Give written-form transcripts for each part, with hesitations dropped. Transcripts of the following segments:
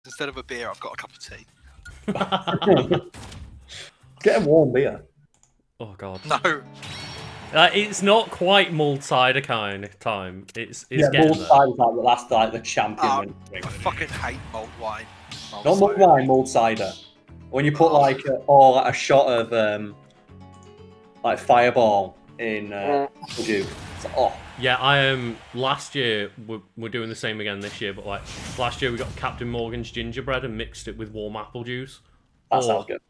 Instead of a beer, I've got a cup of tea. Get a warm beer. Oh god. No. It's not quite mulled cider kind of time. It's yeah, getting mulled there. cider is like that's like the champion. I fucking hate mulled wine. Not mulled wine, mulled cider. When you put like a shot of like Fireball in juice. Yeah, I am. Last year we're doing the same again this year, but like last year we got Captain Morgan's gingerbread and mixed it with warm apple juice. That sounds good.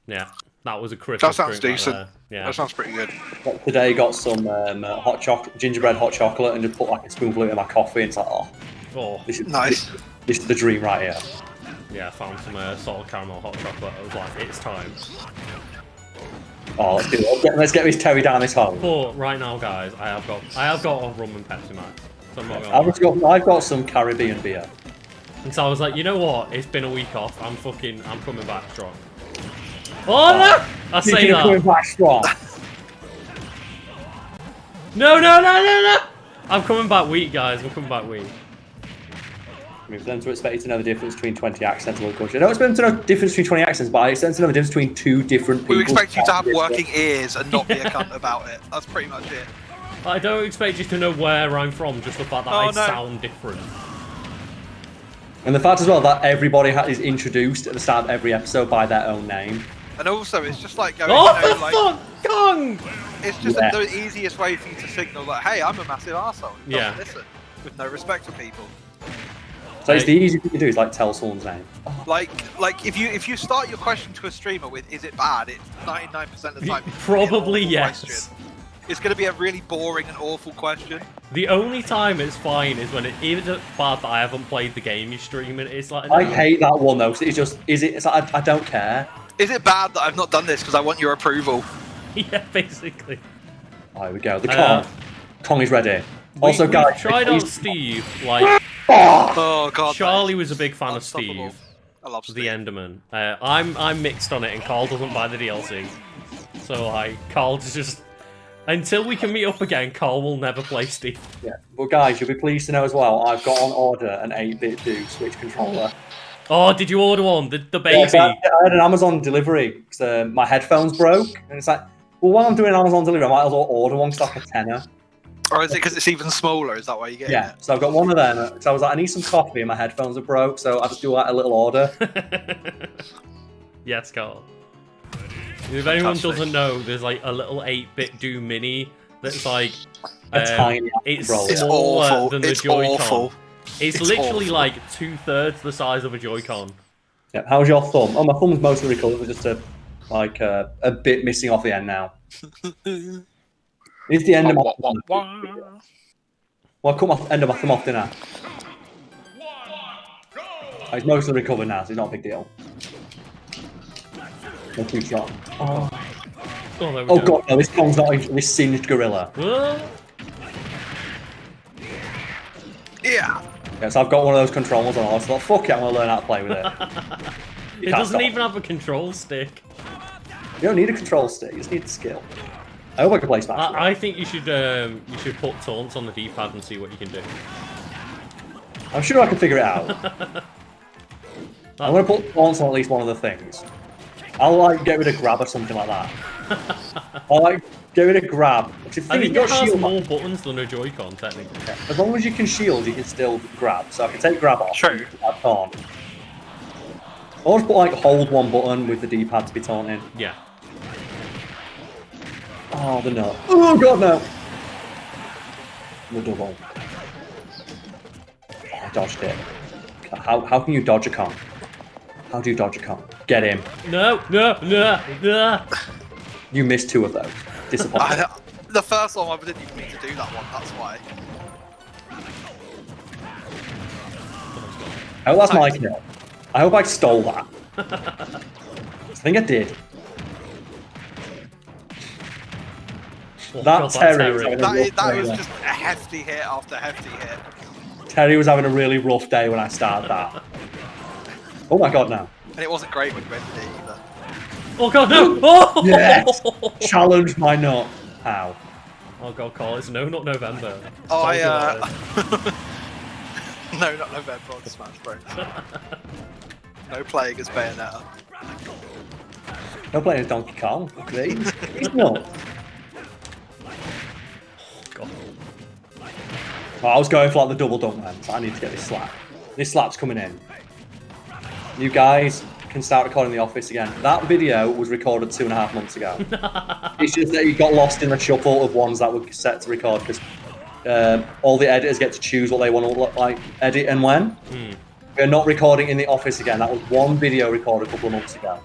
Yeah, that was a Christmas. That sounds drink decent. Right there. Yeah, that sounds pretty good. But today got some hot chocolate, gingerbread hot chocolate, and just put like a spoonful in my coffee. And it's like, this is nice. This is the dream right here. Yeah, I found some salted caramel hot chocolate. I was like, it's time. Oh, let's do it. Let's get this Terry down this hole. But right now, guys, I have got a rum and Pepsi Max. So I'm not gonna I've got some Caribbean beer. And so I was like, you know what? It's been a week off. I'm coming back strong. Oh no! I say that. Coming back strong. No! I'm coming back weak, guys. I'm coming back weak. I mean, for them to expect you to know the difference between 20 accents and other culture. I don't expect them to know the difference between 20 accents, but I expect them to know the difference between two different people. We expect you to have working ears and not be a cunt about it. That's pretty much it. I don't expect you to know where I'm from, just the fact that I sound different. And the fact as well that everybody is introduced at the start of every episode by their own name. And also, it's just like going, Gong! It's just the easiest way for you to signal that, hey, I'm a massive arsehole. Yeah. Listen, with no respect for people. So it's the easiest thing to do is like tell someone's name. Like if you start your question to a streamer with "Is it bad?" It's 99% of the time. Probably yes. Question. It's going to be a really boring and awful question. The only time it's fine is when it's bad that I haven't played the game you're streaming. It's like I hate that one though. Cause it's just it's like I don't care. Is it bad that I've not done this because I want your approval? Yeah, basically. Oh, here we go. The Kong. Kong is ready. Also, we guys, tried out Steve. Like, oh god, Charlie was a big fan of Steve. I love Steve. The Enderman. I'm mixed on it, and Carl doesn't buy the DLC. So like, Carl's just until we can meet up again, Carl will never play Steve. Yeah, but guys, you'll be pleased to know as well. I've got on order an 8-bit do Switch controller. Oh, did you order one? The baby? Yeah, so I had an Amazon delivery because my headphones broke, and it's like, well, while I'm doing an Amazon delivery, I might as well order one because like a tenner. Or is it because it's even smaller? Is that why you get it? Yeah, so I've got one of them. So I was like, I need some coffee, and my headphones are broke, so I just do like a little order. Yes, Carl. If anyone doesn't know, there's like a little 8-bit do mini that's like tiny. it's controller. smaller than the Joy-Con. Awful. It's literally like 2/3 the size of a Joy-Con. Yeah, how's your thumb? Oh, my thumb's mostly recovered. It was just a bit missing off the end now. It's the end of my thumb. Well, I cut my end of my thumb off, didn't I? It's mostly recovered now, so it's not a big deal. No too strong. Oh, there we go. God, no, this Kong's not even this singed gorilla. Yeah. Yeah, so I've got one of those controllers on. I was like, fuck it, I'm going to learn how to play with it. It doesn't even have a control stick. You don't need a control stick, you just need the skill. I hope I can play Smash. I think you should put taunts on the D-pad and see what you can do. I'm sure I can figure it out. I'm going to put taunts on at least one of the things. I'll like get rid of grab or something like that. I'll like get rid of grab. I think it has more buttons than a Joy-Con, technically. Yeah. As long as you can shield, you can still grab. So I can take grab off. True. I can't. I'll just put like hold one button with the D-pad to be taunting. Yeah. Oh, the nut. Oh, God, no. The double. Oh, I dodged it. How can you dodge a Kong? How do you dodge a Kong? Get him. No. You missed 2 of those. Disappointing. The first one, I didn't even mean to do that one, that's why. I hope that's my kill. I hope I stole that. I think I did. That Terry was just a hefty hit after hefty hit. Terry was having a really rough day when I started that. Oh my God, no. And it wasn't great when you ended it either. Oh God, no! Oh! Yes! Challenge my nut. How? Oh God, Carl, it's no, not November. Oh, No, not November on Smash Bros. No playing as Bayonetta. No playing as Donkey Kong. Please. He's not. God. Oh, I was going for like the double dunk, man. So I need to get this slap. This slap's coming in. You guys can start recording the office again. That video was recorded 2.5 months ago. It's just that you got lost in the shuffle of ones that were set to record because all the editors get to choose what they want to look like, edit and when. We're not recording in the office again. That was one video recorded a couple of months ago.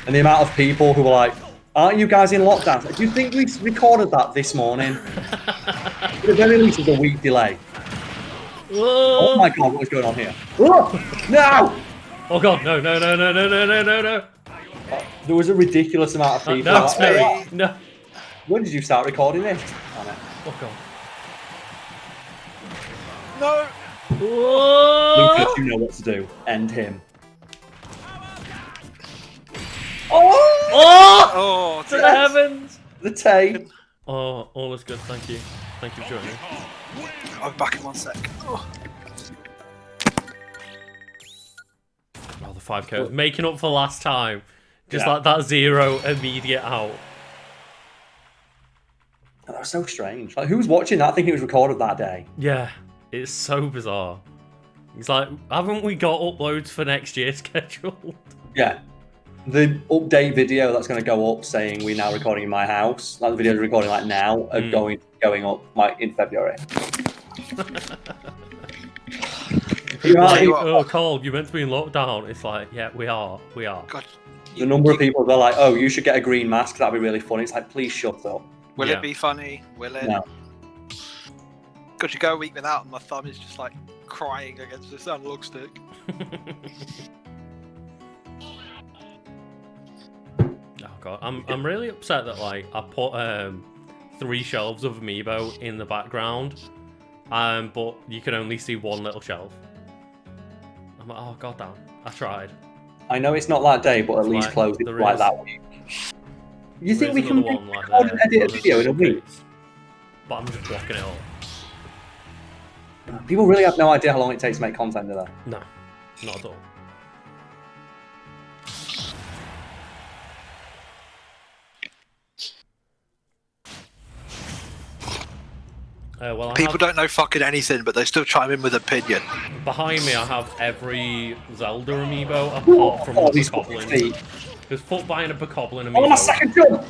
And the amount of people who were like, aren't you guys in lockdown? Do you think we recorded that this morning? At the very least, it's a week delay. Whoa. Oh my god, what is going on here? Oh, no! Oh god, no. There was a ridiculous amount of people. No, it's very... No. When did you start recording this? Damn it. Oh god. No! Whoa. Lucas, you know what to do. End him. Oh! Oh! To the yes. heavens! The tape. Oh, all is good, thank you. Thank you for joining. I'll be back in 1 sec. Oh. Oh, the 5K. Making up for last time. Just Yeah. like that 0 immediate out. Oh, that was so strange. Like, who was watching that thinking it was recorded that day? Yeah, it's so bizarre. It's like, haven't we got uploads for next year scheduled? Yeah. The update video that's going to go up saying we're now recording in my house, like the videos we're recording like now, are going up like in February. Oh, Cole, you're meant to be in lockdown. It's like, yeah, we are. God. The number of people that are like, oh, you should get a green mask, that'd be really funny. It's like, please shut up. Will Yeah. it be funny? Will it? No. Could you go a week without and my thumb is just like crying against this analog stick? Oh god, I'm really upset that like I put 3 shelves of amiibo in the background, but you can only see 1 little shelf. I'm like, oh god damn, I tried. I know it's not that day, but at least Like, close it there like is- that week. You think There we is can another one like record and there, edit a but video in a there's week? But I'm just blocking it all. People really have no idea how long it takes to make content, do they? No, not at all. Well, People don't know fucking anything, but they still chime in with opinion. behind me I have every Zelda amiibo apart from Oh, the these Bokoblin. feet. There's foot buying a Bokoblin Oh, my amiibo. second jump!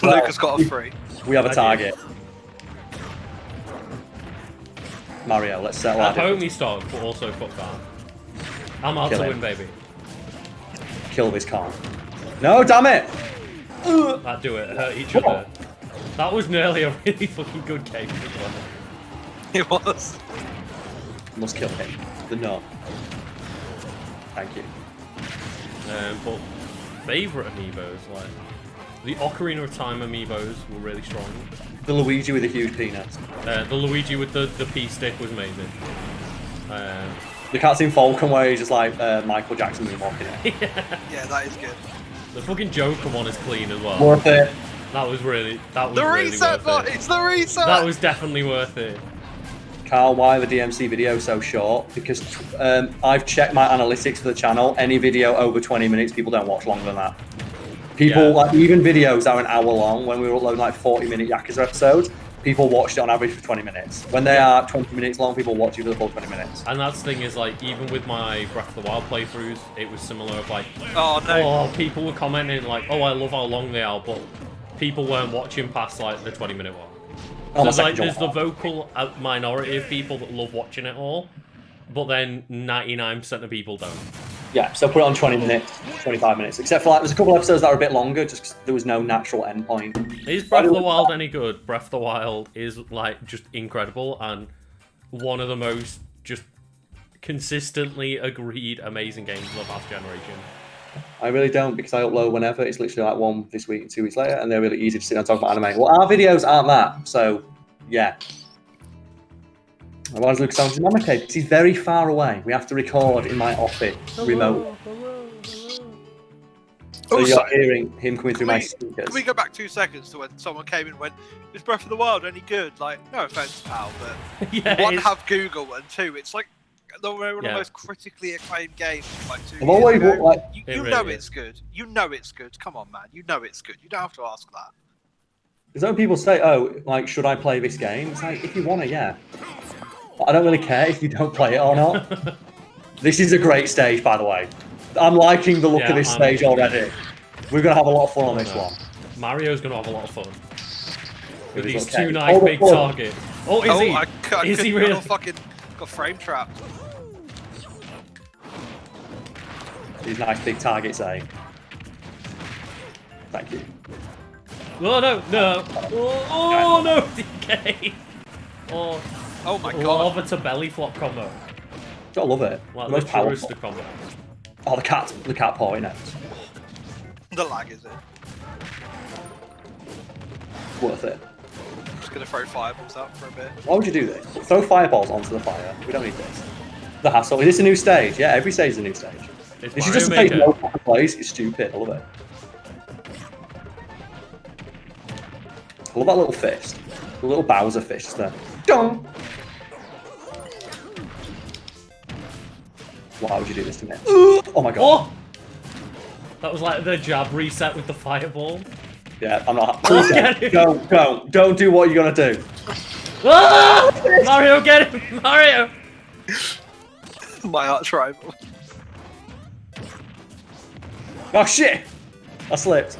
Lucas got a free. We have a I target. Mario, let's settle I our difference. pony stock, but also fuck that. I'm out Kill to him. win, baby. Kill this con. No, damn it! That do it. Hurt each other. That was nearly a really fucking good game as well. It was. Must kill him. The nut. Thank you. But favourite amiibos, like the Ocarina of Time amiibos were really strong. The Luigi with a huge penis. The Luigi with the P stick was amazing. The cutscene Falcon where he's just like Michael Jackson moonwalking it. Yeah, that is good. The fucking Joker one is clean as well. Worth it. That was really The really reset, worth it. it's the reset! That was definitely worth it. Carl, why are the DMC videos so short? Because I've checked my analytics for the channel. Any video over 20 minutes, people don't watch longer than that. People, Yeah. like, even videos that are an hour long, when we were uploading like 40-minute Yakuza episodes, people watched it on average for 20 minutes. When they are 20 minutes long, people watch it for the full 20 minutes. And that's the thing is, like, even with my Breath of the Wild playthroughs, it was similar of like, Oh no. oh, people were commenting like, oh, I love how long they are, but people weren't watching past like the 20-minute one. Oh, my So like, second there's the jump. vocal minority of people that love watching it all, but then 99% of people don't. Yeah, so put it on 20 minutes, 25 minutes. Except for like, there's a couple episodes that are a bit longer, just 'cause there was no natural end point. Is Breath of the Wild any good? Breath of the Wild is like just incredible and one of the most just consistently agreed amazing games of the past generation. I really don't, because I upload whenever. It's literally like one this week and 2 weeks later, and they're really easy to sit down and talk about anime. Well, our videos aren't that, so yeah. Why does Lucas sound in Mama Cave? Because he's very far away. We have to record in my office, remote. So Also, you're hearing him coming through my speakers. Can we go back 2 seconds to when someone came in and went, "Is Breath of the Wild any good?" Like, no offense, pal, but Yeah, one, it's- have Google, and two, it's like one of the Yeah. most critically acclaimed games. Like 2 I've years always ago. like. You It know really it's good. You know it's good. Come on, man. You know it's good. You don't have to ask that. Because when people say, "Oh, like, should I play this game?" It's like, if you want to, yeah. I don't really care if you don't play it or not. This is a great stage, by the way. I'm liking the look Yeah, of this I'm- stage already. We're gonna have a lot of fun on this one. Mario's gonna have a lot of fun with his these little 2 cat. nice Oh, big look. targets. Oh, is he? I Is he couldn't- I really? got fucking got frame trapped. These nice big targets, eh? Thank you. Oh no, no! Oh no, DK! Oh, Oh my god. lava to belly flop combo. Gotta love it. Like The most the powerful. Rooster combo. Oh, the cat paw in it. The lag is it? Worth it. I'm just gonna throw fireballs out for a bit. Why would you do this? Throw fireballs onto the fire. We don't need this. The hassle. Is this a new stage? Yeah, every stage is a new stage. It's This is Mario just a stage Maker. no fucking place. It's stupid. I love it. I love that little fist. The little Bowser fist there. Dong! Why would you do this to me? Oh my god. Oh! That was like the jab reset with the fireball. Yeah, I'm not. Oh, Please get him. don't do what you're gonna do. Ah! Mario, get him! Mario! My arch rival. Oh shit! I slipped.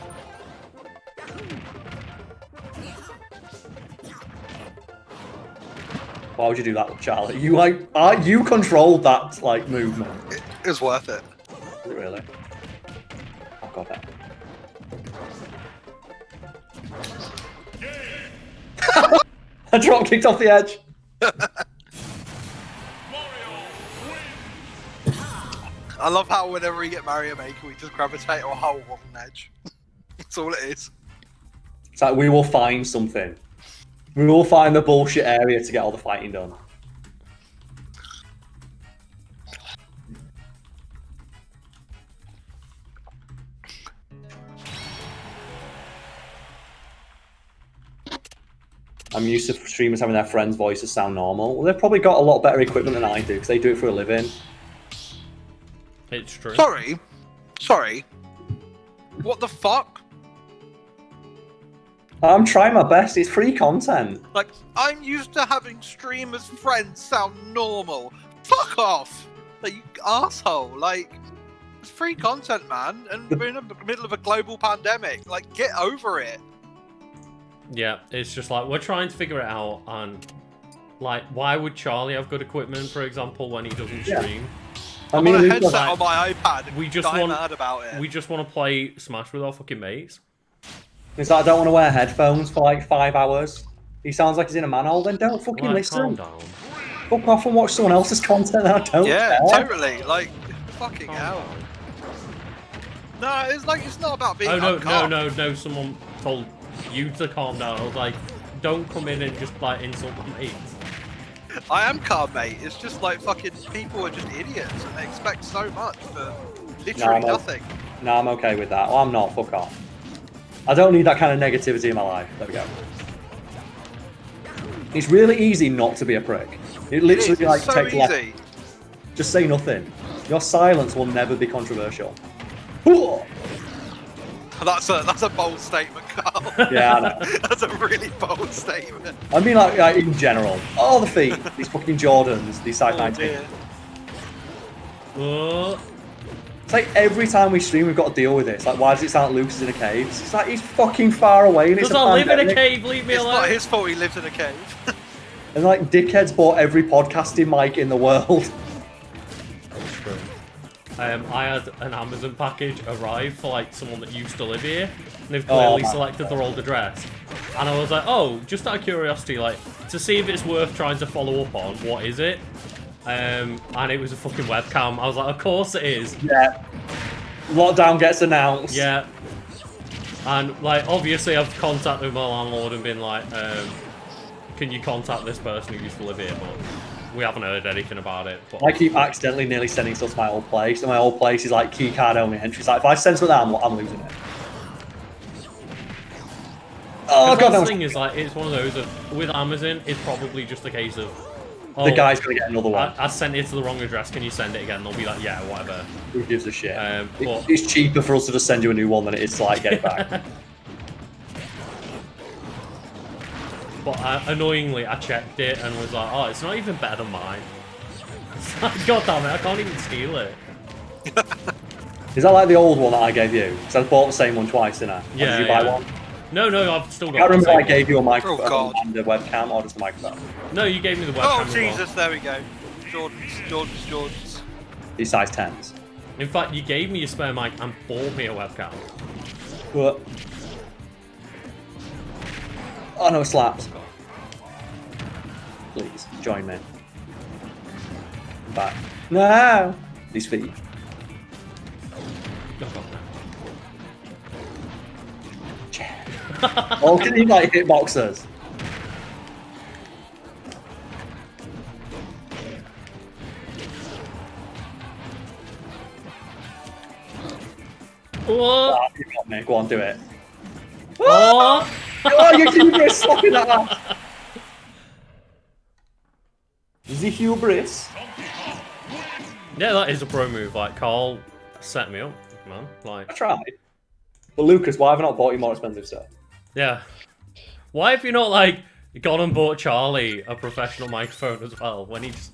Why would you do that, Charlie? You controlled that movement. It was worth it. Is it really? Oh god. That. I drop kicked off the edge. I love how whenever we get Mario Maker, we just gravitate a hole on an edge. That's all it is. It's like we will find something. We will find the bullshit area to get all the fighting done. I'm used to streamers having their friends' voices sound normal. Well, they've probably got a lot better equipment than I do because they do it for a living. It's true. Sorry. What the fuck? I'm trying my best. It's free content. Like, I'm used to having streamers' friends sound normal. Fuck off! Like, you asshole. Like, it's free content, man. And we're in the middle of a global pandemic. Like, get over it. Yeah, it's just like, we're trying to figure it out, and, like, why would Charlie have good equipment, for example, when he doesn't Yeah. stream? I I'm mean, on a we've headset got- on my iPad. And We just die want- mad about it. We just want to play Smash with our fucking mates. it's like I don't want to wear headphones for like 5 hours. He sounds like he's in a manhole. Then don't fucking Like, listen. calm down. Fuck off and watch someone else's content. I don't Yeah, care. totally. Like, fucking Calm hell. down. No, it's like, it's not about being Oh, uncocked. no, someone told you to calm down. I was like, don't come in and just, like, insult my mates. I am calm, mate. It's just like fucking people are just idiots and they expect so much for literally No, nothing. No, I'm okay with that. Well, I'm not. Fuck off. I don't need that kind of negativity in my life. There we go. It's really easy not to be a prick. It literally It's like so takes less. easy. Just say nothing. Your silence will never be controversial. Ooh. That's a bold statement, Carl. Yeah, I know. That's a really bold statement. I mean, like in general. Oh, the feet. These fucking Jordans. These size Oh 19. dear. Oh, It's like every time we stream, we've got to deal with this. Like, why does it sound like Lucas is in a cave? It's like he's fucking far away and it's because a I live in a pandemic. cave, leave me It's alone. not his fault he lives in a cave. And like, dickheads bought every podcasting mic in the world. That's true. I had an Amazon package arrive for like someone that used to live here, and they've clearly my selected their old address. And I was like, oh, just out of curiosity, like to see if it's worth trying to follow up on. What is it? And it was a fucking webcam. I was like, of course it is. Yeah. Lockdown gets announced. Yeah. And like, obviously, I've contacted my landlord and been like, can you contact this person who used to live here? But we haven't heard anything about it. But I keep accidentally nearly sending stuff to my old place, and my old place is like keycard only entries. Like if I send something out, I'm losing it. Oh god, the thing is, like, it's one of those of, with Amazon, it's probably just a case of the guy's gonna get another one. I sent it to the wrong address. Can you send it again? They'll be like, yeah, whatever. Who gives a shit? But It's cheaper for us to just send you a new one than it is to like get it back. But annoyingly, I checked it and was like, oh, it's not even better than mine. It's like, god damn it, I can't even steal it. Is that like the old one that I gave you? Because I bought the same one twice, didn't I? Or Yeah. did you buy one? No, I've still got. I remember the same I gave you a microphone God. and a webcam, or just a microphone. No, you gave me the webcam. Oh as well. Jesus, there we go. Jordan's. These size 10s. In fact, you gave me a spare mic and bought me a webcam. What? Oh no, slaps. Please, join me. I'm back. No! These feet. Oh, God, Oh, can you like hitboxers? no. What? Oh, you got me. Go on, do it. Oh! Oh, your hubris! Slapping that ass. The hubris. Yeah, that is a pro move. Like, Carl set me up, man. Like, I tried. But Lucas, why have I not bought you more expensive stuff? yeah. Why have you not, like, gone and bought Charlie a professional microphone as well when he just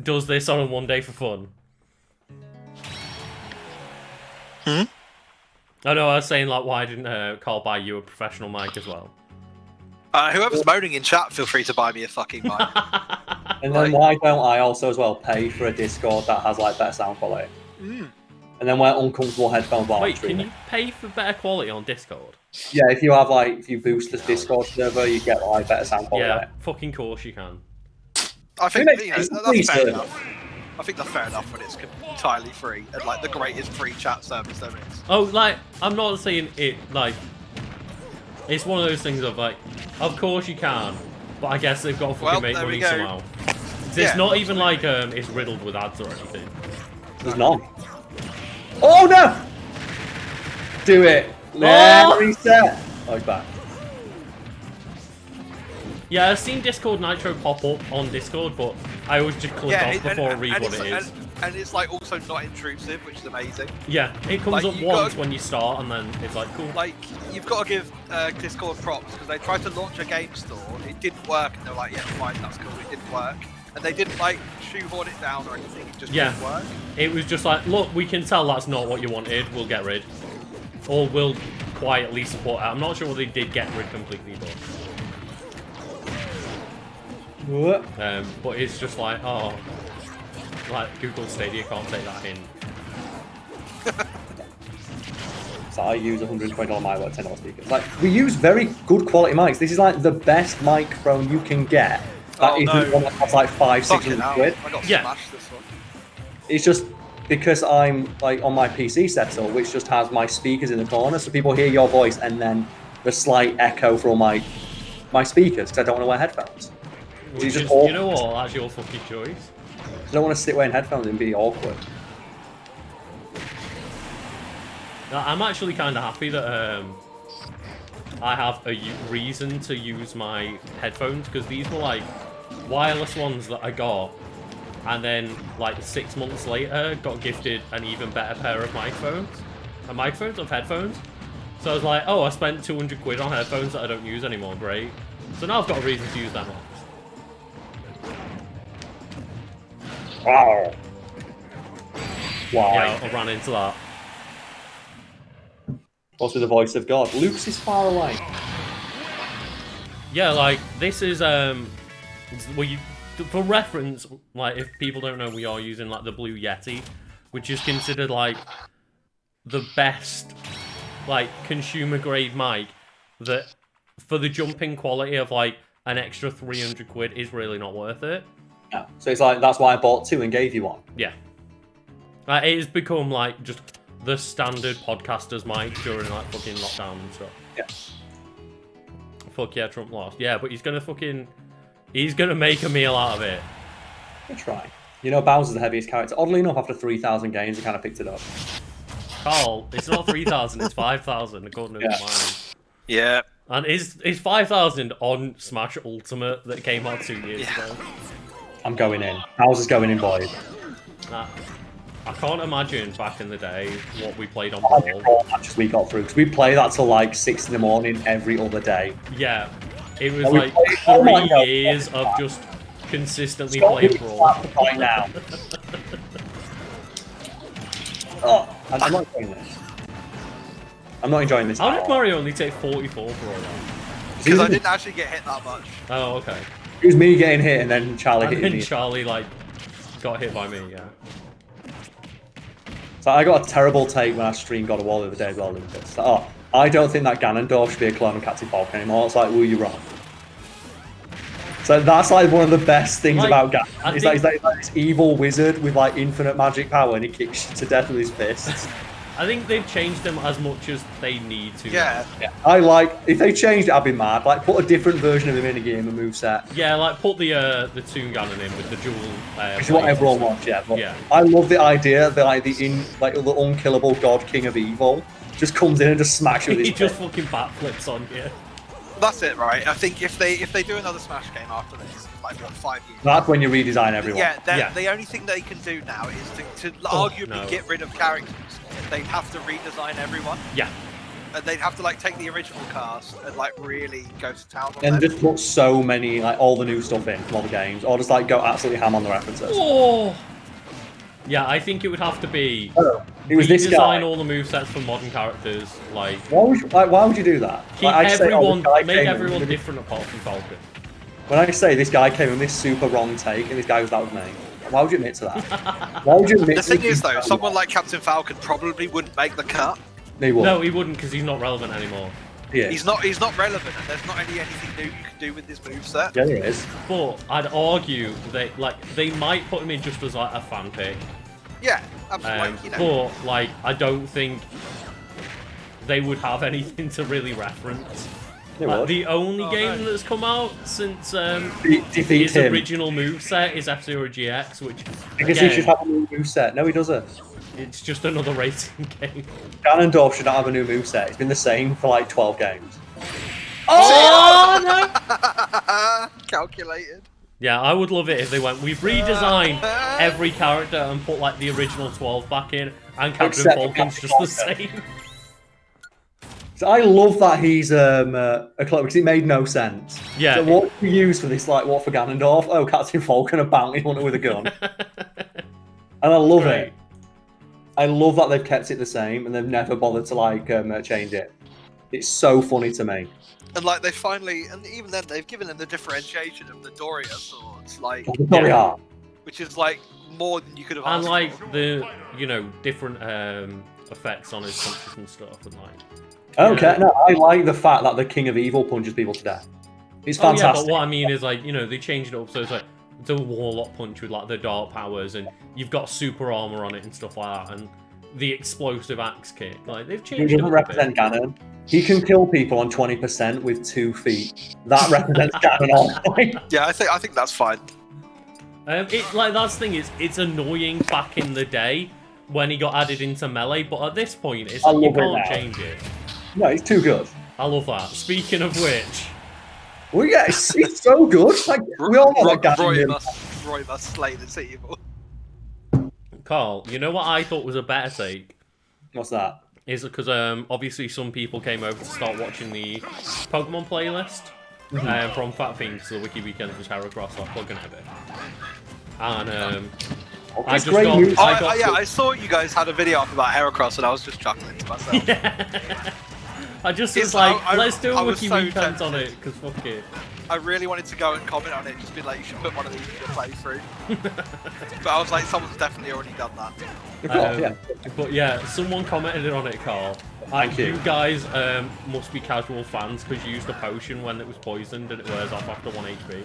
does this on a one day for fun? Hmm? I know, I was saying, like, why didn't Carl buy you a professional mic as well? Whoever's moaning in chat, feel free to buy me a fucking mic. And then why don't I also as well pay for a Discord that has like better sound quality? Mm. And then wear uncomfortable headphones while I'm Wait, can streaming. you pay for better quality on Discord? Yeah, if you have like, if you boost the Discord server, you get like better sound quality. Yeah, fucking course you can. I think Who you know, makes that's free fair server? enough. I think that's fair enough when it's entirely free and like the greatest free chat service there is. Oh, like, I'm not saying it, like, it's one of those things of, like, of course you can, but I guess they've got to fucking Well, make there we money go. somehow. It's Yeah, not even like it's riddled with ads or anything. There's none. Oh no! Do it. Let reset. Oh, he's back. Yeah, I've seen Discord Nitro pop up on Discord, but I always just click off before I read what it is. And it's like also not intrusive, which is amazing. Yeah, it comes like, up you once gotta- when you start, and then it's like, cool. Like, you've got to give Discord props because they tried to launch a game store, it didn't work, and they're like, yeah, fine, that's cool, it didn't work. And they didn't like shoehorn it down or anything, it just didn't work. It was just like, look, we can tell that's not what you wanted, we'll get rid. Or we'll quietly support it. I'm not sure whether they did get rid completely, What? but it's just like, oh, like Google Stadia can't take that hint. So I use $120 mic with $10 speakers. Like, we use very good quality mics. This is like the best microphone you can get. That Oh, isn't no. one that costs like Fucking 600 hell, quid. I got Yeah. smashed this one. It's just because I'm like on my PC setup, which just has my speakers in the corner, so people hear your voice and then the slight echo from my speakers because I don't want to wear headphones. Which just is, awkward. you know what, that's your fucking choice. I don't want to sit wearing headphones and be awkward. I'm actually kind of happy that I have a reason to use my headphones, because these were like wireless ones that I got, and then like 6 months later got gifted an even better pair of microphones. Headphones. So I was like, oh, I spent 200 quid on headphones that I don't use anymore, great. So now I've got a reason to use them ones. Wow. Why? Yeah, I ran into that. Also the voice of God. Luke's is far away. Yeah, like, this is, well, for reference, like, if people don't know, we are using, like, the Blue Yeti, which is considered, like, the best, like, consumer-grade mic that, for the jumping quality of, like, an extra 300 quid is really not worth it. Yeah. So it's like, that's why I bought two and gave you one. Yeah. It has become, like, just the standard podcaster's mic during, like, fucking lockdown and stuff. Yeah. Fuck yeah, Trump lost. Yeah, but he's gonna make a meal out of it. Good try. You know, Bowser's the heaviest character. Oddly enough, after 3,000 games, I kind of picked it up. Carl, it's not 3,000, it's 5,000 according to mine. Yeah. And is 5,000 on Smash Ultimate that came out 2 years ago? I'm going in. Bowser's going in, boys. I can't imagine back in the day what we played on All Brawl. matches we got through, because we play that till like 6 in the morning every other day. Yeah, it was And we like played- oh my 3 God. years of just consistently Stop playing being Brawl. slapped right now. Oh, I'm not enjoying this. I'm not enjoying this. How at did all. Mario only take 44 for all that? Because I didn't actually get hit that much. Oh, okay. It was me getting hit and then Charlie And hitting then me. Charlie, like, got hit by me, yeah. So I got a terrible take when I streamed God of War the other day as well, Lucas. So, oh, I don't think that Ganondorf should be a clone of Captain Falcon anymore. It's like, were you wrong? So that's like one of the best things Like, about I Ganon. He's like this evil wizard with like infinite magic power and he kicks you to death with his fists. I think they've changed them as much as they need to. Yeah. I like, if they changed it, I'd be mad. Like, put a different version of the minigame and moveset. Yeah, like, put the Toon Ganon in with the dual... Which is what everyone wants, yeah. But Yeah. I love the idea that like the unkillable god king of evil just comes in and just smacks you with He his just fist. fucking backflips on you. That's it, right? I think if they do another Smash game after this, like what, 5 years? That's when you redesign everyone. Yeah, Yeah. the only thing they can do now is to Oh, arguably no. get rid of characters. They'd have to redesign everyone, Yeah. and they'd have to like take the original cast and like really go to town on And them. just put so many, like, all the new stuff in from all the games, or just like go absolutely ham on the references. Oh! Yeah, I think it would have to be It was this guy. redesign all the movesets for modern characters, like Why would you do that? keep Like, I say, oh, everyone, this guy make came in everyone with- different apart from Falcon. When I say this guy came in with this super wrong take, and this guy was that was me. Why would you admit to that? Why would you admit? The thing to is, though, that? someone like Captain Falcon probably wouldn't make the cut. He would. No, he wouldn't because he's not relevant anymore. Yeah. He's not relevant, and there's not anything new you can do with this moveset. Yeah, there is. But I'd argue that they might put him in just as like a fan pick. Yeah, absolutely. Like, you know, But like I don't think they would have anything to really reference. They Like, would. the only Oh, game no. that's come out since Defeat his him. original moveset is F-Zero GX, which Because again, he should have a new moveset. No, he doesn't. it's just another racing game. Ganondorf should not have a new moveset. It's been the same for like 12 games. Oh no! calculated. Yeah, I would love it if they went, we've redesigned every character and put like the original 12 back in, and Captain Except Falcon's Captain just the Falcon. same. So I love that he's a clone because it made no sense. Yeah. So what do you use for this? Like what for Ganondorf? Oh, Captain Falcon, a bounty hunter with a gun. And I love Right. it. I love that they've kept it the same and they've never bothered to like change it. It's so funny to me. And like they finally, and even then they've given him the differentiation of the Doria swords, like, Sorry, Yeah. which is like more than you could have And asked like for. the, different effects on his punches and stuff, and like. Okay, Yeah. no, I like the fact that the King of Evil punches people to death. It's Oh yeah, fantastic. but what I mean is like, they changed it up so it's like the Warlock punch with like the dark powers, and you've got super armor on it and stuff like that, and the explosive axe kick. Like they've He changed it doesn't up represent a bit. Ganon. He can kill people on 20% with 2 feet. That represents Ganon all the way. Yeah, I think that's fine. It like that's the thing is it's annoying back in the day when he got added into melee, but at this point it's I like you love it can't now. change it. No, he's too good. I love that. Speaking of which, Well, yeah, it's so good. Like, we all know that Ganon. Roy must slay this evil. Carl, you know what I thought was a better take? What's that? Is because obviously some people came over to start watching the Pokemon playlist from Fat Things to the Wiki Weekends with Heracross. I'm plugging it a bit. And I It's just great got- news. I got Yeah, to- I saw you guys had a video up about Heracross, and I was just chuckling to myself. I just It's- was like, I- let's do I a was Wiki so Weekends on tempted. it, because fuck it. I really wanted to go and comment on it, just be like, you should put one of these in your playthrough. But I was like, someone's definitely already done that. Of course, yeah. But yeah, someone commented on it, Carl. Thank you. You guys must be casual fans because you used a potion when it was poisoned and it wears off after 1 HP.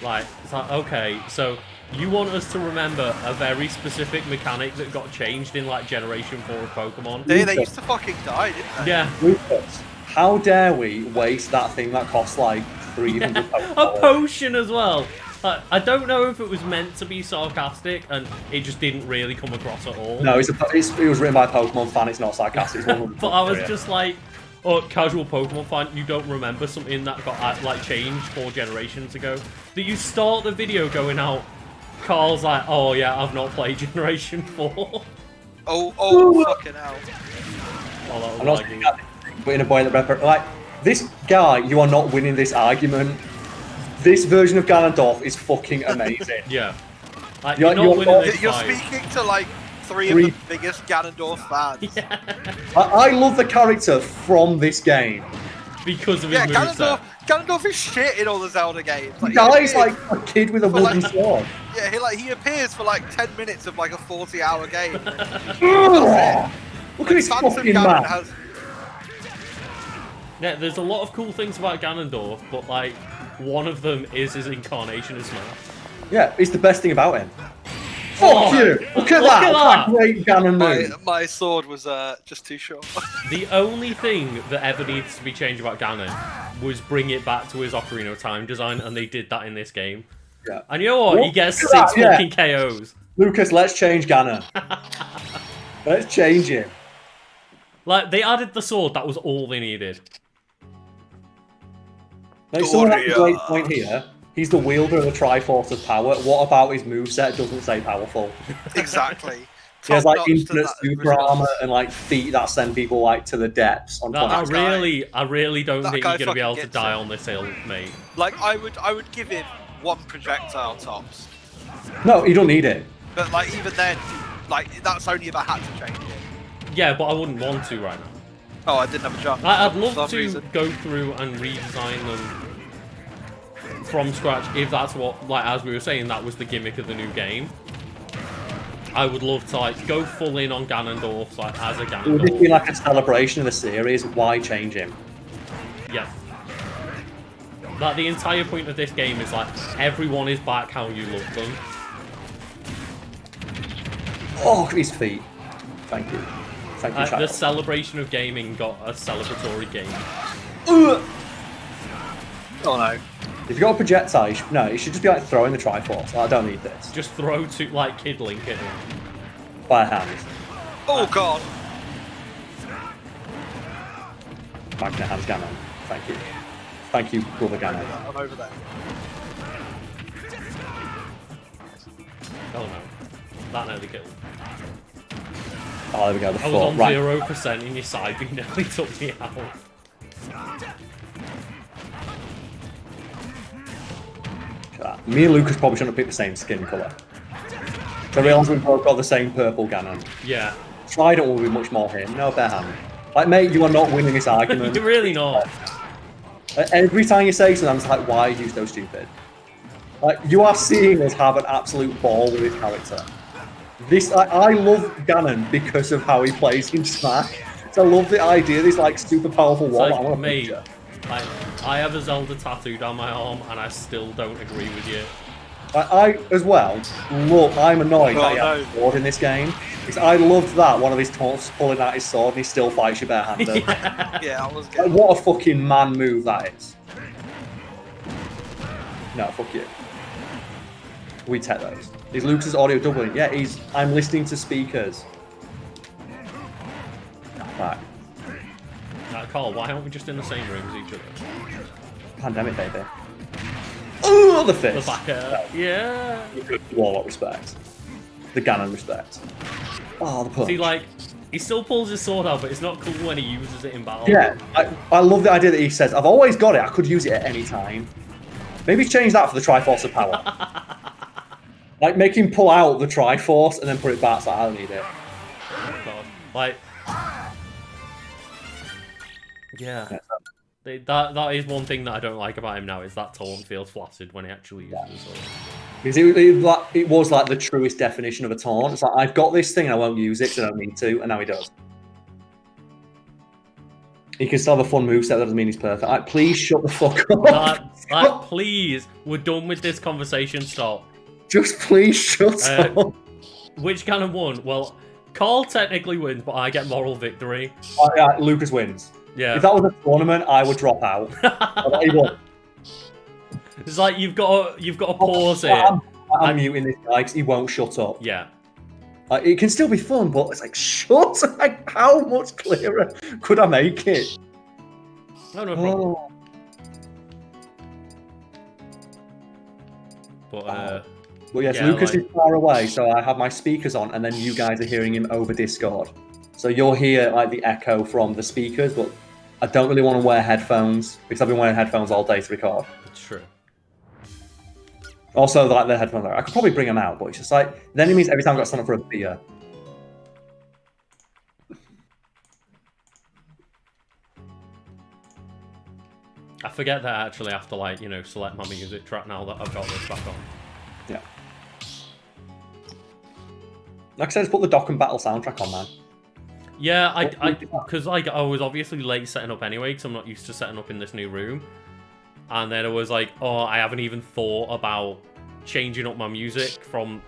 Like, it's like, okay, so you want us to remember a very specific mechanic that got changed in like Generation 4 of Pokemon? They used to fucking die, didn't they? Yeah, Rufus, how dare we waste that thing that costs like 300 a potion as well. I don't know if it was meant to be sarcastic, and it just didn't really come across at all. No, it was written by a Pokemon fan. It's not sarcastic. It's But I was just like, oh, casual Pokemon fan, you don't remember something that got like changed 4 generations ago? That you start the video going out, Carl's like, oh yeah, I've not played Generation 4. Oh, fucking hell. Oh, I'm not saying that, but in a way that like this guy, you are not winning this argument. This version of Ganondorf is fucking amazing. Yeah. Like, you're not winning this You're fight. speaking to like three of the biggest Ganondorf fans. Yeah. I love the character from this game. Because of his moveset. Ganondorf is shit in all the Zelda games. Like, The guy's like a kid with a wooden sword. Yeah, he appears for like 10 minutes of like a 40-hour game. Look at his fucking map. Yeah, there's a lot of cool things about Ganondorf, but like, one of them is his incarnation of Smash. Yeah, it's the best thing about him. Fuck you! Look at that! What a great Ganon move. My sword was just too short. The only thing that ever needs to be changed about Ganon was bring it back to his Ocarina of Time design, and they did that in this game. Yeah. And you know what? He gets 6 fucking KOs. Lucas, let's change Ganon. Let's change him. Like, they added the sword, that was all they needed. Now, someone has a great point here. He's the wielder of the Triforce of Power. What about his moveset doesn't say powerful? Exactly. He has like infinite super armor and like feet that send people like to the depths. On I really don't think you're gonna be able to die on this hill, mate. Like I would give him 1 projectile tops. No, you don't need it. But like even then, like that's only if I had to change it. Yeah, but I wouldn't want to right now. Oh, I didn't have a jump. I'd love to go through and redesign them from scratch if that's what, like as we were saying, that was the gimmick of the new game. I would love to like go full in on Ganondorf, like as a Ganondorf. Would it be like a celebration of the series? Why change him? Yeah. Like the entire point of this game is like everyone is back how you love them. Oh, look at his feet. Thank you. Thank you, child. The celebration of gaming got a celebratory game. Oh no. If you got a projectile, no, it should just be like throwing the Triforce. I don't need this. Just throw to like Kid Link at him. By hand. Oh god. Magna Hands Ganon. Thank you. Thank you, brother Ganon. I'm over there. Oh no. That nearly killed. Oh, there we go, the I was on 0% in your side, but you nearly took me out. Me and Lucas probably shouldn't have picked the same skin colour. So I realised we both got the same purple Ganon. Yeah. Trident will be much more him. No bare hand. Like, mate, you are not winning this argument. You're really not. Every time you say something, I'm just like, why are you so stupid? Like, you are seeing us have an absolute ball with this character. This, I love Ganon because of how he plays in Smash. So I love the idea of this, like, super powerful wall. Like, I want to mate, picture. I have a Zelda tattoo down my arm, and I still don't agree with you. I as well, look, I'm annoyed that he has a sword in this game. Because I loved that, one of his taunts pulling out his sword and he still fights you barehanded. Yeah, I was good. Like, what a fucking man move that is. No, fuck you. We take those. Is Lucas's audio doubling? Yeah, I'm listening to speakers. Right. Carl, why aren't we just in the same room as each other? Pandemic, baby. Oh, the fist. The back air. Yeah. The Warlock respect. The Ganon respect. Oh, the punch. See, like, he still pulls his sword out, but it's not cool when he uses it in battle. Yeah, I love the idea that he says, I've always got it, I could use it at any time. Maybe change that for the Triforce of Power. Like, make him pull out the Triforce and then put it back, so I don't need it. Oh, God. Like, yeah. That is one thing that I don't like about him now, is that taunt feels flaccid when he actually uses it. So. Because it was like the truest definition of a taunt. It's like, I've got this thing, I won't use it because I don't need to, and now he does. He can still have a fun moveset, that doesn't mean he's perfect. Like, please shut the fuck up. Please, we're done with this conversation, stop. Just please shut up. Which Ganon won? Well, Carl technically wins, but I get moral victory. Yeah, Lucas wins. Yeah. If that was a tournament, I would drop out. He won. It's like you've got to pause it. I'm muting this guy because he won't shut up. Yeah. It can still be fun, but it's like, shut! Like, how much clearer could I make it? No problem. Oh. But yes, yeah, Lucas like- is far away, so I have my speakers on, and then you guys are hearing him over Discord. So you'll hear like the echo from the speakers, but I don't really want to wear headphones because I've been wearing headphones all day to record. it's true. Also, like the headphones, I could probably bring them out, but it's just like then it means every time I've got to stand up for a beer. I forget that I actually have to like, you know, select my music track now that I've got this back on. Yeah. Like I said, just put the Dock and Battle soundtrack on, man. Yeah, because like I was obviously late setting up anyway, because I'm not used to setting up in this new room. And then it was like, oh, I haven't even thought about changing up my music from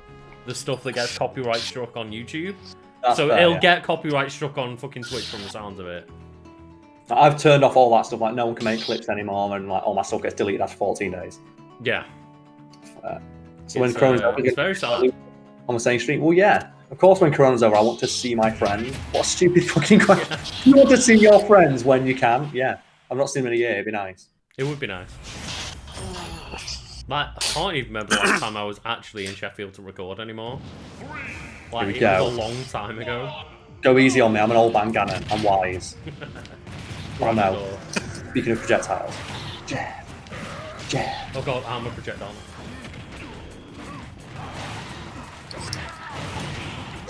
the stuff that gets copyright struck on YouTube. That's so fair, it'll yeah. get copyright struck on fucking Twitch from the sounds of it. I've turned off all that stuff. Like no one can make clips anymore, and like all my stuff gets deleted after 14 days. Yeah. So when Corona's over, it's very sad. on the same stream. Well, yeah, of course. When Corona's over, I want to see my friends. What a stupid fucking question! You want to see your friends when you can? Yeah, I've not seen them in a year. It'd be nice. It would be nice. Like, I can't even remember the last time I was actually in Sheffield to record anymore. Like, Here we it go. was a long time ago. Go easy on me. I'm an old man, Gannon. I'm wise. Oh no. Or- Speaking of projectiles. Jab. Jab. Oh god, I'm a projectile.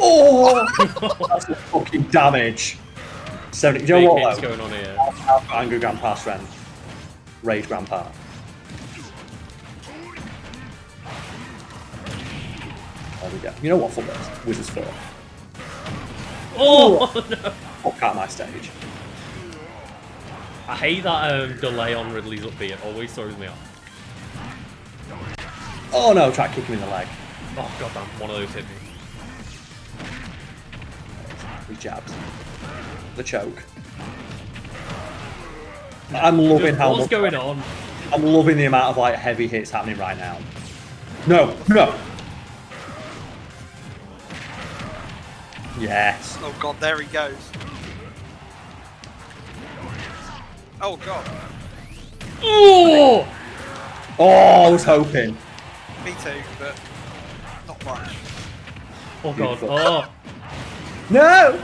Oh! That's the fucking damage. 70. Do you know Big what? hits Though? going on here. I've got Angry Grandpa strength. Rage Grandpa. There we go. You know what football is? Wizard's foot. Oh no! Fuck out my stage. I hate that delay on Ridley's up B. It always throws me off. Oh no, try to kick him in the leg. Oh god damn, one of those hit me. He jabs. The choke. I'm loving how What's much. going on? I'm loving the amount of like heavy hits happening right now. No, no. Yes. Oh god, there he goes. Oh god. Oh! Oh, I was hoping. Me too, but not much. Oh god. Beautiful. Oh. No.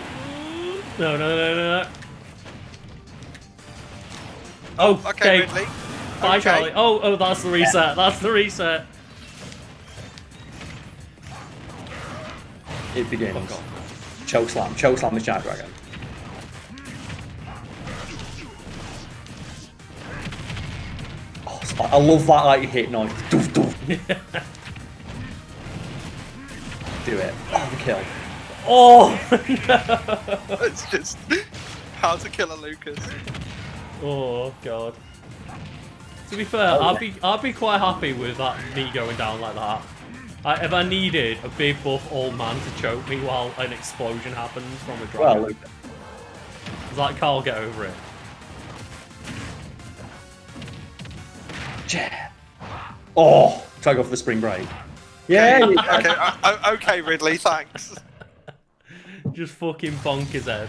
No, no, no, no, no. Oh, Okay, okay. Ridley. Bye, Okay. Charlie. Oh, oh, that's the reset. That's the reset. It begins. Oh, God. Choke slam this giant dragon. Oh, I love that like hit noise. Doof, doof. Do it. Oh, the kill. Oh, It's just how to kill a Lucas. oh god. To be fair, I'd be quite happy with that me going down like that. If I needed a big buff old man to choke me while an explosion happens from a dragon, Well, it's like Carl, get over it. jab. Oh, try to go for the spring break. Yeah. Okay, okay, Ridley, thanks. Just fucking bonk his head.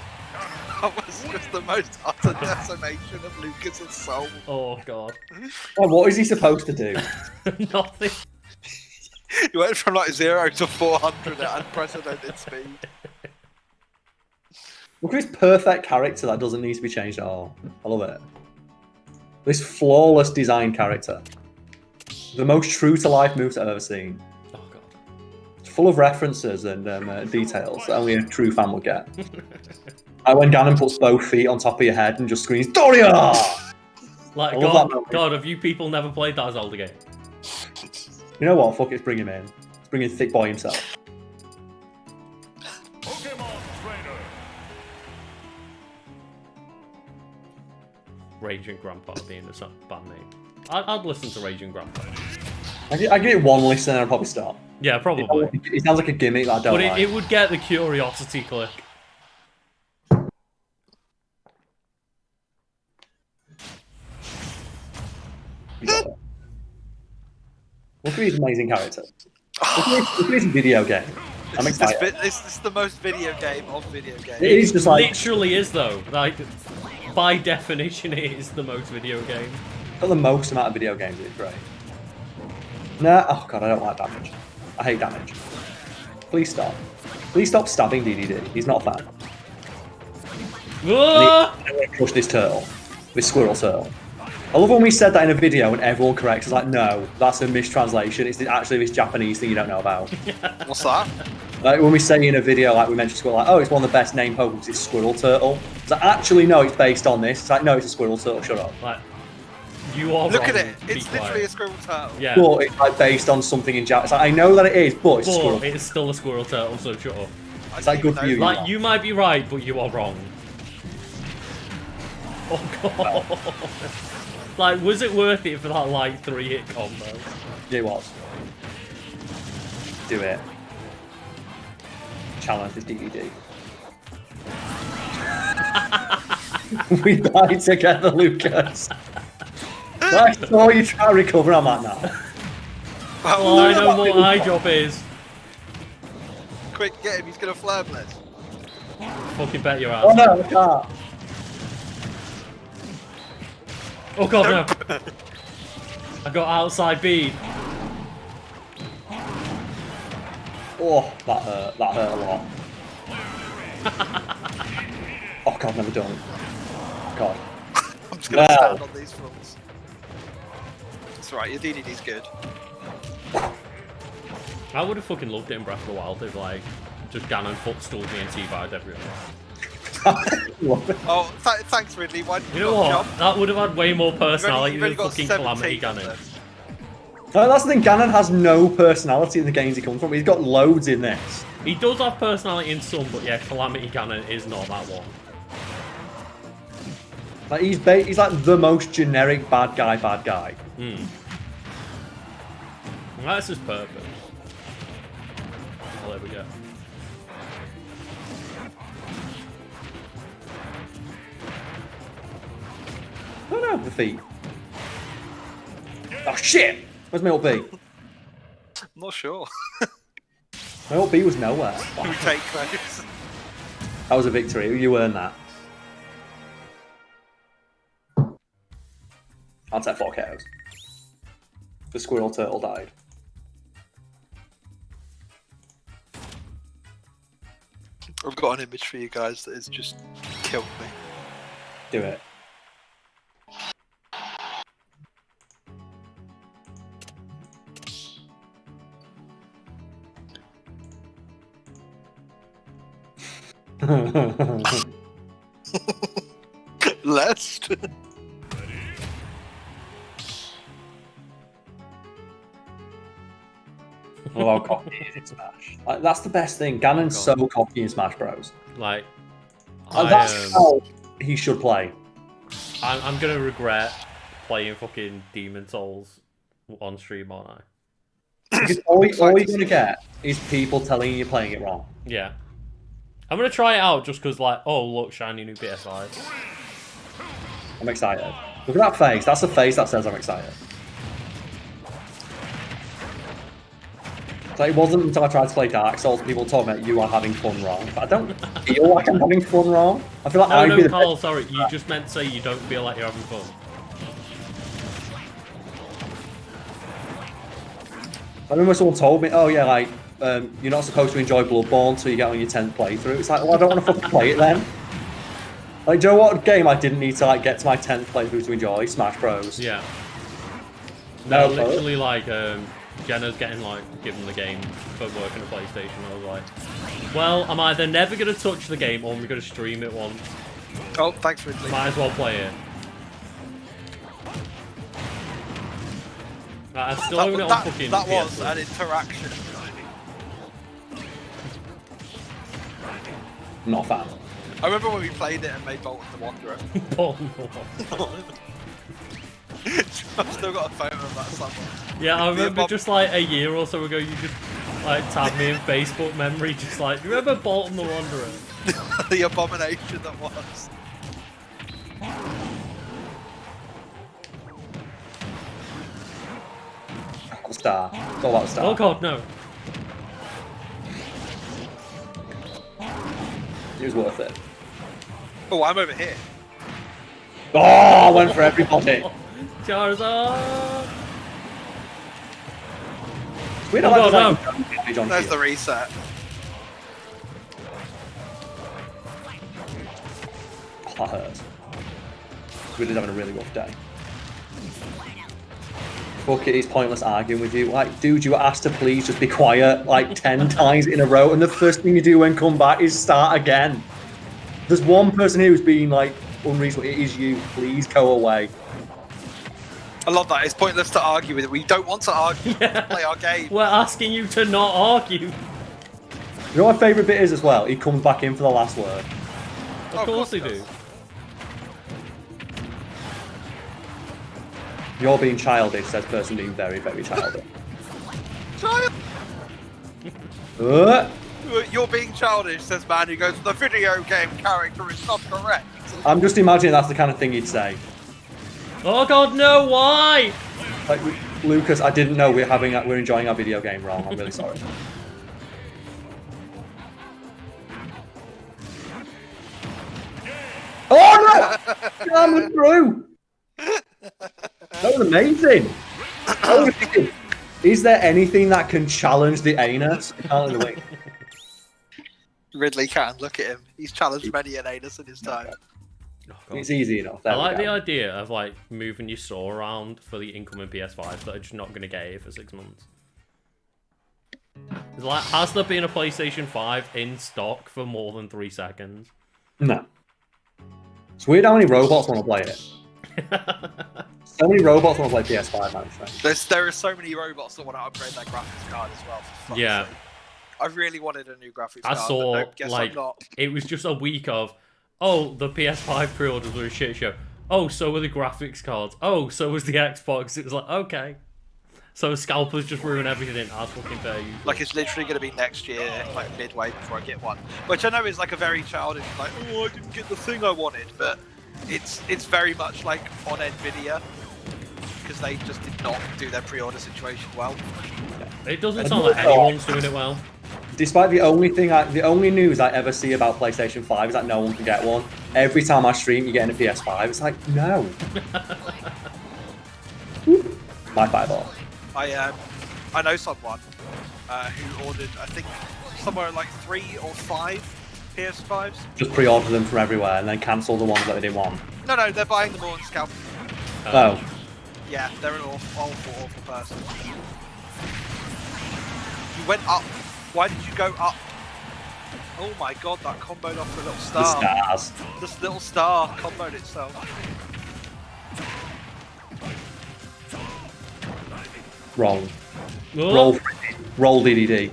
That was just the most utter decimation of Lucas's soul. Oh god. Oh, what is he supposed to do? Nothing. You went from like 0 to 400 at unprecedented speed. Look at this perfect character that doesn't need to be changed at all. I love it. This flawless design character. The most true to life moves I've ever seen. Oh god. It's full of references and details that only a true fan will get. When Ganon puts both feet on top of your head and just screams, Doria! Like, I love that moment. God, have you people never played that Zelda game? You know what? Fuck it, let's bring him in. Let's bring in Thick Boy himself. Raging Grandpa being a bad name. I'd listen to Raging Grandpa. I give it one listen and I'll probably stop. Yeah, probably. It sounds like a gimmick that I don't But like. it would get the curiosity click. You got it. Look at his amazing character. Look at his video game. I'm excited. This is the most video game of video games. It is just like literally is though. Like by definition, it is the most video game. got the most amount of video games. It's great. Nah. Oh god, I don't like damage. I hate damage. Please stop. Please stop stabbing DDD. He's not a fan. Ah! I'm gonna crush this turtle. This squirrel turtle. I love when we said that in a video and everyone corrects us like, no, that's a mistranslation. It's actually this Japanese thing you don't know about. What's that? Like when we say in a video, like we mentioned squirrel, like, oh, it's one of the best named Pokemon, it's Squirrel Turtle. It's like, actually, no, it's based on this. It's like, no, it's a Squirrel Turtle, shut up. Like, you are Look wrong, at it. be It's quiet. literally a squirrel turtle. Yeah. But it's like based on something in Japan. It's like, I know that it is, but it's a squirrel. But it's still a squirrel turtle, so shut up. I It's like didn't good even for know you. that. Like, you might be right, but you are wrong. Oh god. Like, was it worth it for that, like, 3-hit combo? It was. Do it. Challenge this DVD. We died together, Lucas. I saw you try to recover, I'm like, nah. Well, I know what my job is. Quick, get him. He's gonna flare blitz. Fucking bet your ass. Oh no, I can't. Oh god, no. I got outside bead. Oh, that hurt a lot. Oh god, never done. God. I'm just gonna Wow. stand on these fronts. It's alright, your DDD's good. I would have fucking loved it in Breath of the Wild if, like, just Ganon footstooled me and teabagged everyone. Oh, thanks, Ridley. Why did You know what? That would have had way more personality You've only than got fucking 17 Calamity of Ganon. them. No, that's the thing, Ganon has no personality in the games he comes from. He's got loads in this. He does have personality in some, but yeah, Calamity Ganon is not that one. Like he's like the most generic bad guy. Hmm. That's his purpose. Oh, there we go. Oh no, the feet. Oh shit! Where's my ult B? I'm not sure. My ult B was nowhere. Can we take those? That was a victory. You earned that. I'll take 4 KOs. The squirrel turtle died. I've got an image for you guys that has just killed me. Do it. Lest. Oh, how cocky he is in Smash. Like, that's the best thing. Ganon's so cocky in Smash Bros. Like, That's how he should play. I'm gonna regret playing fucking Demon Souls on stream, aren't I? Because all you're going to get is people telling you you're playing it wrong. Yeah. I'm gonna try it out just because, like, oh look, shiny new PSI. I'm excited. Look at that face. That's the face that says I'm excited. So it wasn't until I tried to play Dark Souls people told me that you are having fun wrong. But I don't feel like I'm having fun wrong. I feel like I'd be No, the Carl, best. sorry. You just meant to say you don't feel like you're having fun. I remember someone told me, oh yeah, like, you're not supposed to enjoy Bloodborne until you get on your 10th playthrough. It's like, well, I don't want to fucking play it then. Like, do you know what game I didn't need to like get to my 10th playthrough to enjoy? Smash Bros. Yeah. No, No, literally, like, Jenna's getting, like, given the game for working at PlayStation. I was like, well, I'm either never going to touch the game or I'm going to stream it once. Oh, thanks, Ridley. Might as well play it. I still own it on fucking that was PS3. an interaction. Not a fan. I remember when we played it and made Bolton the Wanderer. Oh, no. I've still got a photo of that somewhere. Yeah, I The remember abomin- just like a year or so ago, you just like tagged me in Facebook memory, just like, you remember Bolton the Wanderer? The abomination that was. star. It's all about the star. Oh god, no. It was worth it. Oh, I'm over here. Oh, I went for everybody. Charizard! We Oh, don't God, have There's the reset. Oh, that hurts. We're just having a really rough day. Fuck it, it's pointless arguing with you. Like, dude, you were asked to please just be quiet like 10 times in a row, and the first thing you do when come back is start again. There's one person here who's being like unreasonable. It is you. Please go away. I love that. It's pointless to argue with it. We don't want to argue. Yeah. Play our game. We're asking you to not argue. You know what my favourite bit is as well? He comes back in for the last word. Of course they do. You're being childish, says person being very, very childish. Child. You're being childish, says man who goes, the video game character is not correct. I'm just imagining that's the kind of thing he'd say. Oh god, no, why? Like, Lucas, I didn't know we're enjoying our video game wrong. I'm really sorry. Oh no! I went through! That was amazing! I was thinking, is there anything that can challenge the anus? I can't really wait. Ridley can, look at him. He's challenged many an anus in his time. Oh, God. It's easy enough. I like the idea of like moving your store around for the incoming PS5 that are just not going to get it for 6 months. It's like, has there been a PlayStation 5 in stock for more than 3 seconds? No. It's weird how many robots want to play it. So many robots want to play PS5, actually. There are so many robots that want to upgrade their graphics card as well. For fuck's Yeah. sake. I really wanted a new graphics I card. saw, but no, guess like, I'm not. it was just a week of, oh, the PS5 pre-orders were a shit show. Oh, so were the graphics cards. Oh, so was the Xbox. It was like, okay. So scalpers just ruin everything as fucking fair usually. Like, it's literally going to be next year, like midway before I get one. Which I know is like a very childish, like, oh, I didn't get the thing I wanted. But it's very much like on Nvidia, because they just did not do their pre-order situation well. It doesn't sound like anyone's doing it well. Despite the only news I ever see about PlayStation 5 is that no one can get one. Every time I stream, you're getting a PS5. It's like, no. My fireball. I know someone who ordered, I think, somewhere like 3 or 5 PS5s. Just pre-order them from everywhere and then cancel the ones that they didn't want. No, they're buying them all on Scalp. Oh. Yeah, they're an awful person. You went up. Why did you go up? Oh my god, that comboed off the little The star. stars. This little star comboed itself. Wrong. Oh. Roll DDD.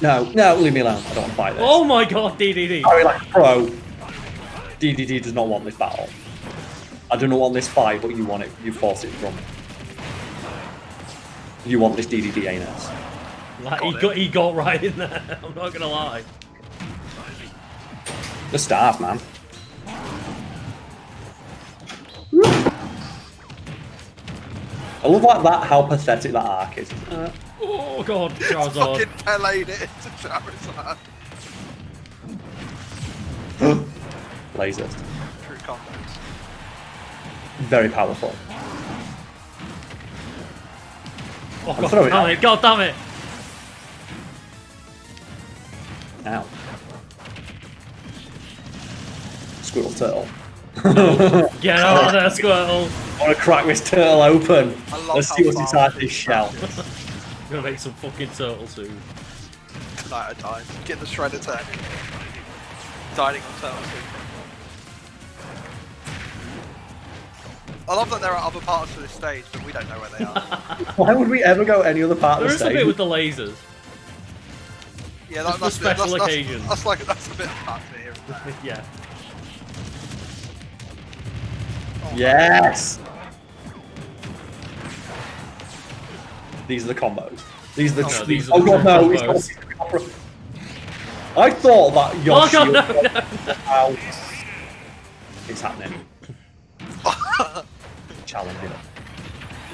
No, leave me alone. I don't want to fight this. Oh my god, DDD. Sorry, like pro. DDD does not want this battle. I do not want this fight, but you want it. You force it from. You want this DDD anus. Like, he got right in there. I'm not gonna lie. The staff, man. I love like that. How pathetic that arc is. Oh god, It's Charizard. fucking Pele'd it into Charizard. Lasers. True combos. Very powerful. Oh I'm god throwing damn it, god damn it. Ow. Squirrel turtle. Get out of there, Squirtle. I want to crack this turtle open. I love Let's how see what's fast inside it this shell. I'm gonna make some fucking turtle soon. Tonight at time. Get the shred attack. Dining on turtle soup. I love that there are other parts of this stage, but we don't know where they are. Why would we ever go any other part There of is the a stage? bit with the lasers. Yeah, Just for special occasions. That's a bit of fun to hear. Yeah. Oh, Yes! These are the combos. These are the. No, these are Oh the god, no! combos. It's not- I thought that Yoshi. Oh god, no. Ow. It's happening. Challenging it.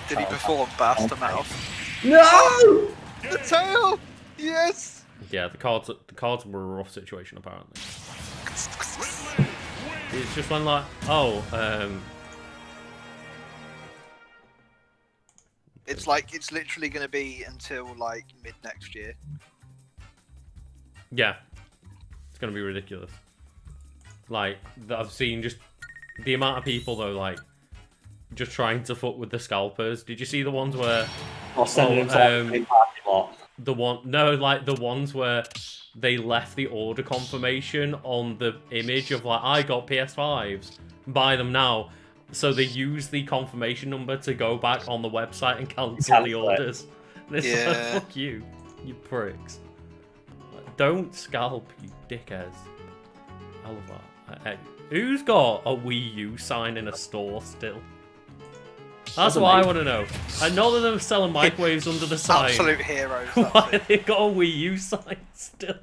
Did he perform Bastard Mouth? No! The tail! Yes! Yeah, the cards were a rough situation apparently. It's just when like, oh, It's like, it's literally going to be until like mid next year. yeah, it's gonna be ridiculous. Like, I've seen just the amount of people though, like, just trying to fuck with the scalpers. Did you see the ones where? Or sending them to the parking lot. The ones where they left the order confirmation on the image of like, I got PS5s, buy them now. So they use the confirmation number to go back on the website and cancel the orders. And it's like, fuck you pricks. Like, don't scalp, you dickheads. I love that. Hey, who's got a Wii U sign in a store still? That's what I want to know. And none of them selling microwaves under the sign. Absolute heroes. Why they got a Wii U sign still?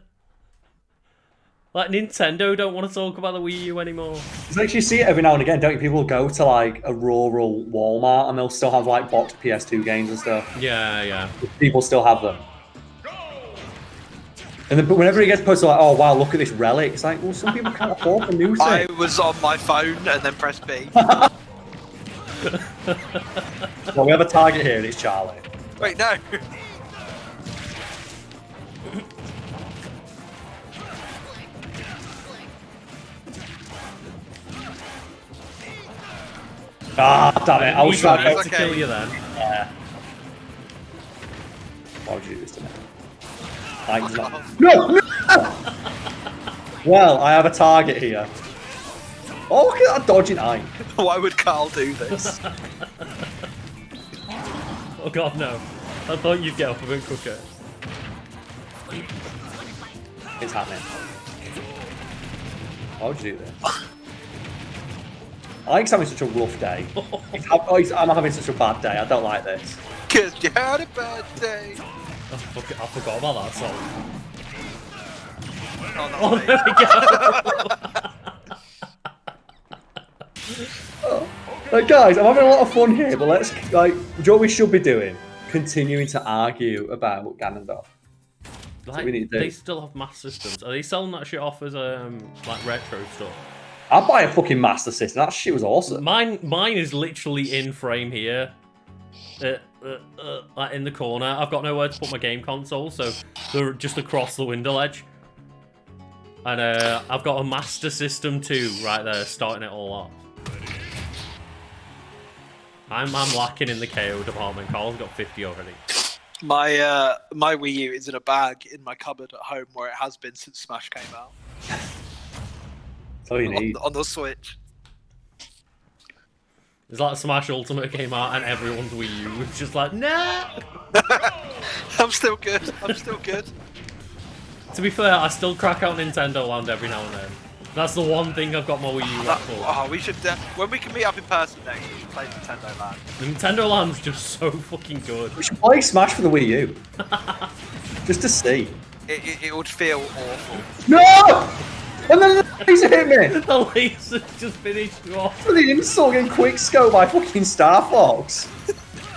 Like, Nintendo don't want to talk about the Wii U anymore. It's like you see it every now and again, don't you? People go to like a rural Walmart and they'll still have like boxed PS2 games and stuff. Yeah, yeah. People still have them. And then, but whenever it gets posted, like, oh wow, look at this relic, it's like, well, some people can't afford the new thing. I was on my phone and then pressed B. Well, we have a target here and it's Charlie. Wait, no. Ah, damn it, I was trying to kill you then. Yeah. Why would you do this to me? No! Well, I have a target here. Oh, look at that dodging eye. Why would Carl do this? Oh god, no. I thought you'd get up a bit quicker. It's happening. Why would you do this? Ike's having such a rough day. I'm having such a bad day. I don't like this. Cause you had a bad day. Oh, fuck it, I forgot about that song. Oh, There we go. Like, guys, I'm having a lot of fun here, but let's, like, do you know what we should be doing? Continuing to argue about Ganondorf. Like, we need to do. they still have mass systems. Are they selling that shit off as like retro stuff? I'd buy a fucking Master System. That shit was awesome. Mine is literally in frame here. Like in the corner. I've got nowhere to put my game console, so they're just across the window ledge. And I've got a Master System 2 right there, starting it all off. I'm lacking in the KO department. Carl's got 50 already. My my Wii U is in a bag in my cupboard at home where it has been since Smash came out. That's all you need. On the Switch. It's like Smash Ultimate came out and everyone's Wii U was just like, nah! I'm still good. I'm still good. To be fair, I still crack out Nintendo Land every now and then. That's the one thing I've got my Wii U left for. Oh, we should when we can meet up in person next, we should play Nintendo Land. Nintendo Land's just so fucking good. We should play Smash for the Wii U. Just to see. It would feel awful. No! And then the laser hit me! The laser just finished you off. For the insult getting quick scope by fucking Star Fox.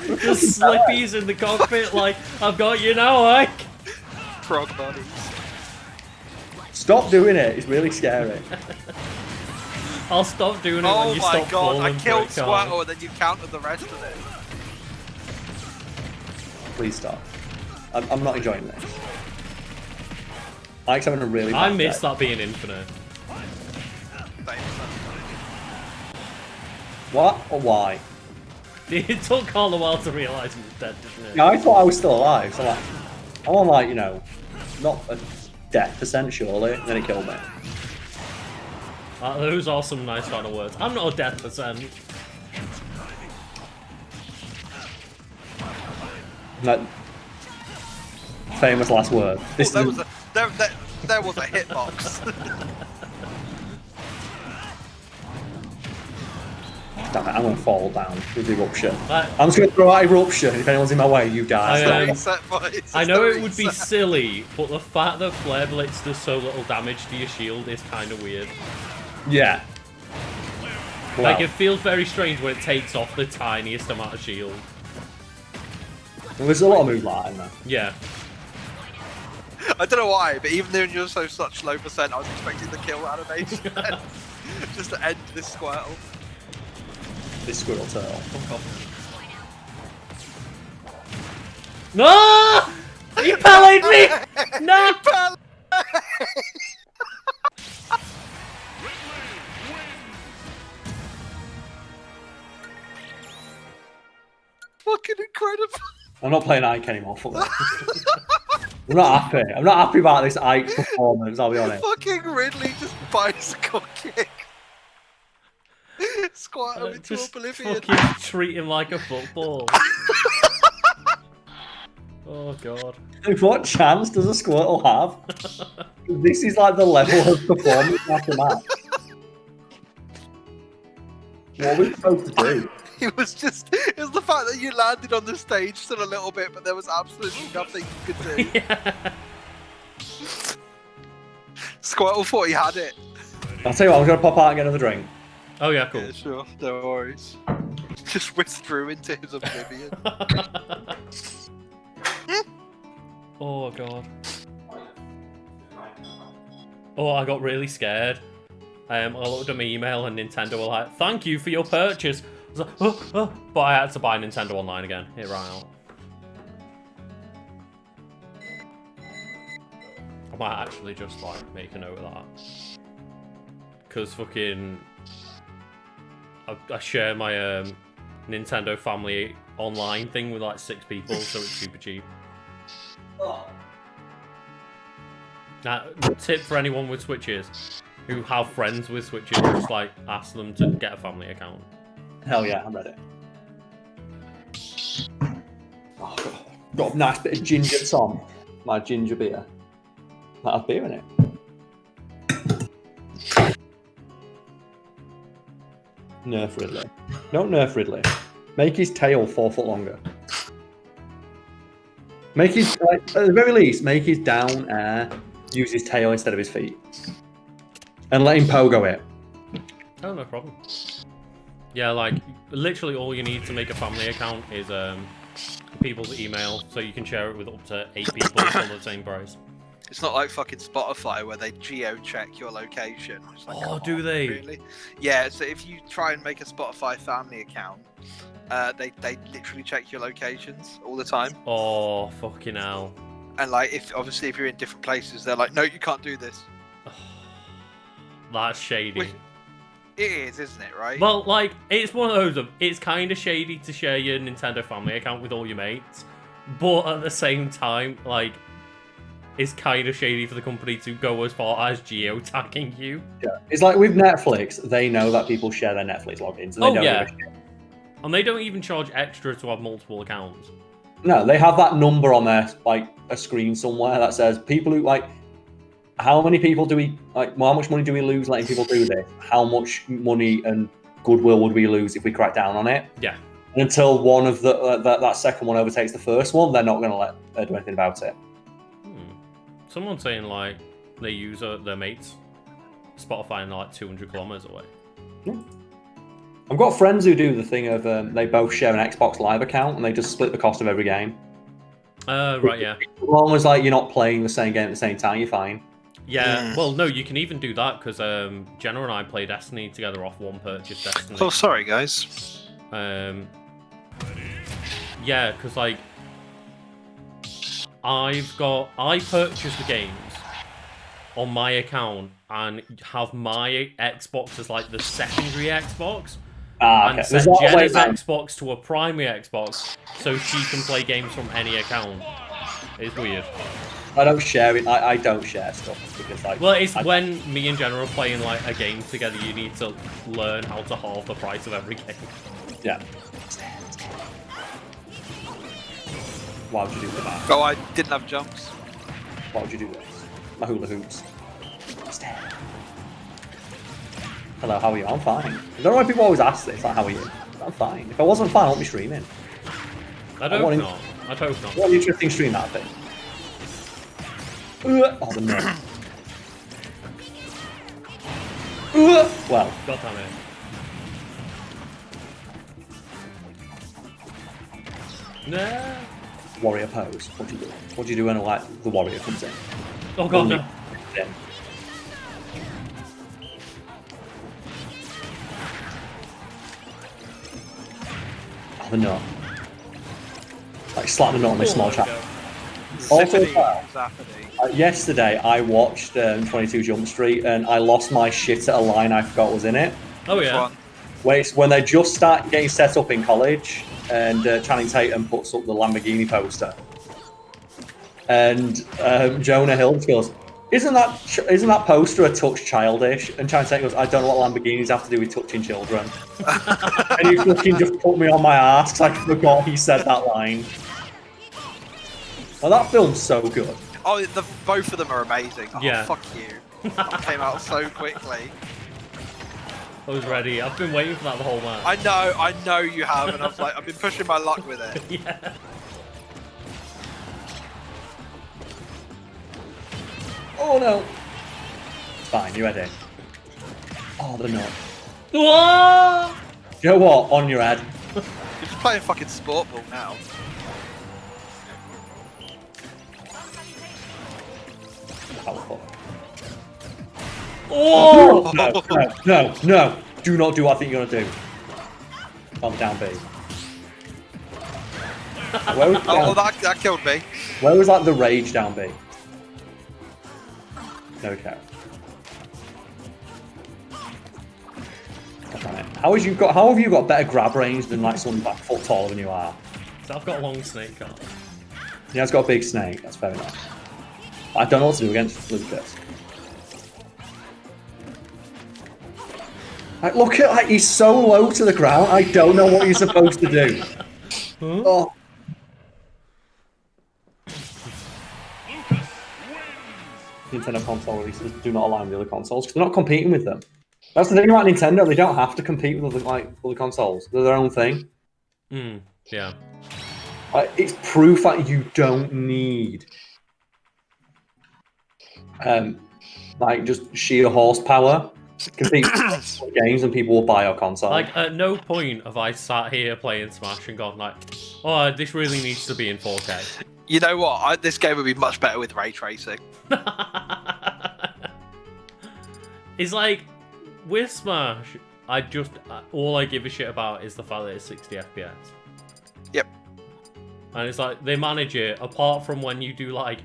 Just Slippy's in the cockpit like, I've got you now, Ike. Frog bodies. Stop doing it, it's really scary. I'll stop doing it when you stop Oh my god, I falling killed for it, Carl. Squirtle and then you counted the rest of it. Please stop. I'm not enjoying this. Ike's having a really bad I miss day. that being infinite. What or why? It took Carl a while to realise he was dead, didn't it? Yeah, I thought I was still alive, so like, I'm on like, you know, not a death percent surely, and then it killed me. Those are some nice final words. I'm not a death percent. Like, famous last word. This There is was there was a hitbox. Damn it, I'm gonna fall down with eruption. Right. I'm just gonna throw out eruption. If anyone's in my way, you die. I know it would be silly, but the fact that Flare Blitz does so little damage to your shield is kind of weird. Yeah. Like, it feels very strange when it takes off the tiniest amount of shield. There's a lot of moves like that in there. Yeah. I don't know why, but even though you're such low percent, I was expecting the kill animation just to end this Squirtle. This Squirtle turtle. No! You parlayed me! No! Fucking incredible. I'm not playing Ike anymore. Fuck that. I'm not happy. I'm not happy about this Ike performance, I'll be honest. Fucking Ridley just bicycle kick. Squirtle into Just oblivion. fucking treat him like a football. Oh god. What chance does a Squirtle have? This is like the level of performance after match. What are we supposed to do? It was the fact that you landed on the stage still a little bit, but there was absolutely nothing you could do. Yeah. Squirtle thought he had it. I'll tell you what, I'm going to pop out and get another drink. Oh yeah, cool. Yeah, sure, no worries. Just withdrew into his oblivion. Oh god. Oh, I got really scared. I looked at my email and Nintendo were like, "Thank you for your purchase." I was like, oh. But I had to buy Nintendo Online again. It ran out. I might actually just like make a note of that. Cause fucking, I share my Nintendo Family Online thing with like 6 people, so it's super cheap. Now, tip for anyone with Switches who have friends with Switches, just like ask them to get a family account. Hell yeah, I'm ready. Oh, got a nice bit of ginger Tom. My ginger beer. Might have beer in it. Nerf Ridley. Don't nerf Ridley. Make his tail 4 foot longer. Make his, at the very least, make his down air use his tail instead of his feet. And let him pogo it. Oh, no problem. Yeah, like, literally all you need to make a family account is people's email, so you can share it with up to 8 people for the same price. It's not like fucking Spotify where they geo-check your location. It's like, Oh, do they? Really? Yeah, so if you try and make a Spotify family account, they literally check your locations all the time. Oh, fucking hell. And like, if you're in different places, they're like, no, you can't do this. That's shady. Which, it is, isn't it, right? Well, like, it's one of those, it's kind of shady to share your Nintendo Family account with all your mates, but at the same time, like, it's kind of shady for the company to go as far as geo-tagging you. Yeah, it's like with Netflix, they know that people share their Netflix logins. And they don't yeah. give a shit. And they don't even charge extra to have multiple accounts. No, they have that number on their, like, a screen somewhere that says people who, like, how many people do we, like, how much money do we lose letting people do this? How much money and goodwill would we lose if we crack down on it? Yeah. And until one of the that second one overtakes the first one, they're not going to let do anything about it. Someone's saying, like, they use their mates' Spotify and they're, like, 200 kilometers away. Yeah. I've got friends who do the thing of they both share an Xbox Live account and they just split the cost of every game. Right, yeah. As long as, like, you're not playing the same game at the same time, you're fine. Yeah, well, no, you can even do that because Jenna and I play Destiny together off one purchase Destiny. Oh, sorry, guys. Yeah, because, like, I purchased the games on my account and have my Xbox as, like, the secondary Xbox. Okay. And set Jenna's Xbox to a primary Xbox so she can play games from any account. It's weird. I don't share it. I don't share stuff because, like. Well, it's when me and Jenna are playing like a game together. You need to learn how to halve the price of every game. Yeah. Why would you do that? Oh, I didn't have jumps. Why would you do this? My hula hoops. Hello, how are you? I'm fine. I don't know why people always ask this, like, how are you? I'm fine. If I wasn't fine, I wouldn't be streaming. I'd hope not. I'd hope not. What an interesting stream that thing. Oh, the nut. Well. God damn it. Nah. warrior pose. What do you do? What do you do when like the warrior comes in? Oh god, no. Then. Oh, the nut. Like slap the nut on this small trap. Also, yesterday I watched 22 Jump Street and I lost my shit at a line I forgot was in it. Oh yeah. When they just start getting set up in college and Channing Tatum puts up the Lamborghini poster. And Jonah Hill goes, isn't that poster a touch childish? And Channing Tatum goes, I don't know what Lamborghinis have to do with touching children. And he fucking just put me on my ass because I forgot he said that line. Well, that film's so good. Oh, both of them are amazing. Oh, yeah. Fuck you. That came out so quickly. I was ready. I've been waiting for that the whole match. I know you have, and I was like, I've been pushing my luck with it. Yeah. Oh no. It's fine, you ready? Oh, the nut. Whoa! You know what? On your head. You're just playing fucking sport ball now. Oh! No. Do not do what I think you're going to do. On down B. Where was Oh, that killed me. Where was like the rage down B? Okay. How have you got better grab range than like someone like foot taller than you are? So I've got a long snake arm. Yeah, it's got a big snake. That's fair enough. I don't know what to do against Lucas. Like, look at like he's so low to the ground. I don't know what he's supposed to do. Huh? Oh. Nintendo console releases do not align with the other consoles because they're not competing with them. That's the thing about Nintendo; they don't have to compete with other consoles. They're their own thing. Yeah. Like, it's proof that you don't need like just sheer horsepower to compete with games, and people will buy your console. Like, at no point have I sat here playing Smash and gone like, oh, this really needs to be in 4K. You know what? This game would be much better with ray tracing. It's like, with Smash, all I give a shit about is the fact that it's 60 FPS. Yep. And it's like, they manage it, apart from when you do like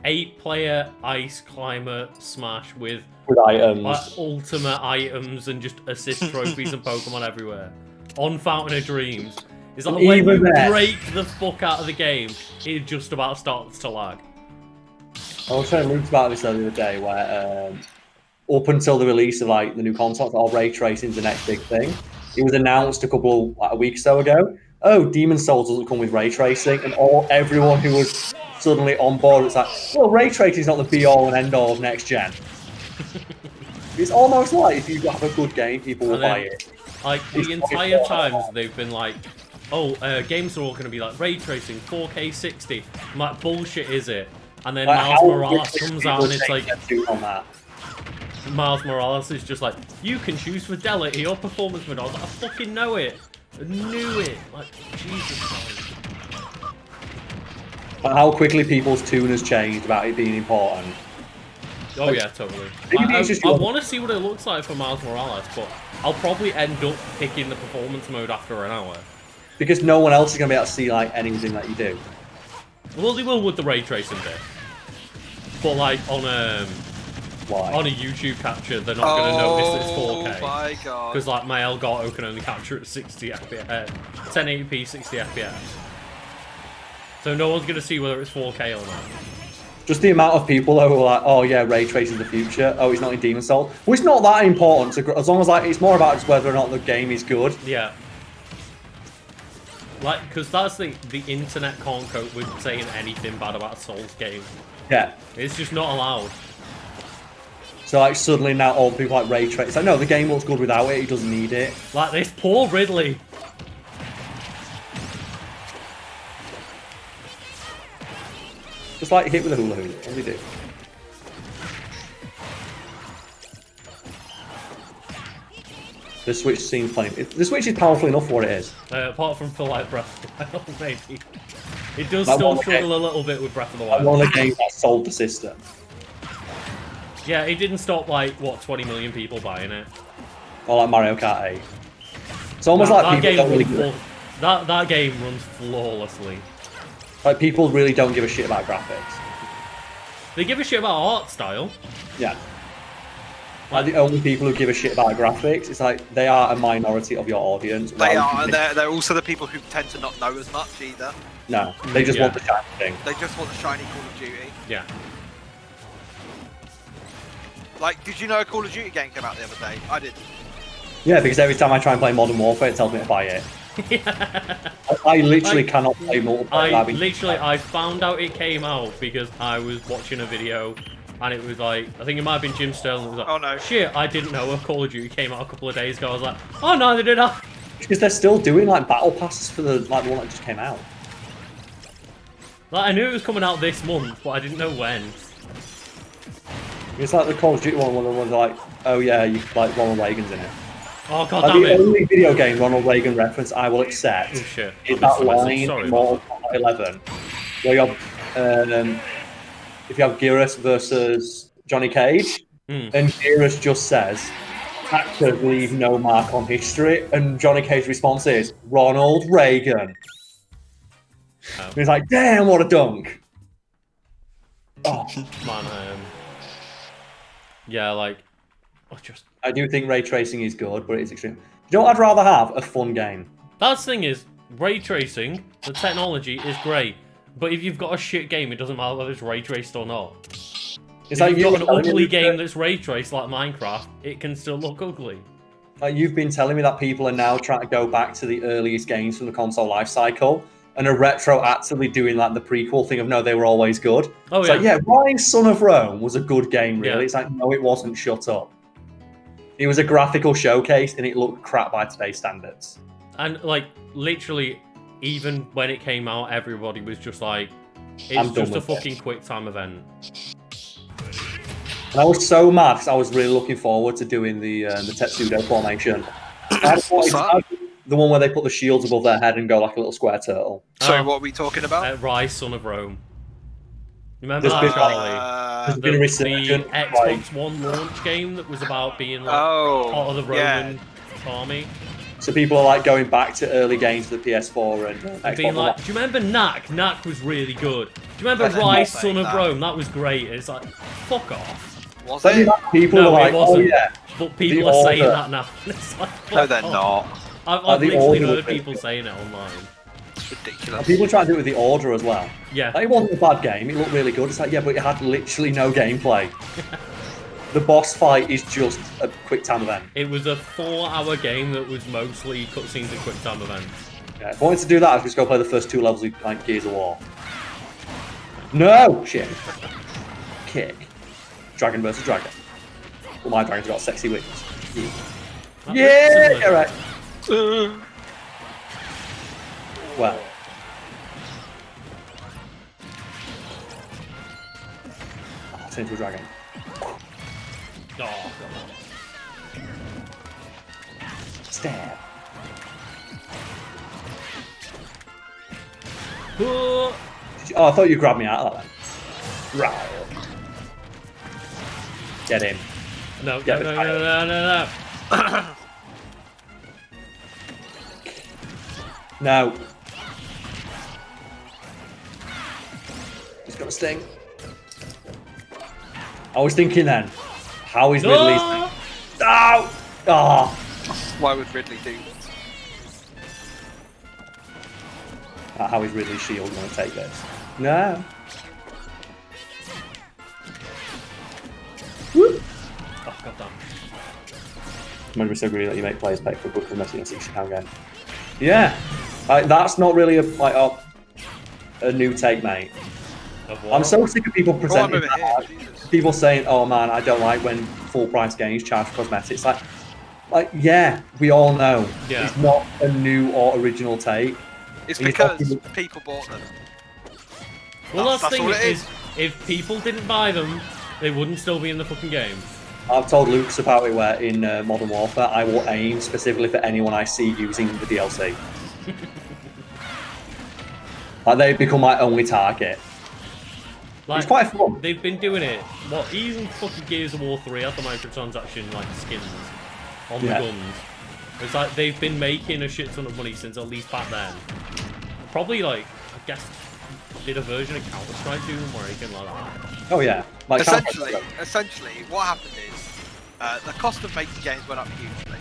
8-player Ice Climber Smash with items. Like, ultimate items and just assist trophies and Pokemon everywhere. On Fountain of Dreams. It's like when you break the fuck out of the game, it just about starts to lag. I was trying to read about this the other day where up until the release of like the new console, ray tracing is the next big thing. It was announced a week or so ago. Oh, Demon's Souls doesn't come with ray tracing, and everyone who was suddenly on board, it's like, well, ray tracing is not the be-all and end-all of next gen. It's almost like if you have a good game, people will buy it. Like, the entire time they've been like, oh, games are all going to be like ray tracing, 4K 60. I'm like, bullshit, is it? And then Like, Miles Morales comes out and it's like, on that. Miles Morales is just like, you can choose fidelity or performance mode. I was like, I fucking know it. I knew it. Like, Jesus Christ. But how quickly people's tune has changed about it being important. Oh yeah, totally. I want to see what it looks like for Miles Morales, but I'll probably end up picking the performance mode after an hour. Because no one else is going to be able to see like anything that you do. Well, they will with the ray tracing bit. But like on a YouTube capture, they're not going to notice that it's 4K. Oh my god. Because like my Elgato can only capture at 60 FPS, 1080p 60 FPS. So no one's going to see whether it's 4K or not. Just the amount of people who are like, oh yeah, ray tracing the future. Oh, it's not in Demon's Souls. Well, it's not that important. As long as like it's more about just whether or not the game is good. Yeah. Like, because that's the internet can't cope with saying anything bad about a Souls game. Yeah. It's just not allowed. So like suddenly now all the people like ray trace. It's like, no, the game looks good without it. He doesn't need it. Like this poor Ridley. Just like hit with a hula hoop. What do we do? The Switch seems playing. The Switch is powerful enough for what it is. Apart from for like Breath of the Wild, maybe. It does Like still one of the struggle a little bit with Breath of the Like Wild. one of the games that sold the system. Yeah, it didn't stop like what 20 million people buying it. Or like Mario Kart 8. It's almost that like people game don't really runs that game runs flawlessly. like people really don't give a shit about graphics. They give a shit about art style. Yeah. Like the only people who give a shit about graphics, it's like they are a minority of your audience. They are, and they're also the people who tend to not know as much either. No, they just want the shiny thing. They just want the shiny Call of Duty. Yeah. Like, did you know a Call of Duty game came out the other day? I didn't. Yeah, because every time I try and play Modern Warfare, it tells me to buy it. I literally cannot play multiplayer. I found out it came out because I was watching a video and it was like, I think it might have been Jim Sterling. It was like, oh no. Shit, I didn't know a Call of Duty came out a couple of days ago. I was like, oh, neither did I. Because they're still doing like battle passes for the one that just came out. Like, I knew it was coming out this month, but I didn't know when. It's like the Call of Duty one where the one's like, oh yeah, you like Ronald Reagan's in it. Oh god Like, damn the it. only video game Ronald Reagan reference I will accept Oh shit. is that line in Mortal Kombat 11 where you have, if you have Geras versus Johnny Cage, and Geras just says, actors leave no mark on history, and Johnny Cage's response is, Ronald Reagan. And he's like, damn, what a dunk. Oh. Man, yeah, like, I do think ray tracing is good, but it's extreme. You know what I'd rather have? A fun game. That's the thing is, ray tracing, the technology is great, but if you've got a shit game, it doesn't matter whether it's ray traced or not. If you've got an ugly game that's ray traced like Minecraft, it can still look ugly. Like you've been telling me that people are now trying to go back to the earliest games from the console life cycle and are retroactively doing like the prequel thing of no, they were always good. Oh, it's yeah. like, yeah, Rise Son of Rome was a good game, really. Yeah. It's like, no, it wasn't. Shut up. It was a graphical showcase and it looked crap by today's standards. And like, literally, even when it came out, everybody was just like, it's just a fucking quick time event. And I was so mad because I was really looking forward to doing the Tetsudo formation. The one where they put the shields above their head and go like a little square turtle. So what are we talking about? Rise Son of Rome. Remember There's that, been, Charlie? there's been a resurgence, the Xbox One launch game that was about being like part of the Roman army. So people are like going back to early games of the PS4 and Xbox being like, do you remember Knack? Knack was really good. Do you remember Rise Son of Rome? That was great. It's like, fuck off. Was it? People are like, oh yeah. But people are saying that now. It's like, no, they're not. I've literally heard people saying it online. It's ridiculous. And people are trying to do it with the Order as well. Yeah. Like, it wasn't a bad game. It looked really good. It's like, yeah, but it had literally no gameplay. The boss fight is just a quick time event. It was a 4-hour game that was mostly cutscenes and quick time events. Yeah, if I wanted to do that, I'd just go play the first 2 levels of like Gears of War. No! Shit. Kick. Dragon versus dragon. Well, my dragon's got sexy wings. Yeah! Alright. Well. I'll turn into a dragon. Oh, Stab. God. Oh, I thought you grabbed me out of that then. Right. Get in. No, Get no. No. He's got a sting. I was thinking then, how is Ridley? No! Oh! Oh! Why would Ridley do that? How is Ridley's shield going to take this? No. Woo! Oh, goddamn. I'm be so greedy that you make players pay for a book for messing a £60 game. Yeah, that's not really a new take, mate. I'm so sick of people presenting that. People saying, "Oh man, I don't like when full-price games charge for cosmetics." Like, yeah, we all know it's not a new or original take. It's because people bought them. Well, that's the thing is, if people didn't buy them, they wouldn't still be in the fucking game. I've told Lucas about it where in Modern Warfare, I will aim specifically for anyone I see using the DLC. Like they become my only target. Like, it's quite fun. They've been doing it. What? Even fucking Gears of War 3 had the microtransaction like skins on the guns. It's like they've been making a shit ton of money since at least back then. Probably like I guess did a version of Counter-Strike do them or anything like that. Oh yeah. Like essentially, what happened is the cost of making games went up hugely.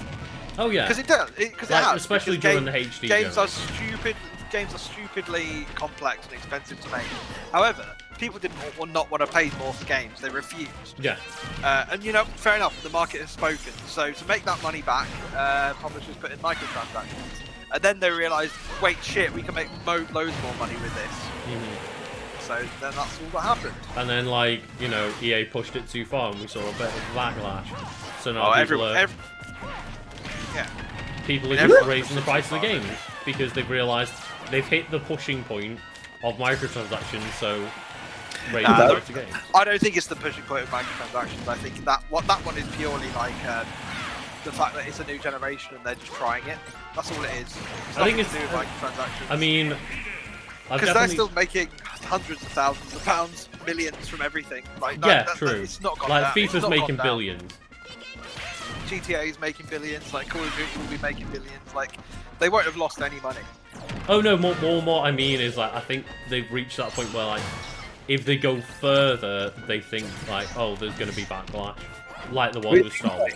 Oh yeah. Because it does. Because like, it has. Especially during the HD. Games are stupidly complex and expensive to make. However, people didn't not want to pay more for games. They refused. Yeah. And you know, fair enough. The market has spoken. So to make that money back, publishers put in microtransactions. And then they realised, wait, shit, we can make loads more money with this. So then that's all that happened. And then, like, you know, EA pushed it too far and we saw a bit of backlash. So now people are just raising the price of the games because they've realised they've hit the pushing point of microtransactions, so raising the price of games. I don't think it's the pushing point of microtransactions. I think that one is purely like the fact that it's a new generation and they're just trying it. That's all it is. I think it's to do with microtransactions. I mean, because they're still making hundreds of thousands of pounds, millions from everything. Like true. It's not gone like down. FIFA's making billions. GTA is making billions. Like Call of Duty will be making billions. Like they won't have lost any money. Oh no, more. I mean is like I think they've reached that point where like if they go further, they think like there's going to be backlash, like the one with Star Wars.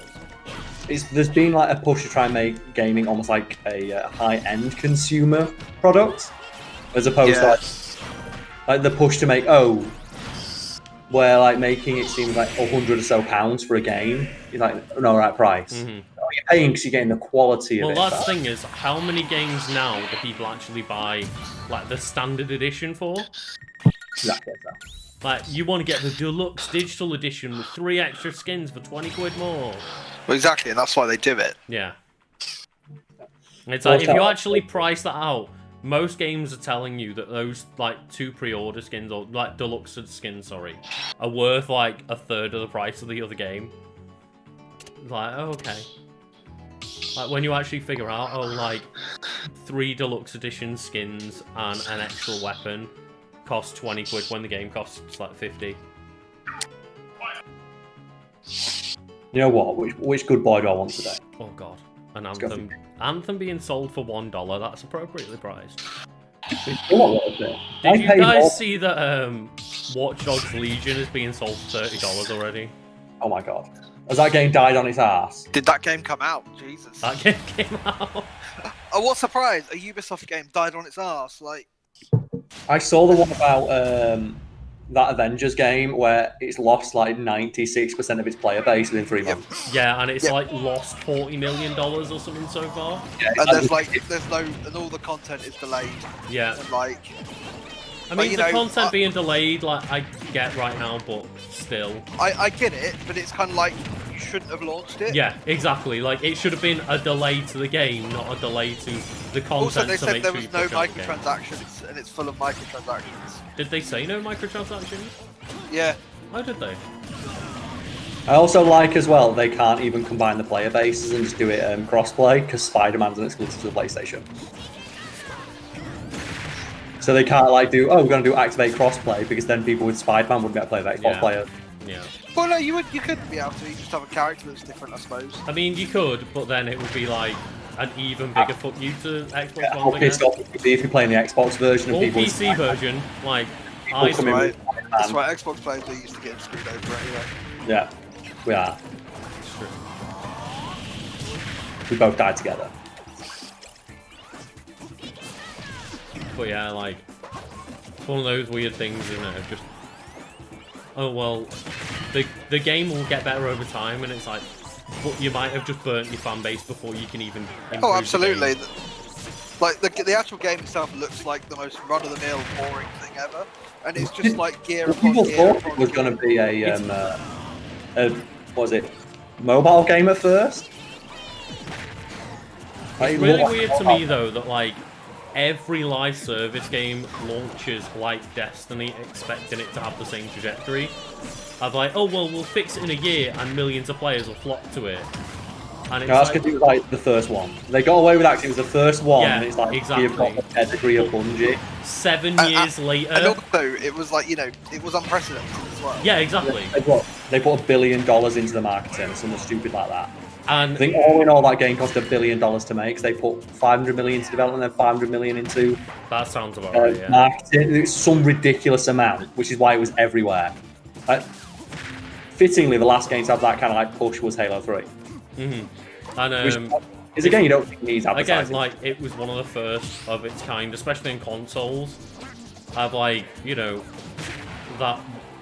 There's been like a push to try and make gaming almost like a high-end consumer product, as opposed to like the push to make where like making it seems like £100 or so for a game is like no right price. You're paying because you're getting the quality of it. Well, that's the thing is, how many games now do people actually buy like the standard edition for? Exactly. Like you want to get the deluxe digital edition with 3 extra skins for 20 quid more. Well, exactly, and that's why they do it. Yeah. It's like if you actually price that out, most games are telling you that those like 2 pre-order skins or like deluxe skins, are worth like a third of the price of the other game. It's like, okay. Like when you actually figure out, like 3 deluxe edition skins and an extra weapon cost 20 quid when the game costs like 50. You know what? Which good boy do I want today? Oh god, an Anthem. Anthem being sold for $1, that's appropriately priced. Did you guys see that Watch Dogs Legion is being sold for $30 already? Oh my god. Has that game died on its ass? Did that game come out? Jesus. That game came out. Oh, what surprise! A Ubisoft game died on its ass. Like, I saw the one about that Avengers game where it's lost like 96% of its player base within 3 months. Yeah, and it's like lost $40 million or something so far. Yeah, and and all the content is delayed. Yeah. And like, I mean, the content being delayed, like I get right now, but still. I get it, but it's kind of like you shouldn't have launched it. Yeah, exactly. Like it should have been a delay to the game, not a delay to the content. Also, they said there was no microtransactions, and it's full of microtransactions. Did they say no microtransactions? Yeah. How did they? I also like as well they can't even combine the player bases and just do it cross-play because Spider-Man's an exclusive to the PlayStation. So they can't like do we're going to do activate cross-play because then people with Spider-Man wouldn't be able to play the Xbox player. Yeah. Well, no, you couldn't be able to. You just have a character that's different, I suppose. I mean, you could, but then it would be like an even bigger fuck you to Xbox One. If you're playing the Xbox version or and people PC version, like that's right. That's right. Xbox players are used to getting screwed over anyway. Yeah, we are. It's true. We both died together. But yeah, like it's one of those weird things, isn't it? Of just the game will get better over time, and it's like, but you might have just burnt your fan base before you can even. Oh, absolutely. Like the actual game itself looks like the most run-of-the-mill, boring thing ever, and it's just like gear upon People gear. thought it was going to be a what was it, mobile game at first. It's really weird to me though that like every live service game launches like Destiny, expecting it to have the same trajectory. Of like, oh well, we'll fix it in a year and millions of players will flock to it. And it's No, that's because it was like the first one. They got away with that 'cause it was the first one, Yeah, and it's like exactly. you've got the pedigree of Bungie. 7 years later. And also, it was like, it was unprecedented as well. Yeah, exactly. They put $1 billion into the marketing, or something stupid like that. And I think all in all, that game cost $1 billion to make. So they put $500 million into development, then $500 million into that sounds about right, yeah. marketing. It's some ridiculous amount, which is why it was everywhere. Fittingly, the last game to have that kind of like push was Halo 3. Mm-hmm. And which is a game you don't think needs advertising. again, like it was one of the first of its kind, especially in consoles, of like that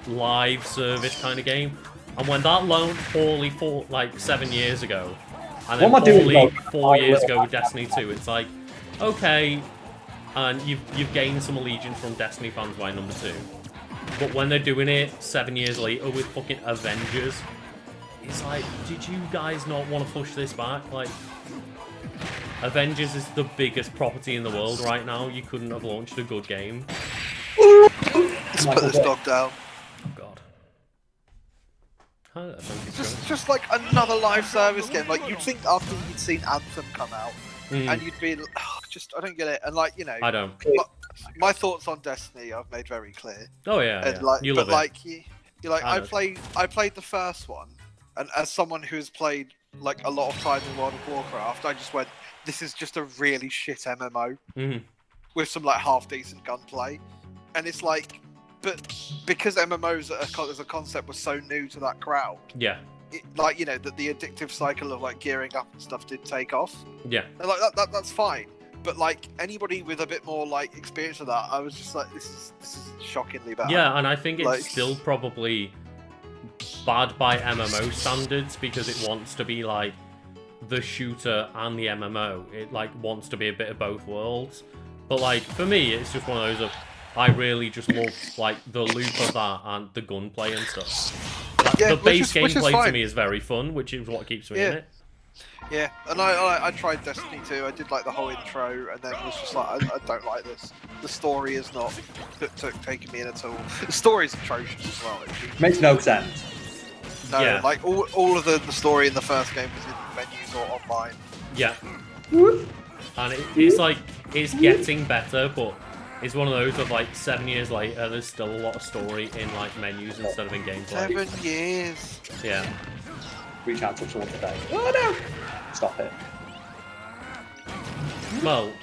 live service kind of game. And when that launched poorly for like 7 years ago, and then poorly 4 years ago with Destiny 2, it's like, okay, and you've gained some allegiance from Destiny fans by number 2. But when they're doing it 7 years later with fucking Avengers, it's like, did you guys not want to push this back? Like, Avengers is the biggest property in the world right now. You couldn't have launched a good game. Let's put this dog down. Oh god. Just like another live service game. Like, you'd think after you'd seen Anthem come out, and you'd be, I don't get it. And like, I don't. My thoughts on Destiny I've made very clear. Oh yeah, and yeah. like, You but love it. like, you're like, I played the first one, and as someone who has played like a lot of time in World of Warcraft, I just went, this is just a really shit MMO with some like half decent gunplay, and it's like, but because MMOs as a concept was so new to that crowd, Yeah. Like, that the addictive cycle of like gearing up and stuff did take off. Yeah. And like that's fine. But like anybody with a bit more like experience of that, I was just like, this is shockingly bad. Yeah, and I think it's Like- still probably bad by MMO standards because it wants to be like the shooter and the MMO. It like wants to be a bit of both worlds. But like for me, it's just one of those of I really just love like the loop of that and the gunplay and stuff. Like, Yeah, the which base is gameplay to fine. me is very fun, which is what keeps me in it. Yeah, and I tried Destiny 2. I did like the whole intro, and then was just like, I don't like this. The story is not taking me in at all. The story's atrocious as well. Makes no sense. No, Yeah. like all of the story in the first game was in menus or online. Yeah. And it's like, it's getting better, but it's one of those of like 7 years later, there's still a lot of story in like menus instead of in gameplay. 7 years. Yeah. Reach out to someone today. Oh no! Stop it. Well,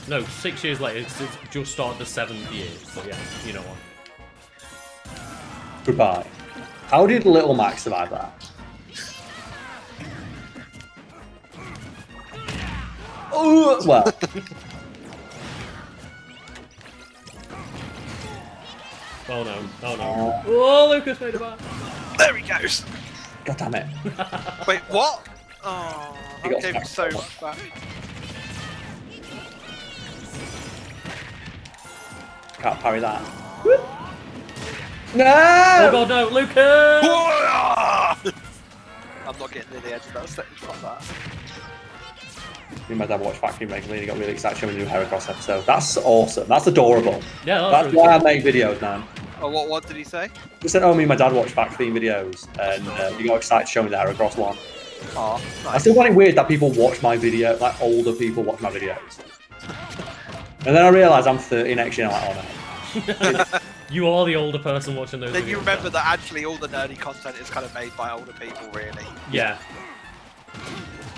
no, 6 years later, it's just started the 7th year, but yeah, you know what. Goodbye. How did Little Mac survive that? Oh, well. Oh no, oh no. Oh, Lucas made it back. There he goes. God damn it. Wait, what? Oh, He that got gave me so smacked. much back. Can't parry that. Oh No! god, no, Lucas! I'm not getting near the edge of that stage. Fuck that. Me and my dad watched Factory regularly and he got really excited showing the new Heracross episode. That's awesome. That's adorable. Yeah, That's really why I cool. make videos, man. Oh, what did he say? He said, oh, me and my dad watch Factory videos and he got excited to show me the Heracross one. Oh, I nice. still find it weird that people watch my video, like older people watch my videos. And then I realise I'm 30 next year and I'm like, oh no. You are the older person watching those Then videos you remember now. that actually all the nerdy content is kind of made by older people, really. Yeah.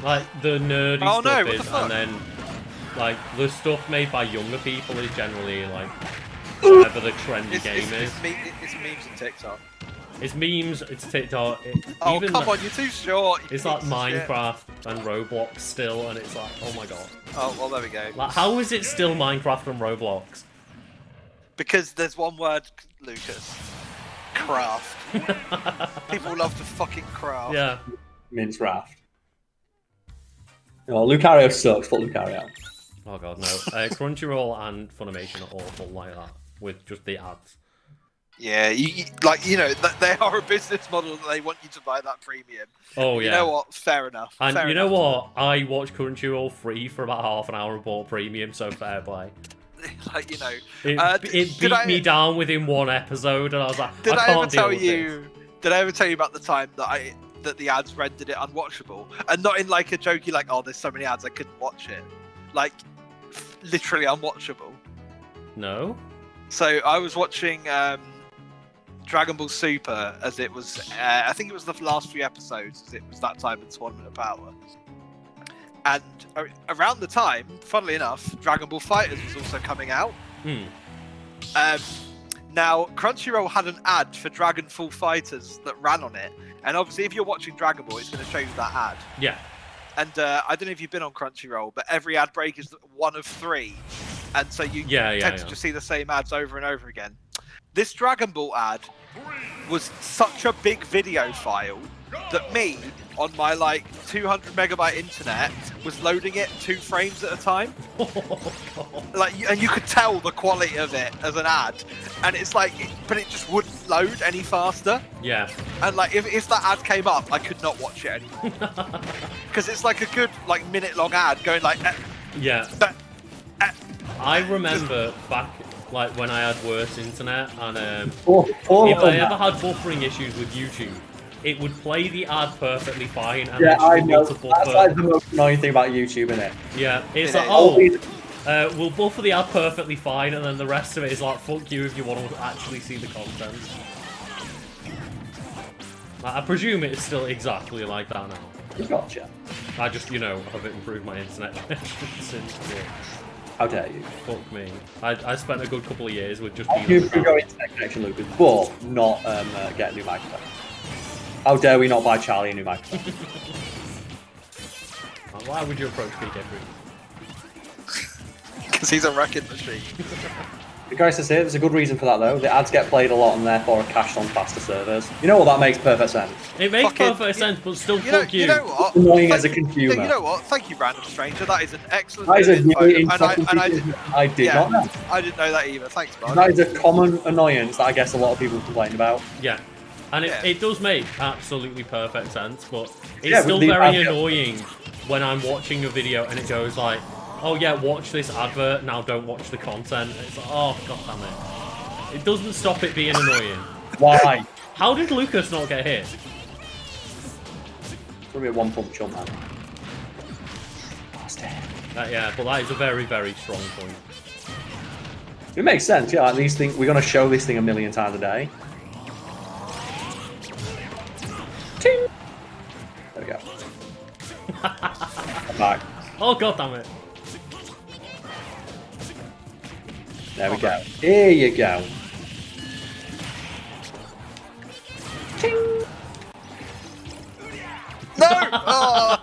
Like, the nerdy Oh, no, stuff what is, the fuck? and then, like, the stuff made by younger people is generally, like, whatever the trendy game is. It's memes and TikTok. It's memes, it's TikTok, Oh, even come on, you're too short. you it's like piece of shit. Minecraft and Roblox still, and it's like, oh my god. Oh, well, there we go. Like, how is it still Minecraft and Roblox? Because there's one word, Lucas. Craft. People love to fucking craft. Yeah. Mince raft. Oh, Lucario sucks, fuck Lucario. Oh god, no. Crunchyroll and Funimation are awful like that, with just the ads. Yeah, they are a business model that they want you to buy that premium. Oh yeah. You know what? Fair enough. And Fair you know enough. what? I watched Crunchyroll free for about half an hour and bought premium, so fair play. Like, It, it did beat me down within one episode, and I was like, Did I I can't ever deal tell with you? Did I ever tell you about the time that that the ads rendered it unwatchable, and not in like a jokey like, oh, there's so many ads I couldn't watch it, like literally unwatchable. No. So I was watching Dragon Ball Super as it was. I think it was the last few episodes, as it was that time in Tournament of Power. And around the time, funnily enough, Dragon Ball Fighters was also coming out. Now, Crunchyroll had an ad for Dragonfall Fighters that ran on it. And obviously, if you're watching Dragon Ball, it's going to show you that ad. Yeah. And I don't know if you've been on Crunchyroll, but every ad break is one of 3. And so you tend to just see the same ads over and over again. This Dragon Ball ad was such a big video file that me, on my like 200 megabyte internet, was loading it 2 frames at a time. Like, and you could tell the quality of it as an ad, and it's like, but it just wouldn't load any faster. Yeah. And like, if that ad came up, I could not watch it anymore because it's like a good like minute-long ad going like, yeah. I remember back like when I had worse internet, and if I ever had buffering issues with YouTube, it would play the ad perfectly fine. And I know. That's like the most annoying thing about YouTube, isn't it? Yeah, it's like, we'll buffer the ad perfectly fine, and then the rest of it is like, fuck you if you want to actually see the content. I presume it's still exactly like that now. Gotcha. I just, have improved my internet connection since. How dare you? Fuck me. I spent a good couple of years with just being improve your internet connection, Lucas, but not get a new microphone. How dare we not buy Charlie a new microphone? Why would you approach PK Because he's a wrecking machine. The guy says here, there's a good reason for that though. The ads get played a lot and therefore are cached on faster servers. You know what? That makes perfect sense. It makes perfect sense, but still fuck you. You know what? It's annoying as a consumer. You know what? Thank you, random stranger. That is an excellent. That is a really I did not know. I didn't know that either. Thanks, Mark. That is a common annoyance that I guess a lot of people complain about. Yeah. And it does make absolutely perfect sense, but it's still very annoying when I'm watching a video and it goes like, oh yeah, watch this advert, now don't watch the content. It's like, oh, god damn it. It doesn't stop it being annoying. Why? How did Lucas not get hit? It's gonna be a one-pump jump, man. Yeah, but that is a very, very strong point. It makes sense, yeah. Like these things, we're gonna show this thing a million times a day. Ting! There we go. I'm back. Oh god damn it. There we go. Here you go. Ting! No! Oh!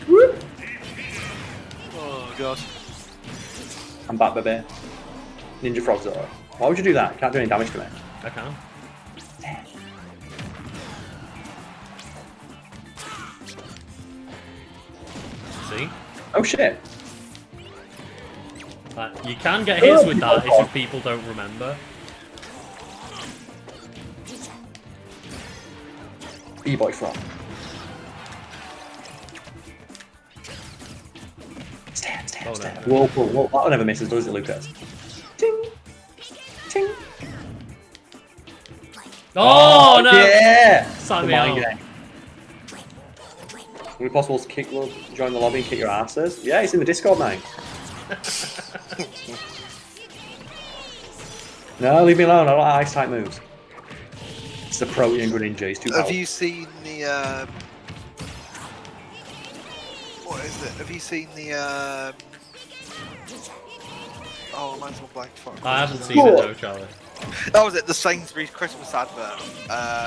Whoop! Oh god. I'm back, baby. Ninja Frog Zoro. Why would you do that? You can't do any damage to me. I can. See? Oh shit. You can get hits with that, it's just people don't remember. B-boy frog. Stand. No. Whoa. That one never misses, does it, Lucas? Ting! Ting! Oh, no! Yeah! Sign me out. Would it be possible to join the lobby and kick your asses? Yeah, it's in the Discord, mate. No, leave me alone. I don't like ice-type moves. It's the protein Greninja. He's too powerful. Have you seen the... What is it? Have you seen the... Oh, I might as well blank. I haven't seen it though, Charlie. That was it, the Sainsbury's Christmas advert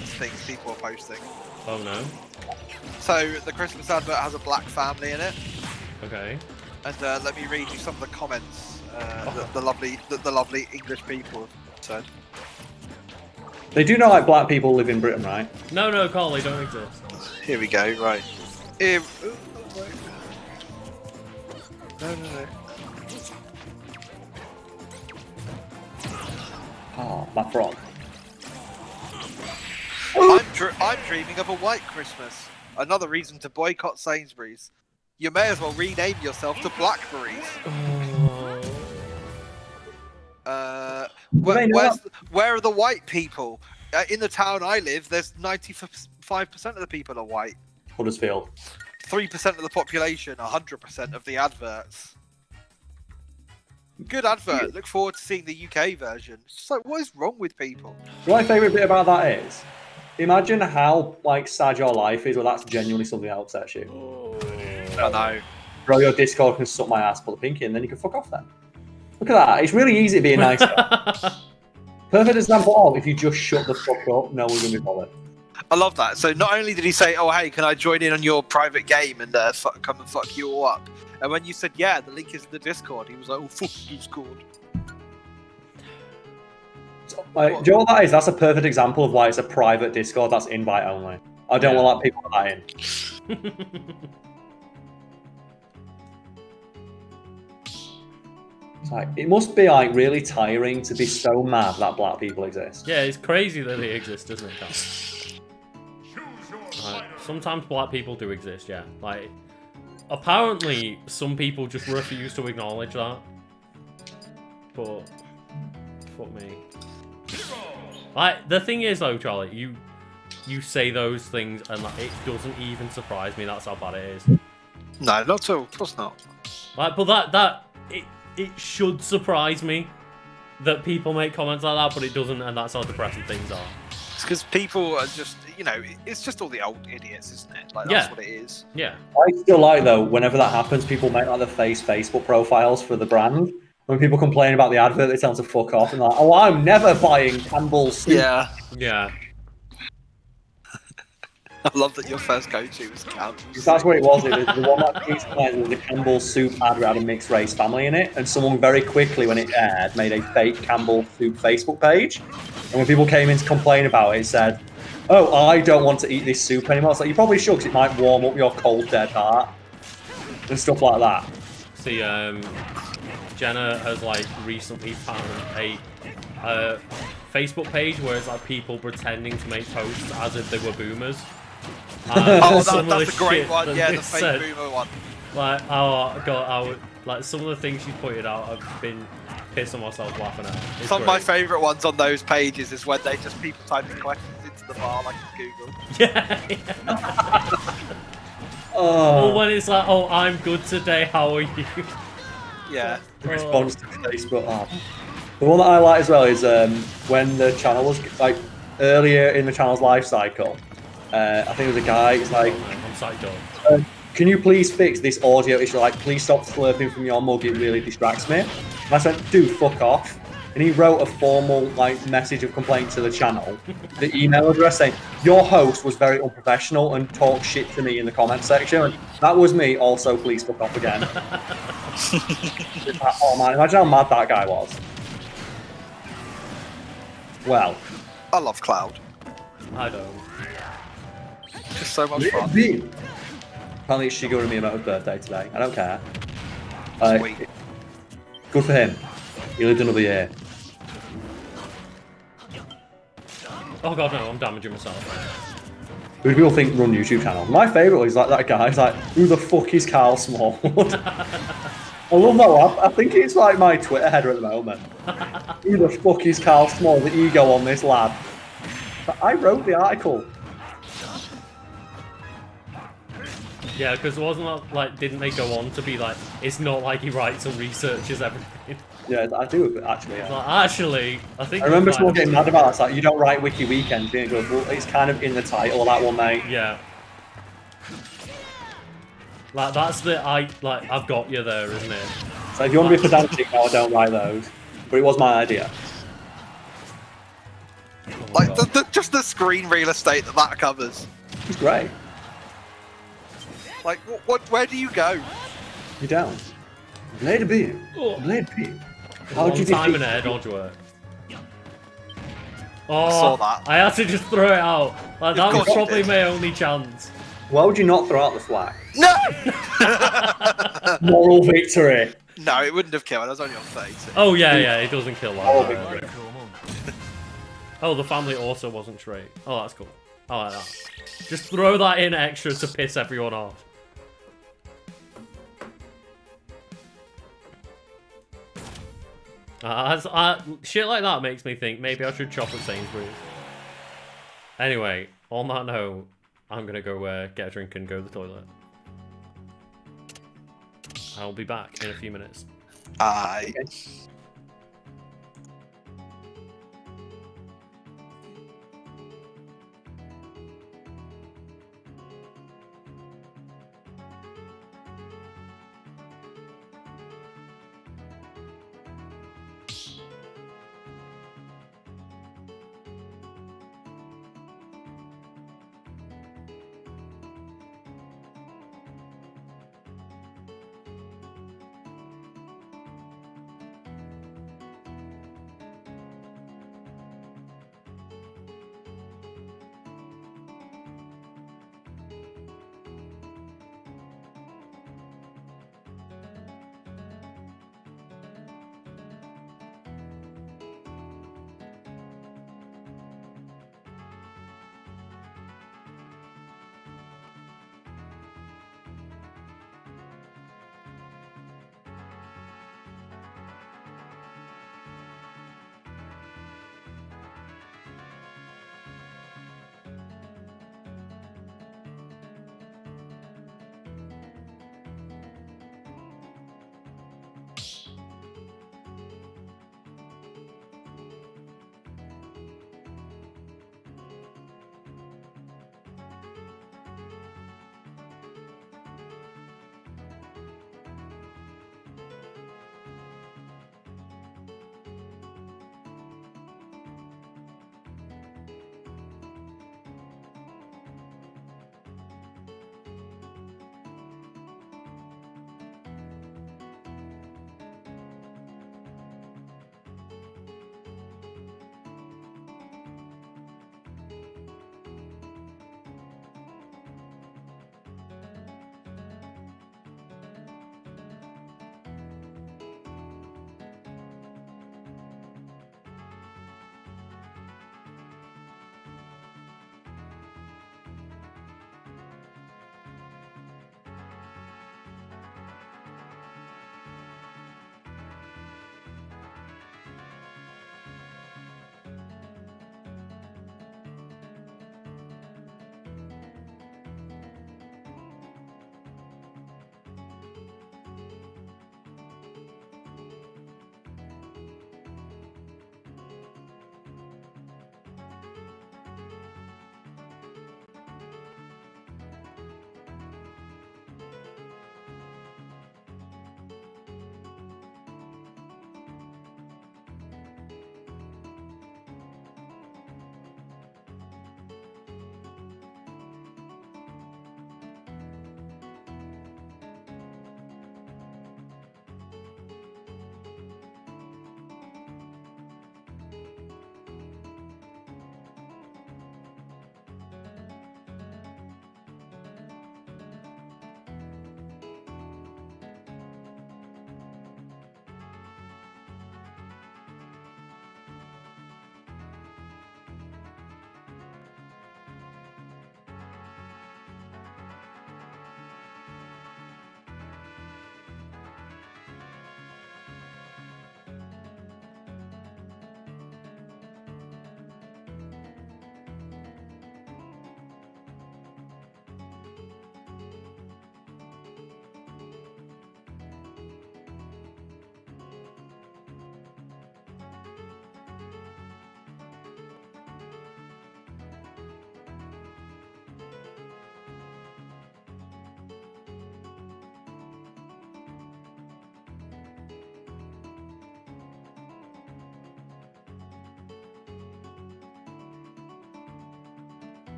things people are posting. Oh no. So, the Christmas advert has a black family in it. Okay. And let me read you some of the comments the lovely English people have said. They do not like black people live in Britain, right? No, Carl, they don't exist. Here we go, right. Here... No. Oh, my frog. I'm dreaming of a white Christmas. Another reason to boycott Sainsbury's. You may as well rename yourself to Blackberries. Where are the white people? In the town I live, there's 95% 5% of the people are white. Huddersfield. 3% of the population, 100% of the adverts. Good advert. Look forward to seeing the UK version. It's just like, what is wrong with people? My favourite bit about that is, imagine how like sad your life is, or that's genuinely something that upsets you. I know. Bro, your Discord can suck my ass, pull the pinky, and then you can fuck off then. Look at that. It's really easy to be a nice guy. Perfect example of if you just shut the fuck up, no one's going to be bothered. I love that. So not only did he say, "Oh, hey, can I join in on your private game and come and fuck you all up?" And when you said, "Yeah, the link is in the Discord," he was like, "Oh, fuck Discord." So, like, do you know what that is? That's a perfect example of why it's a private Discord that's invite only. I don't want to let people let that in. It's like, it must be like really tiring to be so mad that black people exist. Yeah, it's crazy that they exist, isn't it, Cal? Sometimes black people do exist, yeah. Like, apparently, some people just refuse to acknowledge that. But, fuck me. Like, the thing is, though, Charlie, you say those things, and like, it doesn't even surprise me. That's how bad it is. No, not at all. Of course not. Like, but it should surprise me that people make comments like that, but it doesn't, and that's how depressing things are. It's because people are just, it's just all the old idiots, isn't it? Like, that's what it is. Yeah. I still like, though, whenever that happens, people make like the Facebook profiles for the brand. When people complain about the advert, they tell them to fuck off, and they're like, "Oh, I'm never buying Campbell's soup." Yeah. Yeah. I love that your first go-to was Campbell's. That's what it was. It was the one that was the Campbell's soup advert had a mixed race family in it, and someone very quickly, when it aired, made a fake Campbell's soup Facebook page. And when people came in to complain about it, it said, "Oh, I don't want to eat this soup anymore." It's like, you probably should, because it might warm up your cold, dead heart. And stuff like that. See, Jenna has like recently found a Facebook page where it's like people pretending to make posts as if they were boomers. That's a great one. Yeah, the fake boomer one. Like, oh god, like some of the things she's pointed out, I've been pissing myself laughing at. It's Some of my favourite ones on those pages is when they just people typing questions into the bar like Google. Yeah. Or when it's like, "Oh, I'm good today. How are you?" Yeah. The response to Facebook. Oh. The one that I like as well is when the channel was like earlier in the channel's life cycle. I think there was a guy. He's like, I'm psyched up. "Can you please fix this audio issue? Like, please stop slurping from your mug. It really distracts me." And I said, "Dude, fuck off." And he wrote a formal like message of complaint to the channel, the email address saying, "Your host was very unprofessional and talked shit to me in the comment section." And that was me. Also, please fuck off again. Oh man, imagine how mad that guy was. Well, I love Cloud. I don't. Just so much fun. Apparently it's Shigeru Miyamoto's birthday today. I don't care. Sweet. Good for him. He lived another year. Oh god, no! I'm damaging myself. Who do people think run YouTube channels? My favourite is like that guy. He's like, "Who the fuck is Carl Smallwood?" I love that one. I think it's like my Twitter header at the moment. "Who the fuck is Carl Smallwood? The ego on this lad." But I wrote the article. Yeah, because wasn't that, like, didn't they go on to be like, it's not like he writes and researches everything. Yeah, I do actually. Yeah. Like, actually, I think. I remember someone getting mad about it. It's like, "You don't write Wiki Weekends." And it goes, "Well, it's kind of in the title of that one, mate." Yeah. Like that's I've got you there, isn't it? So if you want to be pedantic, no, I don't write those. But it was my idea. Like just the screen real estate that covers. It's great. Like where do you go? You don't. Blade beam. Blade beam. How One did time you in air dodge work. I saw Oh, that. I had to just throw it out. Like, that was course you probably did. my only chance. Why would you not throw out the flag? No! Moral victory. No, it wouldn't have killed. I was only on 32. Oh yeah, it doesn't kill that. Oh, Right. Oh, the family also wasn't straight. Oh, that's cool. I like that. Just throw that in extra to piss everyone off. Shit like that makes me think maybe I should shop at Sainsbury's. Anyway, on that note, I'm gonna go get a drink and go to the toilet. I'll be back in a few minutes. Aye. Okay.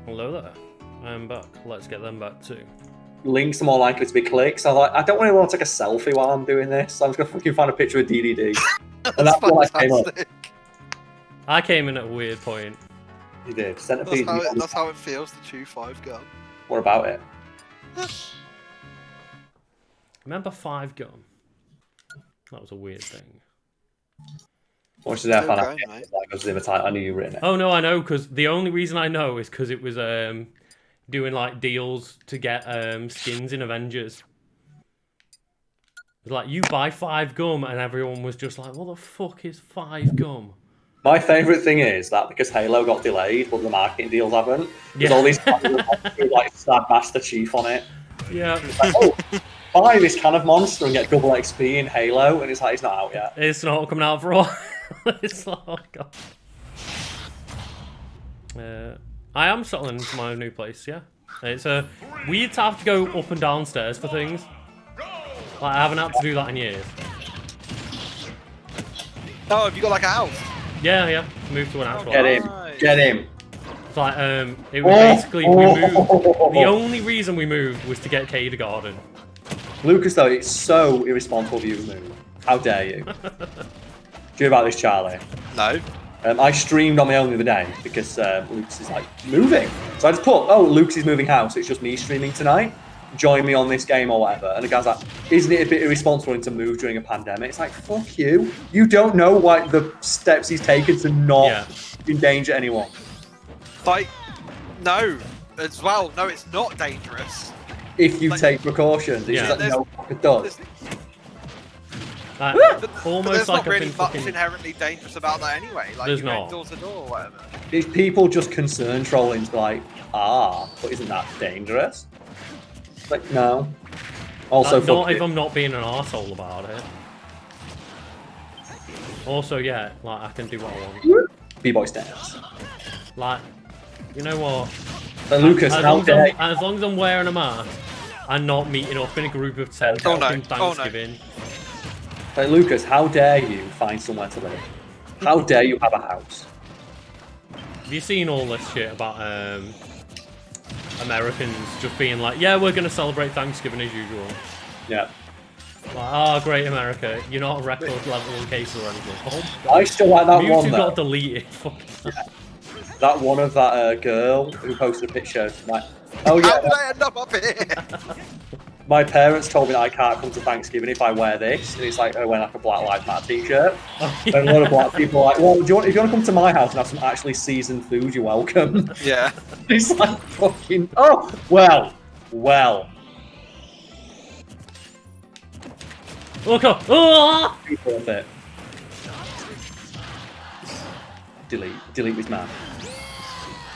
Hello there. I'm back. Let's get them back too. Links are more likely to be clicks. I don't really want to take a selfie while I'm doing this, so I'm just gonna fucking find a picture of DDD. And that's what I came up. I came in at a weird point. You did. Centipede. That's how it feels to chew 5 gum. What about it? Remember 5 gum? That was a weird thing. Watch the F Okay, like goes to the I knew you were in it. Oh no, I know, because the only reason I know is because it was doing like deals to get skins in Avengers. It's like, you buy 5 gum, and everyone was just like, what the fuck is 5 gum? My favourite thing is that because Halo got delayed, but the marketing deals haven't. There's Yeah. all these like sad Master Chief on it. Yeah. It's like, oh, buy this kind of monster and get double XP in Halo, and it's like it's not out yet. It's not coming out for a while. It's like, oh god. I am settling into my new place, yeah. It's weird to have to go up and down stairs for things. Like, I haven't had to do that in years. Oh, have you got like a house? Yeah. Moved to an actual Get house. him, get him. It's like, it was basically, we moved. The only reason we moved was to get Cader Garden. Lucas, though, it's so irresponsible of you to move. How dare you? Do you hear about this, Charlie? No. I streamed on my own the other day because Lucas is like moving. So I just put, oh, Lucas is moving house. It's just me streaming tonight. Join me on this game or whatever. And the guy's like, isn't it a bit irresponsible to move during a pandemic? It's like, fuck you. You don't know what the steps he's taken to not endanger anyone. Like, no. As well, no, it's not dangerous. If you Like, take precautions. It's just like, no, it does. But Almost there's like not really I've been much fucking... inherently dangerous about that anyway. Like, There's you go not. doors to door or whatever. It's people just concern trolling to be like, but isn't that dangerous? It's like, no. Also, not if I'm not being an arsehole about it. Also, yeah, like, I can do what I want. B-boy stance. Like, you know what? So Lucas, as how dare long as I'm wearing a mask and not meeting up in a group of 10 Oh, no. talking Oh, no. Thanksgiving. Like, Lucas, how dare you find somewhere to live? How dare you have a house? Have you seen all this shit about Americans just being like, yeah, we're going to celebrate Thanksgiving as usual? Yeah. Like, oh, great America, you're not a record level case or anything. Oh, I still like that Mewtwo one, though. got deleted. Fucking That one of that girl who posted a picture. Like, oh, How yeah. did I end up here? My parents told me that I can't come to Thanksgiving if I wear this. And it's like, I wear like a Black Lives Matter t-shirt. Oh, And a lot of black people are like, well, if you want to come to my house and have some actually seasoned food, you're welcome. Yeah. It's like fucking, oh, well. Look up! Oh! Worth it. Delete this man.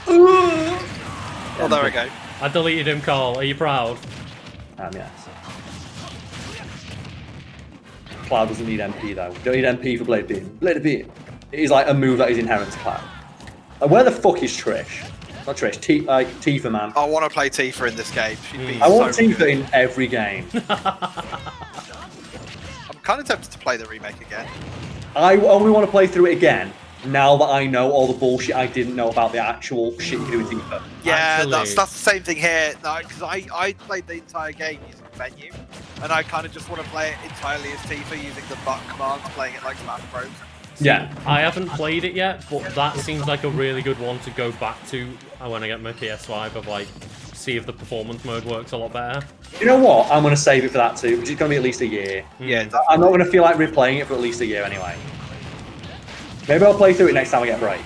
Oh, there we go. I deleted him, Carl. Are you proud? Yes. Cloud doesn't need MP though. Don't need MP for Blade Beam. Blade Beam. It is like a move that is inherent to Cloud. Like, where the fuck is Trish? Not Trish. Tifa, man. I want to play Tifa in this game. She'd be I want so Tifa good. in every game. I'm kind of tempted to play the remake again. I only want to play through it again now that I know all the bullshit I didn't know about the actual shit you do with Tifa. Yeah, Actually- that's the same thing here. No, because I played the entire game using the menu, and I kind of just want to play it entirely as Tifa using the butt commands, playing it like Smash Bros. Yeah. I haven't played it yet, but that seems like a really good one to go back to when I get my PS5 of like, see if the performance mode works a lot better. You know what? I'm going to save it for that too, because it's going to be at least a year. Yeah, I'm not going to feel like replaying it for at least a year anyway. Maybe I'll play through it next time I get a break.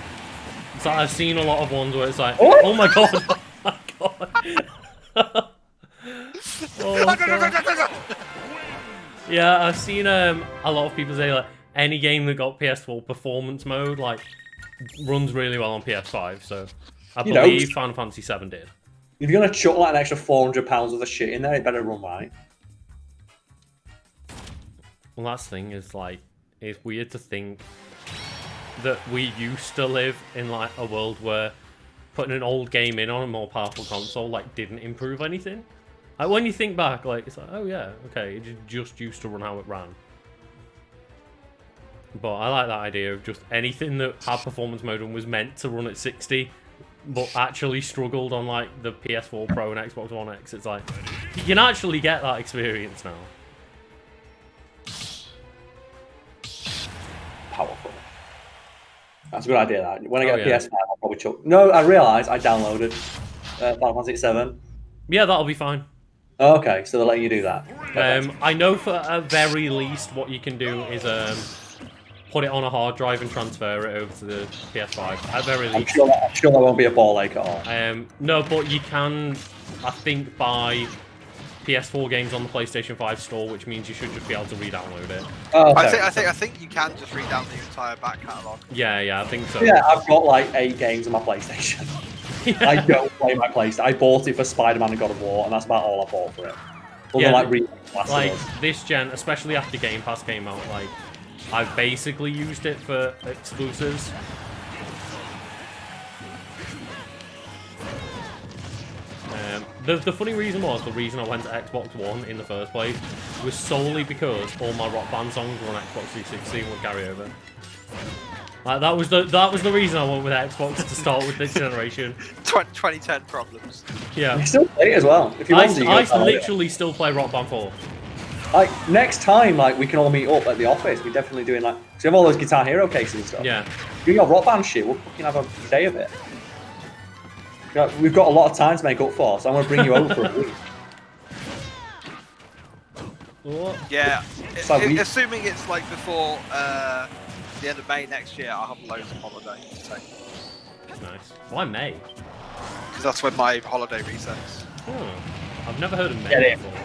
So I've seen a lot of ones where it's like, Oh! oh my god, oh my god. Oh god. Yeah, I've seen a lot of people say like any game that got PS4 performance mode like runs really well on PS5. So I You know- believe Final Fantasy VII did. If you're going to chuck like an extra 400 pounds of the shit in there, it better run right. Well, that's the thing is like it's weird to think that we used to live in like a world where putting an old game in on a more powerful console like didn't improve anything. Like when you think back, like it's like, oh yeah, okay, it just used to run how it ran. But I like that idea of just anything that had performance mode and was meant to run at 60, but actually struggled on like the PS4 Pro and Xbox One X. It's like you can actually get that experience now. Powerful. That's a good idea, that. When I get Oh, a yeah. PS5, I'll probably chuck... No, I realised I downloaded Final Fantasy VII. Yeah, that'll be fine. Oh, okay, so they're letting you do that. I know for a very least what you can do is put it on a hard drive and transfer it over to the PS5. At very I'm least. sure that won't be a ball ache at all. No, but you can, I think, buy PS4 games on the PlayStation 5 store, which means you should just be able to re-download it. Oh, I think you can just read down the entire back catalogue. Yeah, I think so. Yeah, I've got like 8 games on my PlayStation. Yeah. I don't play my PlayStation. I bought it for Spider-Man and God of War, and that's about all I bought for it. Yeah, Like this gen, especially after Game Pass came out, like I've basically used it for exclusives. The funny reason was, the reason I went to Xbox One in the first place was solely because all my Rock Band songs were on Xbox 360 and would carry over. Like, that was the reason I went with Xbox to start with this generation. 2010 problems. Yeah. you still play it as well. If you want to, you I can literally still play Rock Band 4. Like next time, like we can all meet up at the office. We're definitely doing like, cause we have all those Guitar Hero cases and stuff. Yeah. Doing our Rock Band shit, we'll fucking have a day of it. We've got a lot of time to make up for, so I'm gonna bring you over for a week. What? Yeah, So assuming it's like before the end of May next year, I'll have loads of holiday to take. Nice. Why May? Because that's when my holiday resets. Oh, I've never heard of Get May in. before.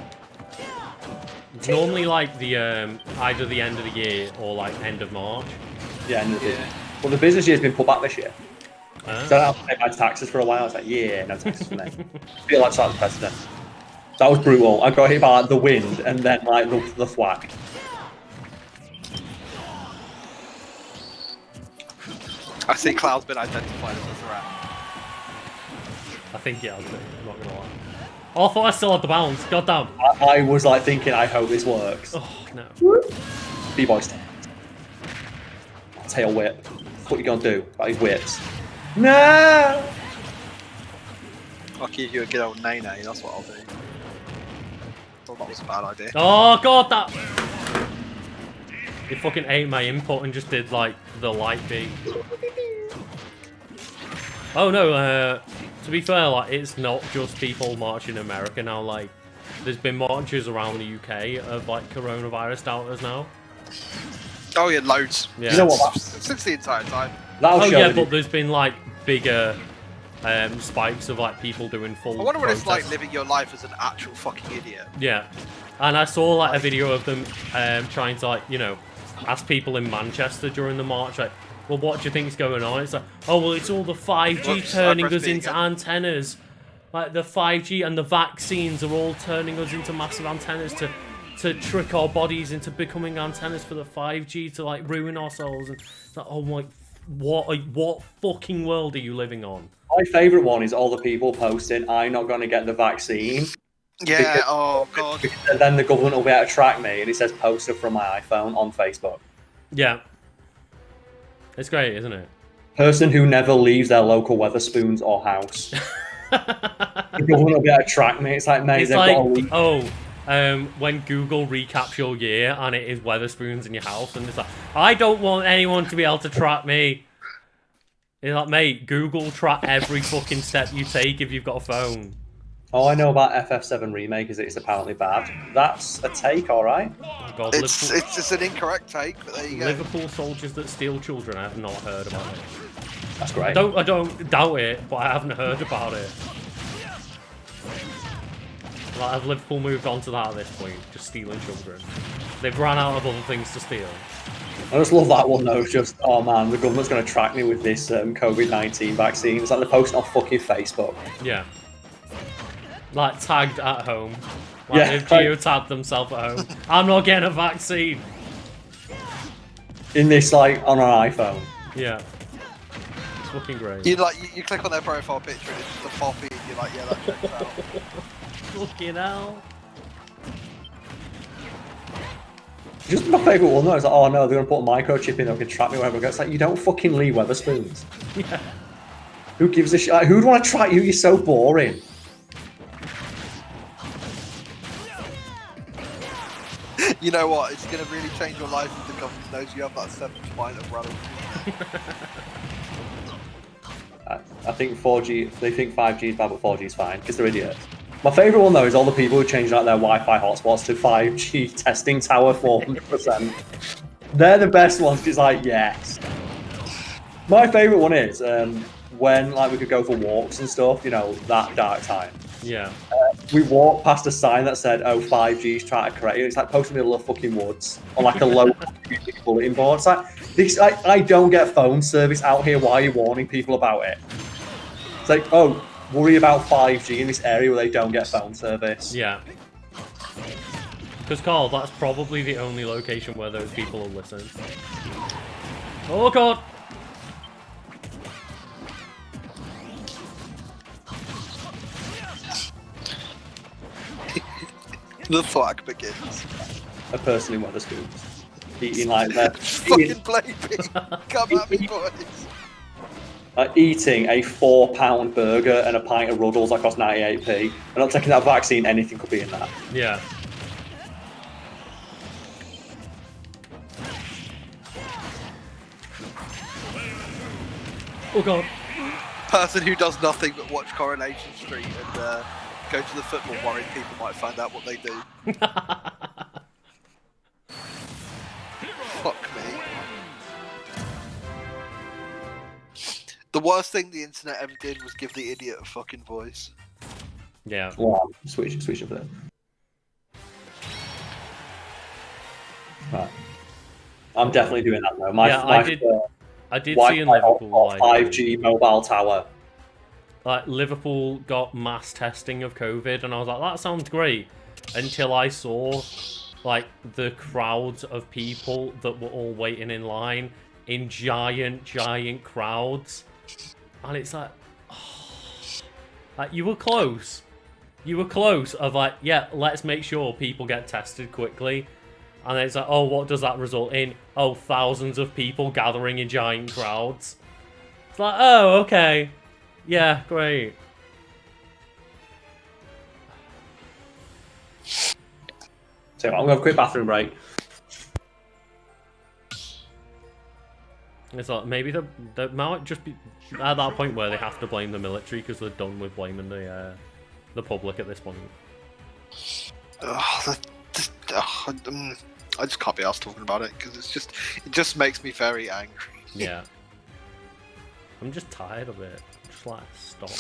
It's normally like the either the end of the year or like end of March. Yeah, well, the business year's been put back this year. So I don't have to pay my taxes for a while. It's like, yeah, no taxes for me. I feel like starting president. That was brutal. I got hit by like, the wind and then like the thwack. I see Cloud's been identified as a threat. I think yeah, I'm not gonna lie. Oh, I thought I still had the bounce. God damn. I was like thinking, I hope this works. Oh no. B-boys. Tail whip. What you gonna do about his whips? No! I'll give you a good old nay-nay, that's what I'll do. Thought that was a bad idea. Oh god, that. He fucking ate my input and just did like the light beat. Oh no, to be fair, like it's not just people marching in America now. Like, there's been marches around the UK of like coronavirus doubters now. Oh yeah, loads. Yeah. You know what? Since the entire time. That'll Oh show yeah, that but there's been like bigger spikes of like people doing full. I wonder what it's like protests. living your life as an actual fucking idiot. Yeah, and I saw like a video of them trying to like ask people in Manchester during the march like, well, what do you think's going on? It's like, oh well, it's all the 5G Whoops, turning I pressed us B into again. antennas. Like the 5G and the vaccines are all turning us into massive antennas to trick our bodies into becoming antennas for the 5G to like ruin ourselves. And it's like, oh my, what fucking world are you living on? My favourite one is all the people posting, I'm not going to get the vaccine. Yeah, Because- oh god. And then the government will be able to track me, and it says poster from my iPhone on Facebook. Yeah, it's great, isn't it? Person who never leaves their local Weatherspoons or house. The government will be able to track me. It's like, mate, It's they've like, got a week. when Google recaps your year and it is Weatherspoons in your house, and it's like, I don't want anyone to be able to track me. It's like, mate, Google track every fucking step you take if you've got a phone. All I know about FF7 Remake is it's apparently bad. That's a take, alright? Oh God, It's an incorrect take, but there you go. Liverpool soldiers that steal children. I have not heard about it. That's great. I don't doubt it, but I haven't heard about it. Like, have Liverpool moved on to that at this point? Just stealing children. They've run out of other things to steal. I just love that one though. It's just, oh man, the government's going to track me with this COVID-19 vaccine. It's like they're posting on fucking Facebook. Yeah. Like, tagged at home. Like, Yeah, they've like- geotagged themselves at home. I'm not getting a vaccine. In this, like, on an iPhone. Yeah. It's fucking great. You you click on their profile picture and it's just a poppy and you're like, yeah, that checks out. Fucking hell. Just my favourite one though is like, oh no, they're going to put a microchip in that can track me wherever I go. It's like, you don't fucking leave Weatherspoons. Yeah. Who gives a shit? Like, who'd want to track you? You're so boring. You know what? It's going to really change your life if the government knows you have that 7th spine of brother. I think 4G, they think 5G is bad, but 4G is fine, because they're idiots. My favourite one though is all the people who changed out their Wi-Fi hotspots to 5G testing tower 400%. They're the best ones because, like, yes. My favourite one is when, like, we could go for walks and stuff, you know, that dark time. Yeah. We walked past a sign that said, "Oh, 5G's trying to correct you." It's like posted in the middle of fucking woods on like a low bulletin board. It's like, this, I don't get phone service out here. Why are you warning people about it? It's like, oh, worry about 5G in this area where they don't get phone service. Yeah. Because, Carl, that's probably the only location where those people will listen. Oh, God! The flag begins. A person in Wetherspoons eating like that. Fucking baby. Come at me, boys. Eating a £4 burger and a pint of Ruddles that cost 98p. And not taking that vaccine, anything could be in that. Yeah. Oh, God. Person who does nothing but watch Coronation Street and go to the football worried people might find out what they do. Fuck me. The worst thing the internet ever did was give the idiot a fucking voice. Yeah. Wow, switch for that. Right. I'm definitely doing that though. I did see in Liverpool like 5G mobile tower. Like Liverpool got mass testing of COVID, and I was like, that sounds great. Until I saw like the crowds of people that were all waiting in line in giant crowds, and it's like, oh, like you were close. You were close of like, yeah, let's make sure people get tested quickly. And then it's like, oh, what does that result in? Oh, thousands of people gathering in giant crowds. It's like, oh, okay. Yeah, great. So I'm going to have a quick bathroom break. It's like, maybe they might just be at that point where they have to blame the military because they're done with blaming the public at this point. I just can't be asked talking about it because it just makes me very angry. Yeah. I'm just tired of it. Just like, stop.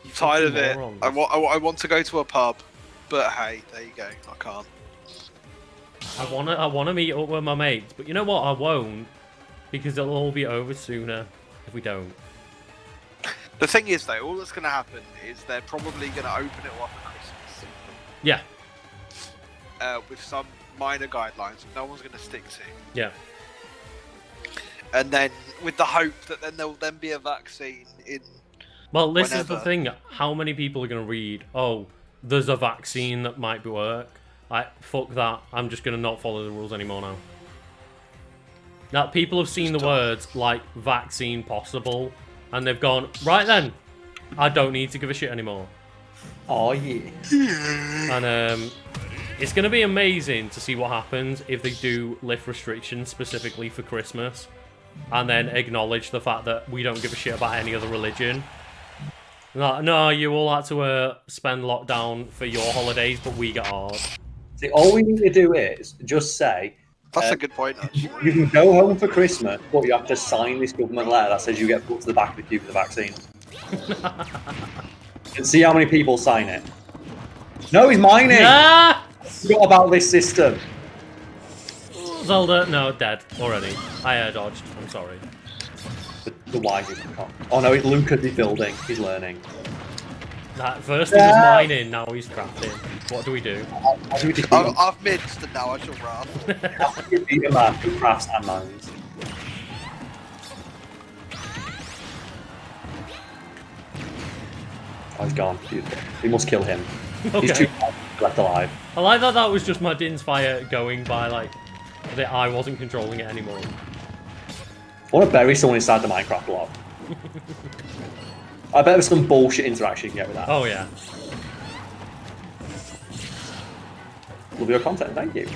I'm tired of it. I want to go to a pub, but hey, there you go. I can't. I wanna meet up with my mates, but you know what? I won't, because it'll all be over sooner if we don't. The thing is, though, all that's going to happen is they're probably going to open it up at Christmas. Yeah. With some minor guidelines that no one's going to stick to. Yeah. And then with the hope that then there'll then be a vaccine in. Well, this whenever. is the thing. How many people are going to read, oh, there's a vaccine that might work? Fuck that. I'm just going to not follow the rules anymore now. Now, people have seen the words, like, vaccine possible, and they've gone, right then, I don't need to give a shit anymore. Oh, yeah. And, it's going to be amazing to see what happens if they do lift restrictions specifically for Christmas, and then acknowledge the fact that we don't give a shit about any other religion. No, you all had to spend lockdown for your holidays, but we get ours. See, all we need to do is just say... That's a good point, actually. You can go home for Christmas, but you have to sign this government letter that says you get put to the back of the queue for the vaccine. And see how many people sign it. No, he's mining! Ah! Forgot about this system. Zelda, no, dead already. I air dodged. I'm sorry. The wisest. Oh no, it's Lucas is building. He's learning. First he was mining, now he's crafting. What do we do? I've minced and now I shall raft. You beat a man who crafts and mines. Oh, he's gone. We must kill him. Okay. He's too left alive. I like that that was just my Din's fire going by, like, that I wasn't controlling it anymore. I want to bury someone inside the Minecraft block. I bet there's some bullshit interaction you can get with that. Oh, yeah. Love your content, thank you.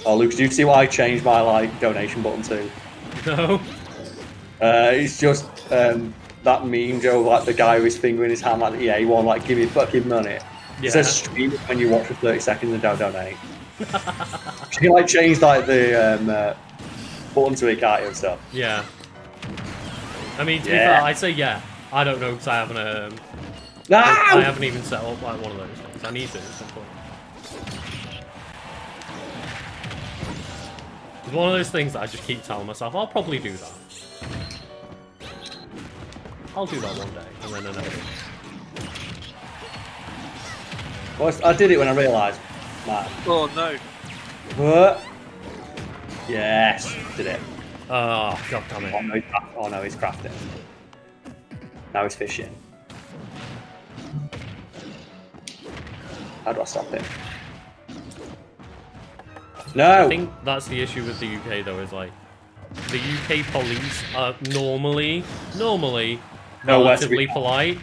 Oh, Luke, did you see what I changed my, like, donation button to? No. It's just that meme, Joe, like the guy with his finger in his hand, like the EA one, like, give me fucking money. Yeah. It says stream when you watch for 30 seconds and don't donate. You can like change like the button to it, can't you, and stuff. Yeah. I mean, to be fair, I'd say yeah. I don't know because I haven't. I haven't even set up like one of those things. I need to at some point. It's one of those things that I just keep telling myself I'll probably do that. I'll do that one day, and then another. Well, I did it when I realised, man. Oh no. What? Yes, did it. Oh, god damn it. Oh no, he's crafting. Now he's fishing. How do I stop him? No! I think that's the issue with the UK though, is like, the UK police are normally relatively polite,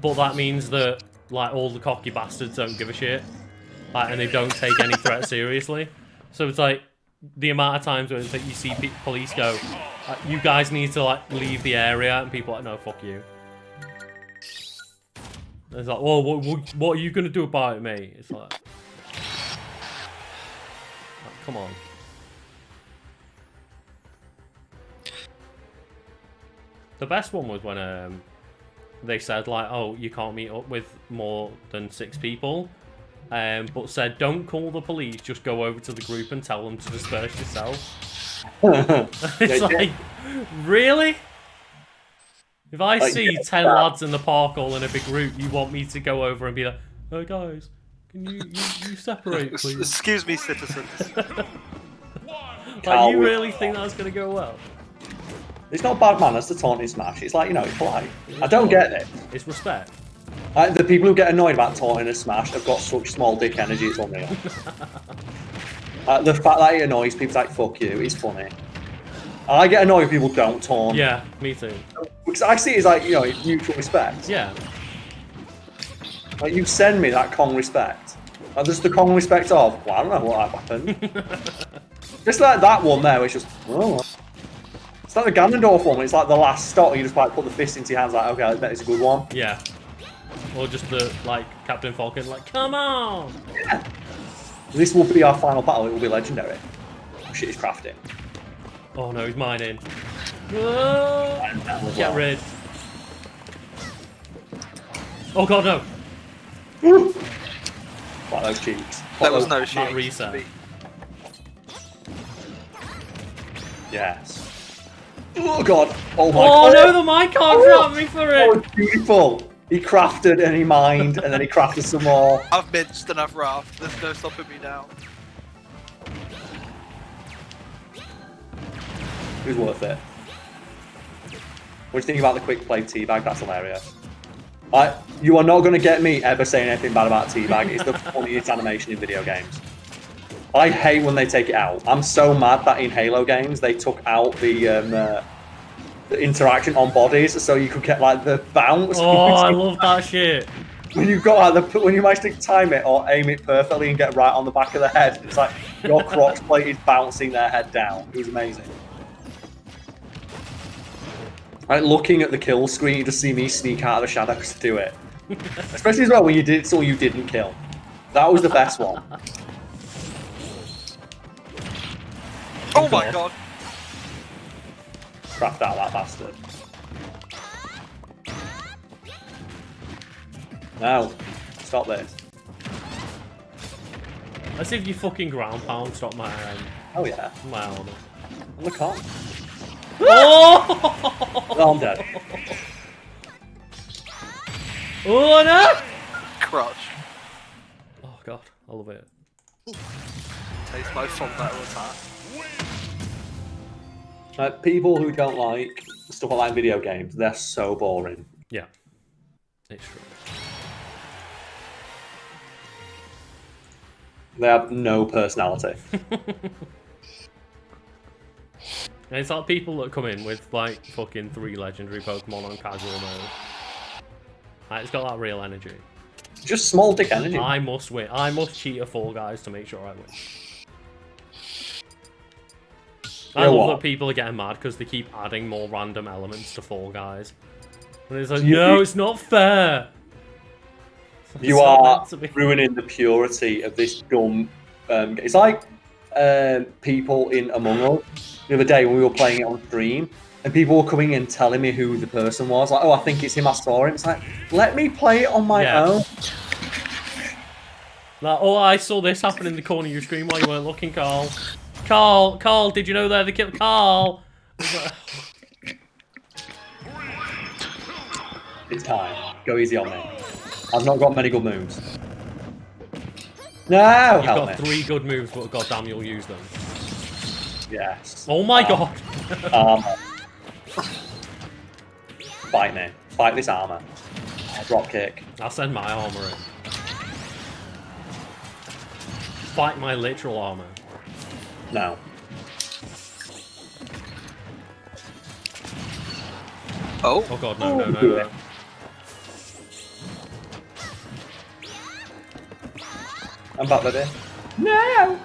but that means that like all the cocky bastards don't give a shit, like, and they don't take any threat seriously. So it's like the amount of times where it's like you see police go, "You guys need to like leave the area," and people are like, "No, fuck you." And it's like, "Well, what are you gonna do about it, mate?" It's like come on. The best one was when they said like, "Oh, you can't meet up with more than 6 people," but said, "Don't call the police. Just go over to the group and tell them to disperse yourself." It's like, really? If I see 10 lads in the park all in a big group, you want me to go over and be like, "Oh guys, can you separate, please?" Excuse me, citizens. Like, you really think that's gonna go well? It's not bad manners to taunt in Smash. It's like, you know, it's polite. I don't get it. It's respect. Like, the people who get annoyed about taunting in Smash have got such small dick energy, it's unreal. The fact that it annoys people, like, fuck you, is funny. I get annoyed when people don't taunt. Yeah, me too. Because I see it as like, you know, it's mutual respect. Yeah. Like, you send me that Kong respect. Like, there's the Kong respect of, well, I don't know what happened. Just like that one there, which just, oh. It's like the Ganondorf one, it's like the last stop, you just like put the fist into your hands, like, okay, I bet it's a good one. Yeah. Or just the, like, Captain Falcon, like, come on! Yeah. This will be our final battle, it will be legendary. Oh shit, he's crafting. Oh no, he's mining. Oh, get rid. Oh god, no! Like those cheeks. There was no That shooting. reset. Yes. Oh god. Oh my god. god. No, the mine can't trap me for it! Oh, beautiful. He crafted and he mined and then he crafted some more. I've minced and I've raft. There's no stopping me now. It was worth it. What do you think about the quick play teabag? That's hilarious. You are not going to get me ever saying anything bad about teabag. It's the funniest animation in video games. I hate when they take it out. I'm so mad that in Halo games they took out the interaction on bodies, so you could get like the bounce. Oh, I love that shit. When you got like when you manage to time it or aim it perfectly and get right on the back of the head, it's like your Crocs plate is bouncing their head down. It was amazing. Like looking at the kill screen, you just see me sneak out of the shadows to do it. Especially as well when you did so you didn't kill. That was the best one. Oh my god! Craft out that bastard. No. Stop this. Let's see if you fucking ground pound stop my Oh yeah. my armor. Look on. Oh! Oh, I'm dead. Oh no! Crotch. Oh god, I love it. Taste my full metal attack. People who don't like stuff like video games, they're so boring. Yeah, it's true. They have no personality. And it's like people that come in with like fucking 3 legendary Pokemon on casual mode. Like, it's got that real energy. Just small dick energy. I must win. I must cheat a Fall Guys to make sure I win. I love that people are getting mad because they keep adding more random elements to Fall Guys. And it's like, no, it's not fair. You are ruining the purity of this dumb It's like people in Among Us the other day when we were playing it on stream, and people were coming in telling me who the person was. Like, oh, I think it's him. I saw him. It's like, let me play it on my own. Like, oh, I saw this happen in the corner of your screen while you weren't looking, Carl. Carl, did you know they're the killer? Carl! It's time. Go easy on me. I've not got many good moves. No! You've Help got me. 3 good moves, but goddamn, you'll use them. Yes. Oh my god! Fight me. Fight this armor. Drop kick. I'll send my armor in. Fight my literal armor. No. Oh. Oh god, no. I'm back, baby. No!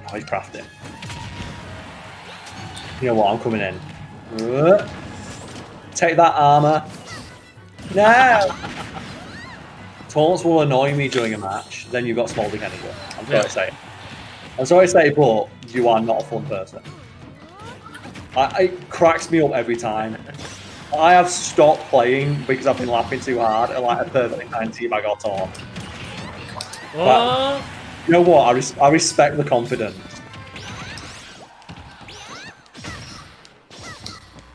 Oh, he's crafting. You know what? I'm coming in. Take that armor. No! Taunts will annoy me during a match. Then you've got small dick anyway. I'm sorry to say. I'm sorry to say, but you are not a fun person. It cracks me up every time. I have stopped playing because I've been laughing too hard at like a perfectly timed team I got taunt. But you know what? I respect the confidence.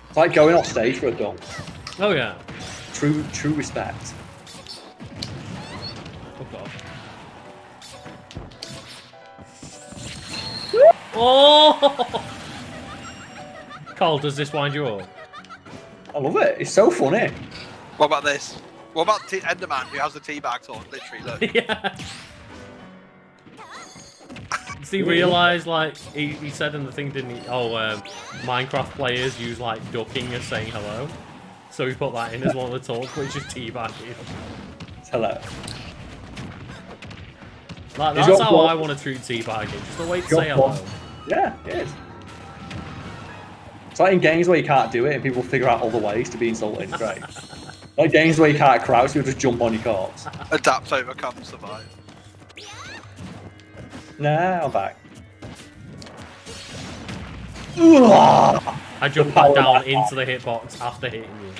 It's like going off stage for a dunk. Oh yeah. True respect. Oh god. Oh! Carl, does this wind you up? I love it. It's so funny. What about this? What about Enderman who has the teabag taunt? Literally, look. Yeah. Does he realise, like, he said in the thing, didn't he? Oh, Minecraft players use, like, ducking as saying hello. So he put that in as one of the talks, which is teabagging. Hello. Like, that's how I want to treat teabagging. Just a way to say hello. Yeah, it is. It's like in games where you can't do it and people figure out other ways to be insulting. Great. Like games where you can't crouch, you'll just jump on your corpse. Adapt, overcome, survive. Nah, I'm back. I jumped back down into the hitbox after hitting you.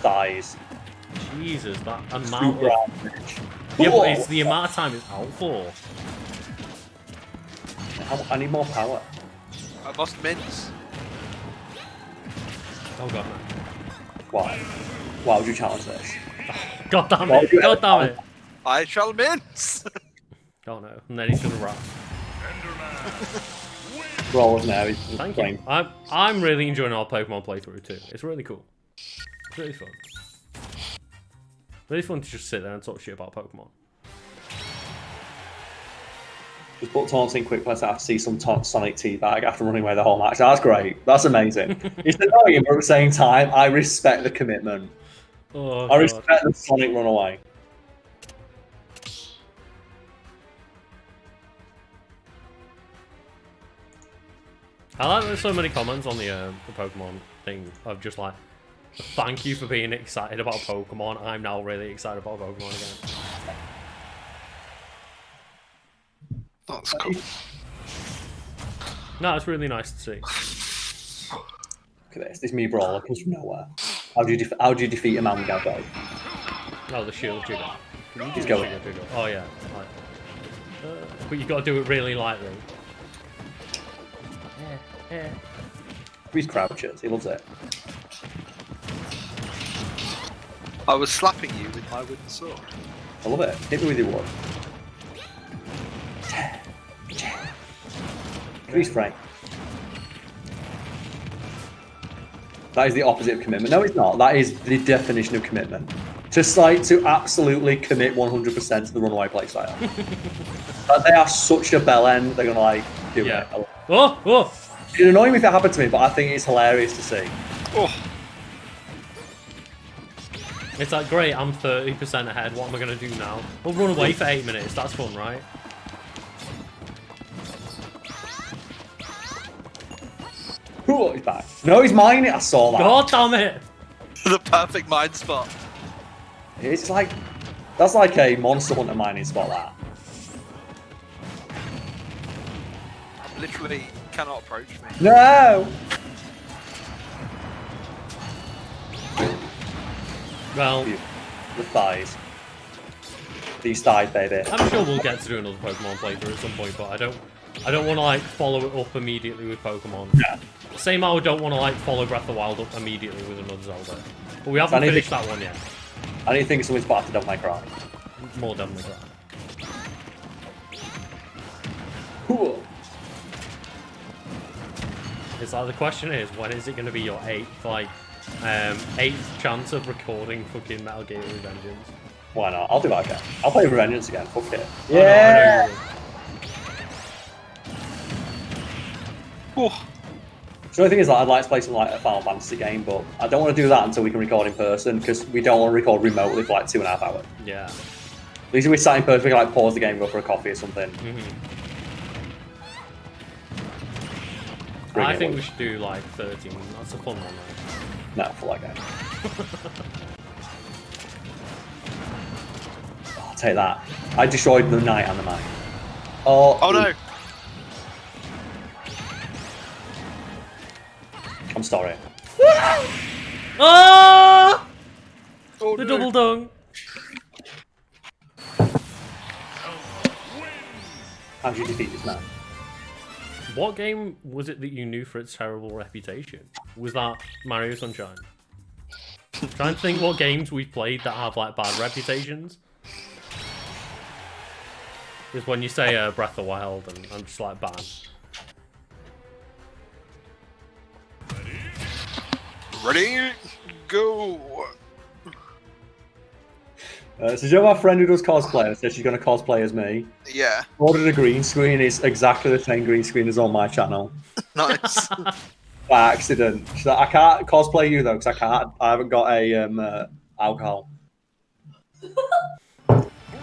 Thighs. Jesus, that amount of... Yeah, but it's the amount of time it's out for. I need more power. I must mince. Oh god, no. Why? Why would you challenge this? God damn it! God damn it! I shall mince! Oh no, and then he's gonna run. Roll us now. Thank you. I'm really enjoying our Pokemon playthrough too. It's really cool. It's really fun. Really fun to just sit there and talk shit about Pokemon. Just put taunts in quick play so I have to see some Sonic teabag after running away the whole match. That's great. That's amazing. It's annoying, but at the same time, I respect the commitment. Oh, I respect the Sonic run away. I like there's so many comments on the Pokemon thing of just like, thank you for being excited about Pokemon. I'm now really excited about Pokemon again. That's cool. No, it's really nice to see. Look at this. This Mii Brawler comes from nowhere. How do you defeat a man without bow? Oh, the shield trigger. He's going. Oh yeah. Right. But you got to do it really lightly. Yeah. He's crouches. He loves it. I was slapping you with my wooden sword. I love it. Hit me with your wood. Freeze frame. That is the opposite of commitment. No, it's not. That is the definition of commitment. Just like to absolutely commit 100% to the runaway playstyle. Like, they are such a bell end. They're gonna like do it. Oh! It'd annoy me if it happened to me, but I think it's hilarious to see. Oh. It's like, great, I'm 30% ahead. What am I gonna do now? We'll run away for 8 minutes. That's fun, right? Ooh, he's back. No, he's mine. I saw that. God damn it! The perfect mind spot. It's like That's like a Monster Hunter mining spot, that. Literally cannot approach me. No! Well, The thighs. These thighs, baby. I'm sure we'll get to do another Pokemon playthrough at some point, but I don't want to like follow it up immediately with Pokemon. Yeah. Same how I don't want to like follow Breath of the Wild up immediately with another Zelda. But we haven't finished that one yet. I don't think something's better to Devil May Cry. More Devil May Cry. Cool. It's like the question is, when is it going to be your eighth chance of recording fucking Metal Gear Revengeance? Why not? I'll do that again. I'll play Revengeance again. Fuck it. Yeah. Oh, So the thing is, like, I'd like to play some like a Final Fantasy game, but I don't want to do that until we can record in person because we don't want to record remotely for like 2.5 hours. Yeah. At least if we sat in person, we can like pause the game, go for a coffee or something. I think we should do like 13. That's a fun one, right? No, for that game. I'll take that. I destroyed the knight and the mine. oh no! I'm sorry. Ah! Oh, The no. double dung. How did you defeat this man? What game was it that you knew for its terrible reputation? Was that Mario Sunshine? Trying to think what games we've played that have like bad reputations. Because when you say Breath of the Wild, and I'm just like, ban. Ready? Go! So you know my friend who does cosplay said she's going to cosplay as me? Yeah, Ordered a green screen. It's exactly the same green screen as on my channel. nice. By accident. She's like, I can't cosplay you though because I haven't got a alcohol. I feel like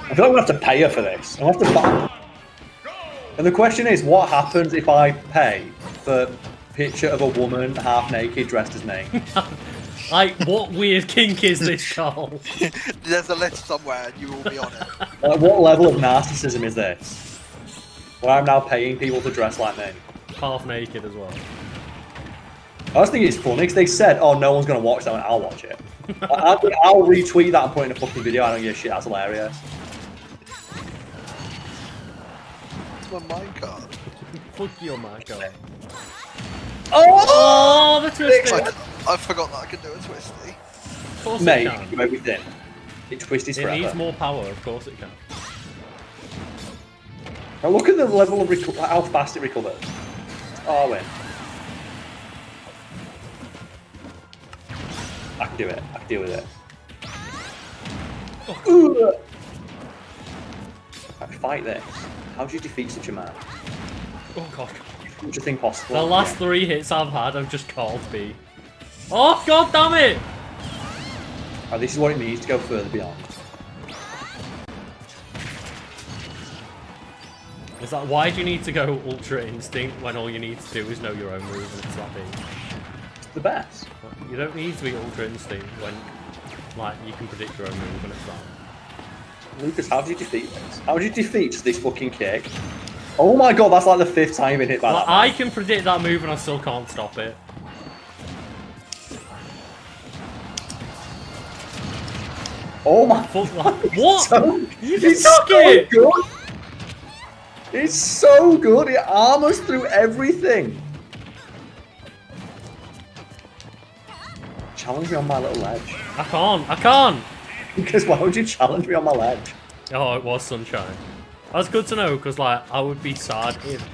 I'm going to have to pay her for this. I'll have to buy. And the question is, what happens if I pay for a picture of a woman half naked dressed as me? Like, what weird kink is this, Carl? There's a list somewhere and you will be on it. Like, what level of narcissism is this? Where I'm now paying people to dress like me. Half naked as well. I was thinking it's funny because they said, "Oh, no one's gonna watch that," and I'll watch it. I'll retweet that and put it in a fucking video. I don't give a shit. That's hilarious. It's my minecart. Fuck your minecart. Oh, the twisty! I forgot that I could do a twisty. Of course mate, it can. do everything. It twists It forever. needs more power, of course it can. Now look at the level of how fast it recovers. Oh, I win. I can do it. I can deal with it. Ooh. I can fight this. How do you defeat such a man? Oh god. Such a thing possible. The last 3 hits I've had, I've just called B. Oh god damn it! Oh, this is what it means to go further beyond. Is that why do you need to go Ultra Instinct when all you need to do is know your own move and it's that big? It's the best. You don't need to be Ultra Instinct when, like, you can predict your own move and it's that. Lucas, how did you defeat this? How did you defeat this fucking kick? Oh my god, that's like the 5th time you've been hit by Well, that. I can predict that move and I still can't stop it. Oh my Fuck, what? So, You it's took so it! good. It's so good. It armors through everything. Challenge me on my little ledge. I can't! Because why would you challenge me on my ledge? Oh, it was Sunshine. That's good to know, because, like, I would be sad if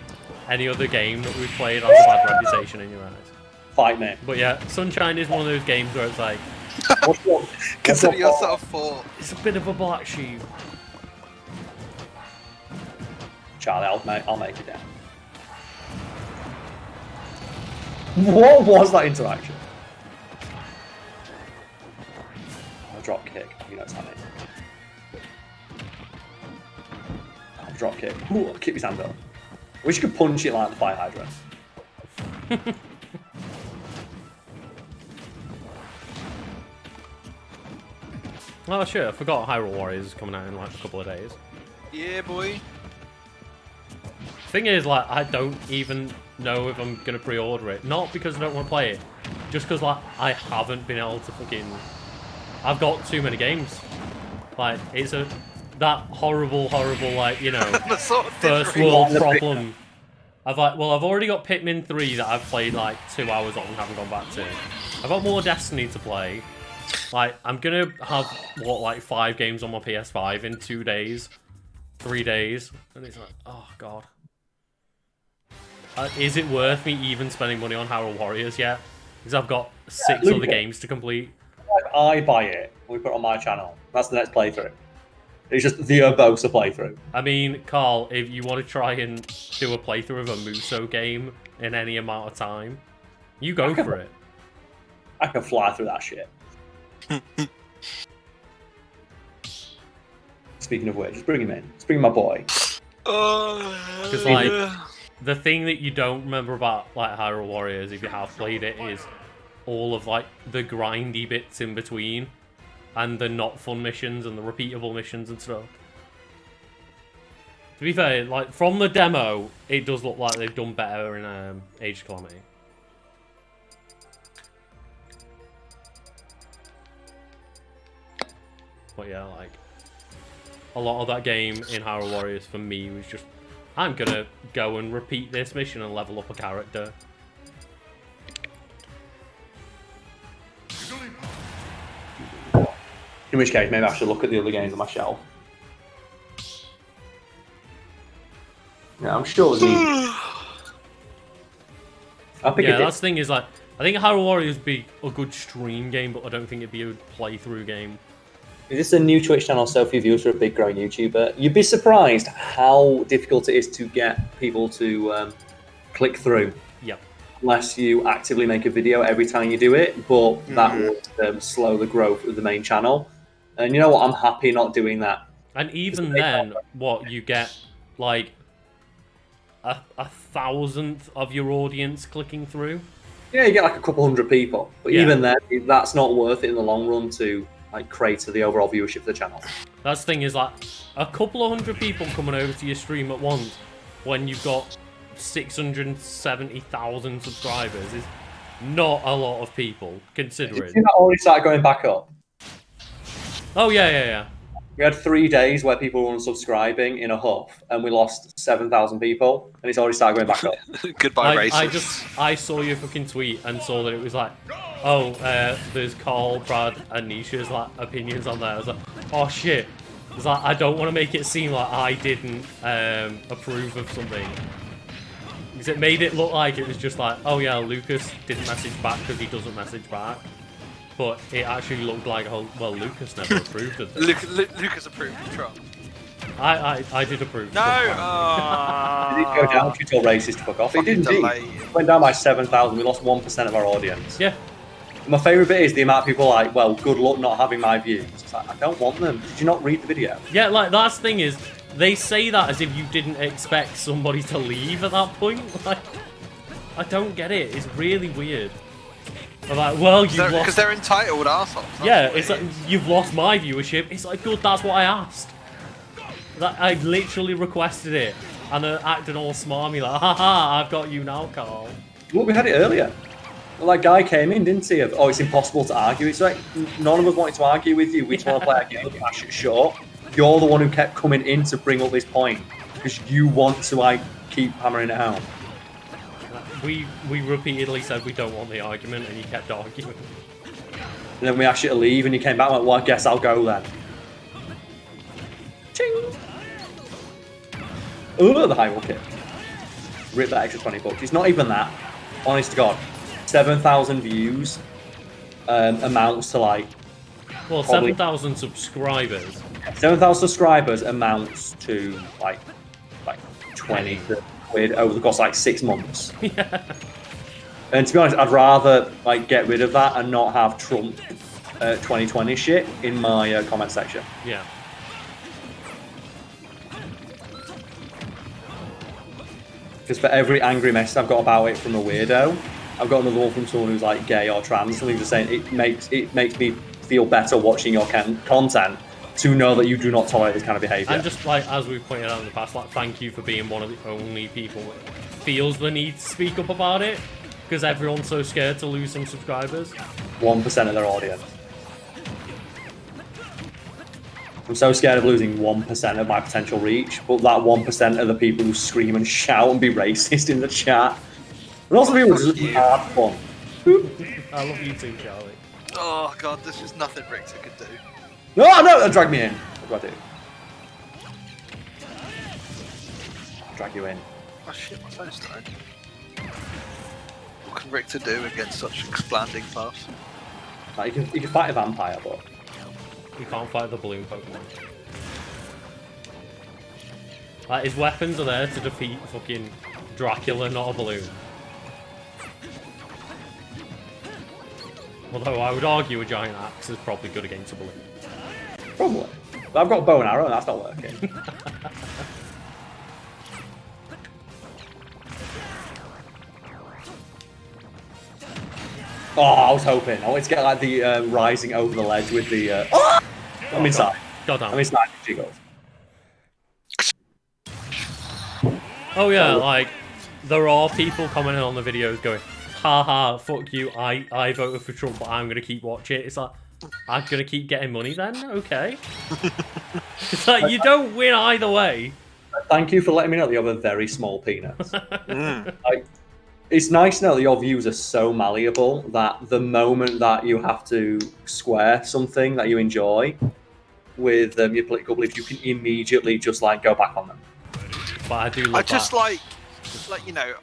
any other game that we've played has a bad reputation in your eyes. Fight me. But yeah, Sunshine is one of those games where it's like, Consider yourself for. it's a bit of a black sheep. Charlie, I'll make it down. What was that interaction? A drop kick. You know it's happening. Drop kick. Ooh, kick his hand up. Wish you could punch it like the fire hydrant. Oh shit, I forgot Hyrule Warriors is coming out in like a couple of days. Yeah, boy. Thing is, like, I don't even know if I'm gonna pre-order it. Not because I don't want to play it, just because like I haven't been able to fucking. I've got too many games. Like, it's that horrible, like, you know, Sort of first world problem. I've already got Pikmin 3 that I've played like 2 hours on and haven't gone back to. I've got more Destiny to play. Like, I'm gonna have, what, like 5 games on my PS5 in 2 days, 3 days, and it's like, oh god. Is it worth me even spending money on Hyrule Warriors yet? Because I've got 6 other games to complete. I buy it, we put it on my channel. That's the next playthrough. It's just the Urbosa playthrough. I mean, Carl, if you want to try and do a playthrough of a Muso game in any amount of time, you go for it. I can fly through that shit. Speaking of which, just bring him in. Let's bring my boy. Because, like, the thing that you don't remember about, like, Hyrule Warriors, if you have played it, is all of, like, the grindy bits in between. And the not fun missions and the repeatable missions and stuff. To be fair, like, from the demo, it does look like they've done better in Age of Calamity. But yeah, like, a lot of that game in Hyrule Warriors for me was just, I'm gonna go and repeat this mission and level up a character. In which case, maybe I should look at the other games on my shelf. Yeah, I'm sure I'll pick yeah, that's the thing is, like, I think Hyrule Warriors would be a good stream game, but I don't think it'd be a good playthrough game. Is this a new Twitch channel, so few viewers for a big growing YouTuber? You'd be surprised how difficult it is to get people to click through. Yep. Unless you actively make a video every time you do it, but that will slow the growth of the main channel. And you know what? I'm happy not doing that. And even then, what, you get, like, a 1,000th of your audience clicking through? Yeah, you get like a couple hundred people. But Yeah. even then, that's not worth it in the long run to like crater the overall viewership of the channel. That's the thing is, like, a couple of hundred people coming over to your stream at once when you've got 670,000 subscribers is not a lot of people, considering. Did you see that already started going back up? Oh, yeah. We had 3 days where people were unsubscribing in a huff, and we lost 7,000 people, and it's already started going back up. Goodbye, racist. I saw your fucking tweet and saw that it was like, oh, there's Carl, Brad, and Nisha's like opinions on there. I was like, oh shit. It's like, I don't want to make it seem like I didn't approve of something. Because it made it look like it was just like, oh yeah, Lucas didn't message back because he doesn't message back. But it actually looked like, oh, well, Lucas never approved of this. Lucas approved of Trump. I did approve. No! Did it go down? You told racist to fuck off. It didn't. It went down by 7,000. We lost 1% of our audience. Yeah. My favourite bit is the amount of people like, well, good luck not having my views. It's like, I don't want them. Did you not read the video? Yeah, like, that's the thing is, they say that as if you didn't expect somebody to leave at that point. Like, I don't get it. It's really weird. I'm like, well, you've lost... Because they're entitled assholes. Yeah, it's like, you've lost my viewership. It's like, good, that's what I asked. That I literally requested it. And they're acting all smarmy, like, haha, I've got you now, Carl. Well, we had it earlier. Well, that guy came in, didn't he? Of, oh, it's impossible to argue. It's like, none of us wanted to argue with you. We just want to play a game. That shit short. You're the one who kept coming in to bring up this point. Because you want to, like, keep hammering it home. We repeatedly said we don't want the argument, and you kept arguing. And then we asked you to leave, and you came back and went, well, I guess I'll go then. Ching! Oh, the high roll kick. Rip that extra 20 bucks. It's not even that. Honest to God. 7,000 views amounts to like... Well, 7,000 subscribers. 7,000 subscribers amounts to like 20 quid over the course of like 6 months. Yeah. And to be honest, I'd rather like get rid of that and not have Trump 2020 shit in my comment section. Yeah. Because for every angry message I've got about it from a weirdo, I've got another one from someone who's like gay or trans, and they're just saying it makes me feel better watching your content to know that you do not tolerate this kind of behavior. And just like as we've pointed out in the past, like thank you for being one of the only people that feels the need to speak up about it, because everyone's so scared to lose some subscribers. 1% of their audience. I'm so scared of losing 1% of my potential reach, but that 1% are the people who scream and shout and be racist in the chat. And also people who just have fun. I love you too, Charlie. Oh god, there's just nothing Richter could do. No, no, drag me in. What do I do? Drag you in. Oh shit, my phone's dying. What can Richter do against such expanding paths? Like, you can fight a vampire, but You can't fight the balloon Pokemon. Like, his weapons are there to defeat fucking Dracula, not a balloon. Although I would argue a giant axe is probably good against a balloon. probably. But I've got a bow and arrow and that's not working. Oh, I was hoping. I wanted to get like the rising over the ledge with the. Oh! I'm inside. God damn. I'm inside. Jiggles. Oh yeah, like there are people commenting on the videos going, haha, fuck you, I voted for Trump, but I'm gonna keep watching it. It's like, I'm gonna keep getting money then? Okay. It's like, you don't win either way. Thank you for letting me know that you have a very small penis. Like, it's nice to know that your views are so malleable that the moment that you have to square something that you enjoy with your political beliefs, you can immediately just like go back on them. But I do love I just that. like you know,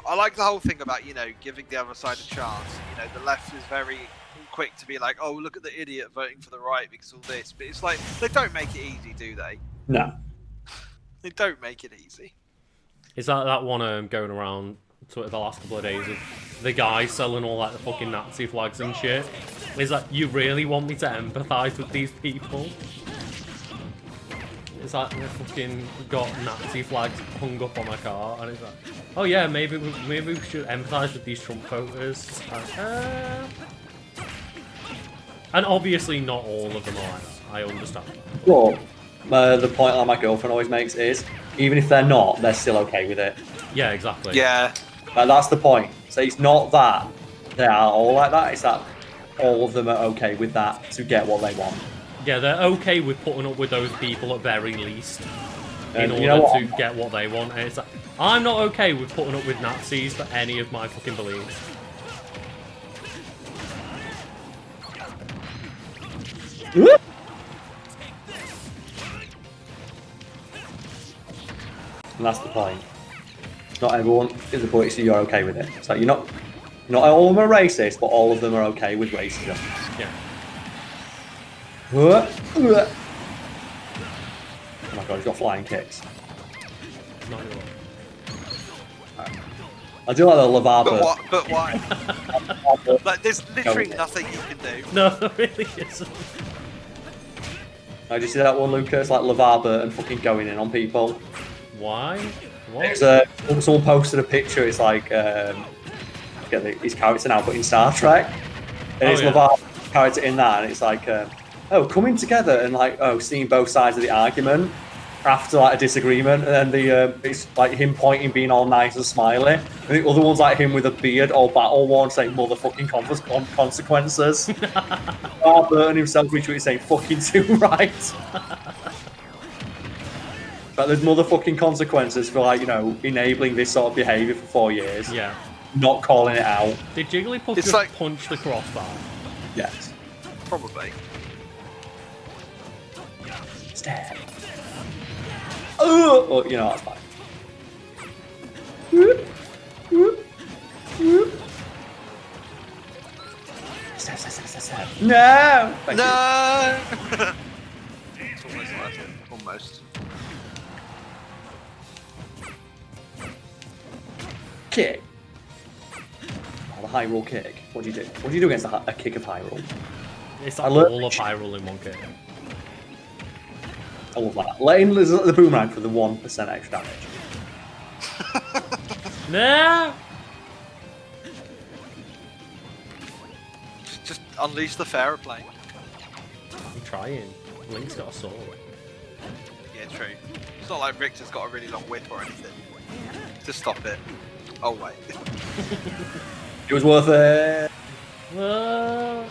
I like the whole thing about, you know, giving the other side a chance. You know, the left is very quick to be like, oh, look at the idiot voting for the right because of all this. But it's like, they don't make it easy, do they? No. They don't make it easy. Is that one going around Twitter the last couple of days of the guy selling all like the fucking Nazi flags and shit? Is that, you really want me to empathise with these people? It's like they fucking got Nazi flags hung up on my car, and it's like, oh yeah, maybe we should empathise with these Trump voters. It's like, And obviously not all of them are like that. I understand. Well, the point that my girlfriend always makes is, even if they're not, they're still okay with it. Yeah, exactly. Yeah. Like, that's the point. So it's not that they are all like that, it's that all of them are okay with that to get what they want. Yeah, they're okay with putting up with those people at very least in you know order what? to get what they want. And it's like, I'm not okay with putting up with Nazis for any of my fucking beliefs. And that's the point. Not everyone is a police, so you're okay with it. So you're not all of them are racist, but all of them are okay with racism. Yeah. Oh my god, he's got flying kicks. Not your I do like the Lavaba. But why? Like, there's literally nothing you can do. No, there really isn't. Did you see that one, Lucas? Like Lavaba and fucking going in on people. Why? What? It's someone posted a picture. It's like get his character now, but in Star Trek, and it's Lavaba character in that, and it's like coming together and like seeing both sides of the argument after like a disagreement, and then it's like him pointing, being all nice and smiling, and the other one's like him with a beard, all battle worn, saying motherfucking consequences. Burton himself retweeted saying fucking too right. But there's motherfucking consequences for like, you know, enabling this sort of behaviour for 4 years. Yeah. Not calling it out. Did Jigglypuff It's just like- punch the crossbar? Yes. Probably. Stab. Oh, you know, that's fine. Stab. No! Thank you. No! It's almost like it. Almost. Kick. Oh, the high roll kick. What do you do? What do you do against a kick of high roll? It's I like love- all of Hyrule in one kick. I love that. Let in the boomerang for the 1% extra damage. No! Just unleash the Pharaoh plane. trying. Link's got a sword. Yeah, true. It's not like Richter's got a really long whip or anything. Just stop it. Oh wait. It was worth it. Oh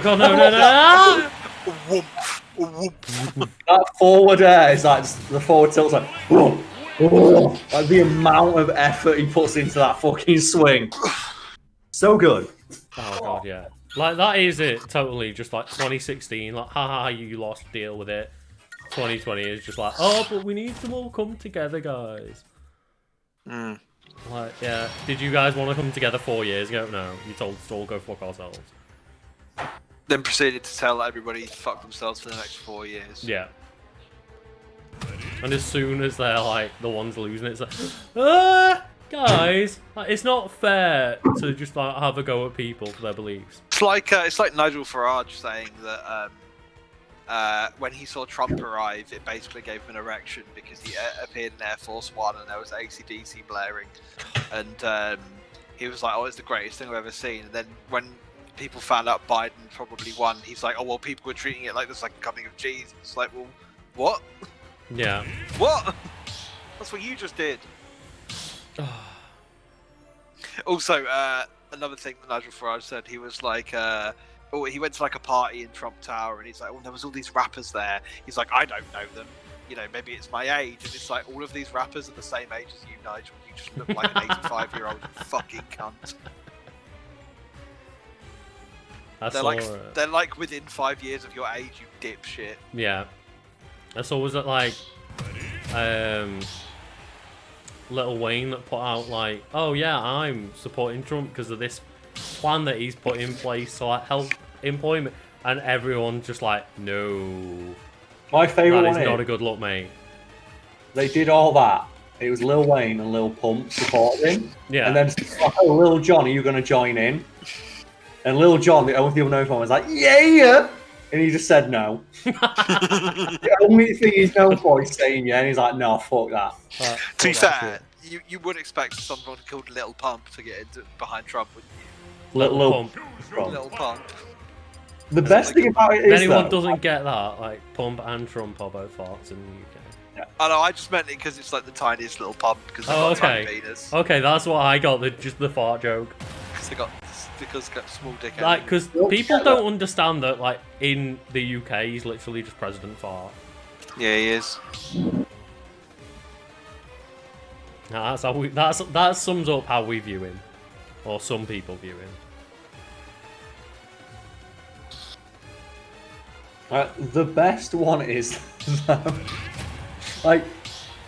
god, no. Whoomp, whoomp. That forward air is like the forward tilt's like, whoa, whoa. Like the amount of effort he puts into that fucking swing. So good. Oh god, yeah. Like that is it. Totally, just like 2016. Like, haha, you lost. Deal with it. 2020 is just like, oh, but we need to all come together, guys. Like, yeah. Did you guys want to come together 4 years ago? No. You told us to all go fuck ourselves. Then proceeded to tell everybody to fuck themselves for the next 4 years. Yeah. And as soon as they're like the ones losing it, it's like, guys, like, it's not fair to just like have a go at people for their beliefs. It's like Nigel Farage saying that when he saw Trump arrive, it basically gave him an erection because he appeared in Air Force One and there was AC/DC blaring, and he was like, "Oh, it's the greatest thing I've ever seen." And then when people found out Biden probably won, he's like, "Oh well, people were treating it like the second coming of Jesus." It's like, well, what? Yeah. What? That's what you just did. Also, another thing that Nigel Farage said, he was like, he went to like a party in Trump Tower, and he's like, "Oh, there was all these rappers there." He's like, "I don't know them. You know, maybe it's my age." And it's like, all of these rappers are the same age as you, Nigel. You just look like an 85-year-old fucking cunt. They're like within 5 years of your age, you dipshit. Yeah. That's always like Lil Wayne that put out like, oh yeah, I'm supporting Trump because of this plan that he's put in place to like help employment, and everyone just like, no. My favourite one is not a good look, mate. They did all that. It was Lil Wayne and Lil Pump supporting him. Yeah. And then, oh, Lil Jon, are you going to join in? And Lil Jon, the only people known for him, was like, yeah! And he just said no. The only thing he's known for is saying yeah, and he's like, no, fuck that. To be fair, you would expect someone called Little Pump to get behind Trump, wouldn't you? Little Pump. Little Pump. The best thing about it is, if anyone doesn't get that, like, Pump and Trump are both farts in the UK. Yeah. I know, I just meant it because it's like the tiniest little pump, because they've got a tiny penis. Okay, that's what I got, just the fart joke. Because they've got small dick. Like, because people don't understand that, like, in the UK, he's literally just President Fart. Yeah, he is. Now, that's how that sums up how we view him, or some people view him. The best one is, like,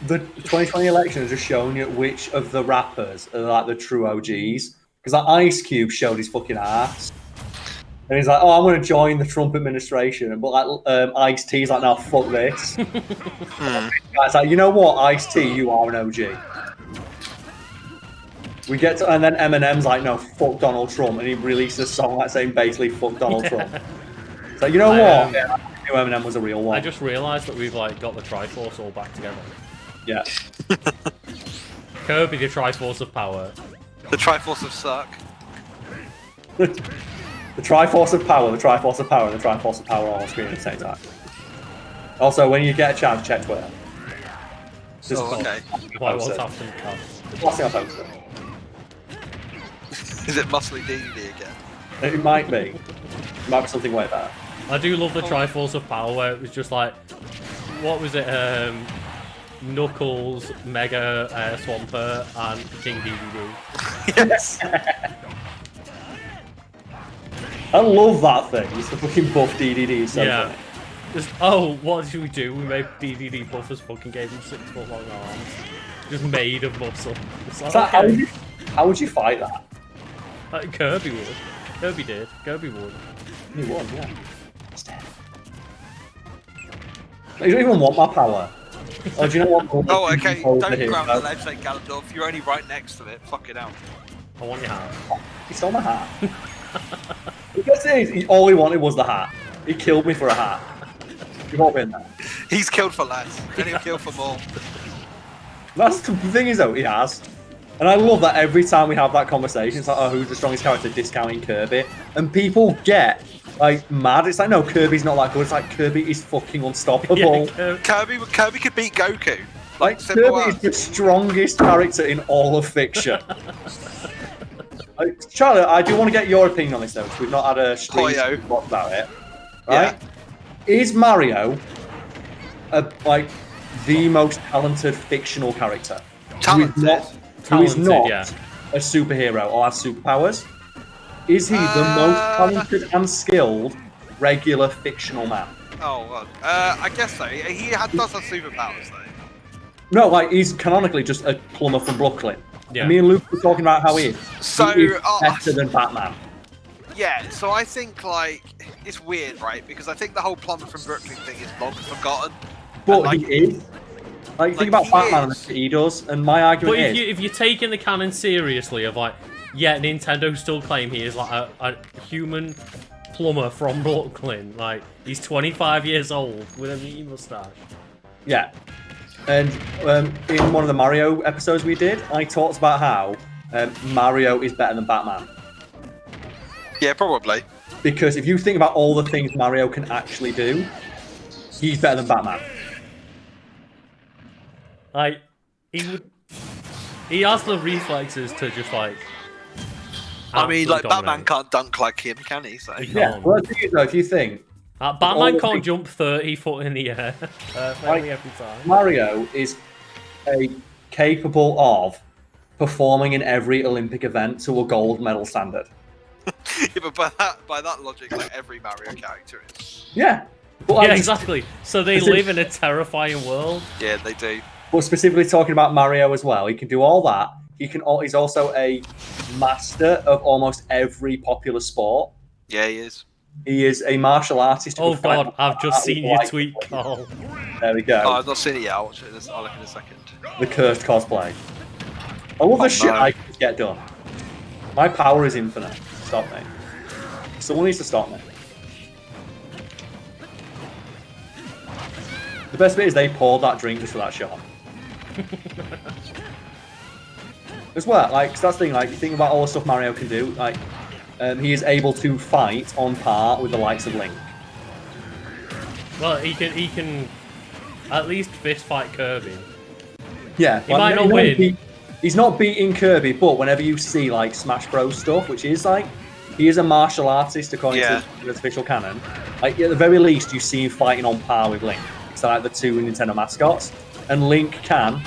the 2020 election has just shown you which of the rappers are like the true OGs. Because like, Ice Cube showed his fucking ass, and he's like, "Oh, I'm going to join the Trump administration." But like, Ice-T's like, "No, fuck this." It's like, you know what, Ice-T, you are an OG. We get to, and then Eminem's like, "No, fuck Donald Trump," and he released a song like saying basically "fuck Donald Trump." So you know what? Yeah, I knew Eminem was a real one. I just realised that we've like got the Triforce all back together. Yeah. Kirby, the Triforce of power. The Triforce of suck. The Triforce of power, the Triforce of power, and the Triforce of power all on screen at the same time. Also, when you get a chance, check Twitter. Just okay. Why, what's happening? Last thing I posted. Is it Muscly DD again? It might be. It might be something way better. I do love the Triforce of power where it was just like, what was it? Knuckles, Mega Swampert, and King DDD. Yes. I love that thing. It's the fucking buff DDD. So yeah. funny. Just, oh, what did we do? We made DDD buff as fucking gave him 6 foot long arms. Just made of muscle. It's like, okay. How would you fight that? Like Kirby would. Kirby did. Kirby would. He would, yeah. He's dead. You don't even want my power. Oh, do you know what? Oh, okay. Don't grab the ledge like Ganondorf. You're only right next to it. Fuck it out. I want your hat. He stole my hat. Because all he wanted was the hat. He killed me for a hat. You've all been there. He's killed for less. Then he'll kill for more. That's the thing is though, he has. And I love that every time we have that conversation, it's like, oh, who's the strongest character? Discounting Kirby. And people get, like, mad. It's like, no, Kirby's not that good. It's like, Kirby is fucking unstoppable. Yeah, Kirby could beat Goku. Like, simple Kirby as. is the strongest character in all of fiction. Charlie, I do want to get your opinion on this, though, because we've not had a stream talk about it. Right? Yeah. Is Mario, like, the most talented fictional character? Talented? Who is not a superhero or has superpowers? Is he the most talented and skilled regular fictional man? Oh, well, I guess so. He does have superpowers, though. No, like, he's canonically just a plumber from Brooklyn. Yeah. Me and Luke were talking about how he is. So, he is better than Batman. Yeah, so I think, like, it's weird, right? Because I think the whole plumber from Brooklyn thing is long forgotten. But like, he is. Like, think about Batman and he does, and my argument is... But if you're taking the canon seriously of, like, yeah, Nintendo still claim he is, like, a human plumber from Brooklyn. Like, he's 25 years old with a meaty mustache. Yeah. And in one of the Mario episodes we did, I talked about how Mario is better than Batman. Yeah, probably. Because if you think about all the things Mario can actually do, he's better than Batman. Like, he has the reflexes to just, like... I mean, like, dominate. Batman can't dunk like him, can he? So. Yeah, well, the thing is, though, if you think... Batman can't jump 30 foot in the air every time. Mario is capable of performing in every Olympic event to a gold medal standard. Yeah, but by that logic, like, every Mario character is. Yeah. But Yeah, exactly. So they live in a terrifying world. Yeah, they do. But specifically talking about Mario as well, he can do all that. He's also a master of almost every popular sport. Yeah, he is. He is a martial artist. Oh god, I've just seen your tweet, Carl. There we go. Oh, I've not seen it yet. I'll watch it. I'll look in a second. The cursed cosplay. I love the shit I can get done. My power is infinite. Stop me. Someone needs to stop me. The best bit is they poured that drink just for that shot. As well, like, 'cause that's the thing, like, you think about all the stuff Mario can do, like, he is able to fight on par with the likes of Link. Well, he can at least fist fight Kirby. Yeah, he might not win. He's not beating Kirby, but whenever you see, like, Smash Bros stuff, which is, like, he is a martial artist according to the official canon, like, at the very least, you see him fighting on par with Link. It's like the two Nintendo mascots. And Link can,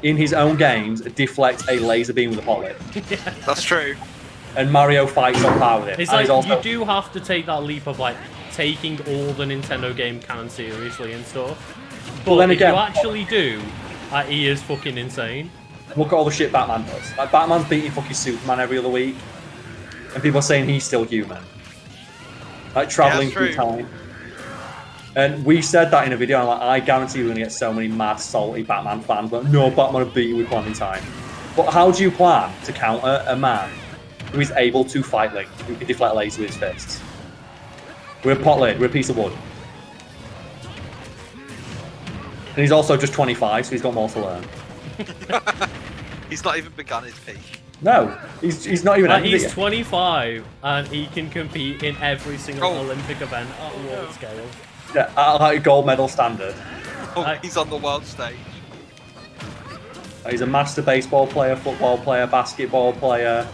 in his own games, deflect a laser beam with a pot lid. Yeah. That's true. And Mario fights on par with it. It's like, you do have to take that leap of, like, taking all the Nintendo game canon seriously and stuff. But well, then again, if you actually do, he is fucking insane. Look at all the shit Batman does. Like, Batman's beating fucking Superman every other week. And people are saying he's still human. Like, travelling through time. And we said that in a video, and like, I guarantee we're going to get so many mad, salty Batman fans. But no, Batman will beat you with one in time. But how do you plan to counter a man who is able to fight Link, who can deflect lasers with his fists? We're a pot lid, we're a piece of wood. And he's also just 25, so he's got more to learn. He's not even begun his peak. No, he's not even. He's 25 and he can compete in every single Olympic event at world scale. Yeah, at like a gold medal standard. He's on the world stage. He's a master baseball player, football player, basketball player,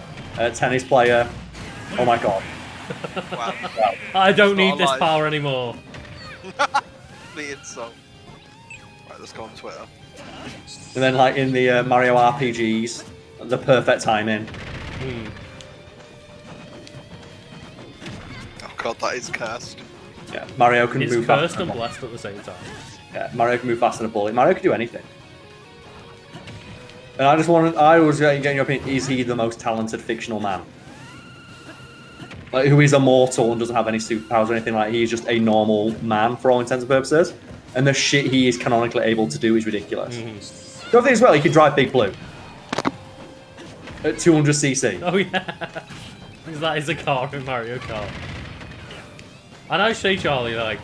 tennis player. Oh my god. Wow. I don't need this power anymore. The insult. Right, let's go on Twitter. And then, like, in the Mario RPGs, the perfect timing. Oh god, that is cursed. Yeah, Mario can move fast. It's cursed and blessed at the same time. Yeah, Mario can move faster than a bullet. Mario can do anything. And I was getting your opinion, is he the most talented fictional man? Like, who is immortal and doesn't have any superpowers or anything, like, he's just a normal man for all intents and purposes. And the shit he is canonically able to do is ridiculous. The other thing as well, he can drive Big Blue. At 200cc. Oh yeah. That is a car in Mario Kart. And I say, Charlie, like,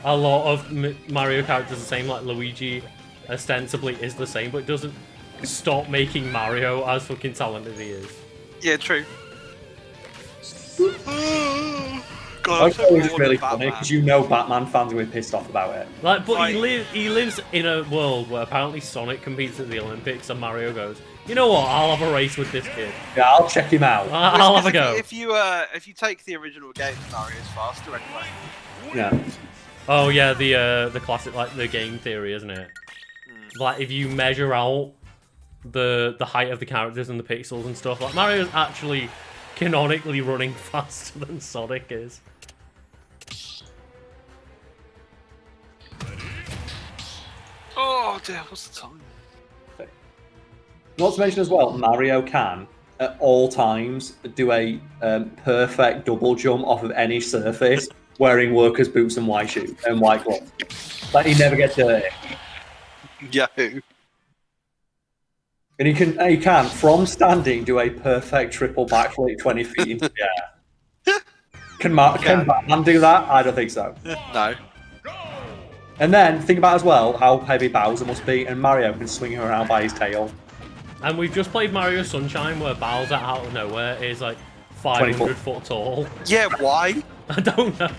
a lot of Mario characters are the same, like Luigi ostensibly is the same, but doesn't stop making Mario as fucking talented he is. Yeah, true. I God, I'm thought it was so just really bored of funny Batman. because Batman fans will be pissed off about it. Like, but Right. he lives in a world where apparently Sonic competes at the Olympics and Mario goes, you know what? I'll have a race with this kid. Yeah, I'll check him out. I'll have a go. If you take the original game, Mario's faster anyway. Yeah. Oh yeah, the classic, like the game theory, isn't it? Like if you measure out the height of the characters and the pixels and stuff, like Mario's actually canonically running faster than Sonic is. Oh dear, what's the time? Not to mention as well, Mario can at all times do a perfect double jump off of any surface wearing workers' boots and white shoes and white gloves. Like he never gets dirty. Yahoo! And he can from standing do a perfect triple backflip 20 feet into the air. Can Batman do that? I don't think so. No. And then think about as well how heavy Bowser must be, and Mario can swing him around by his tail. And we've just played Mario Sunshine where Bowser out of nowhere is like 500 foot tall. Yeah, why? I don't know.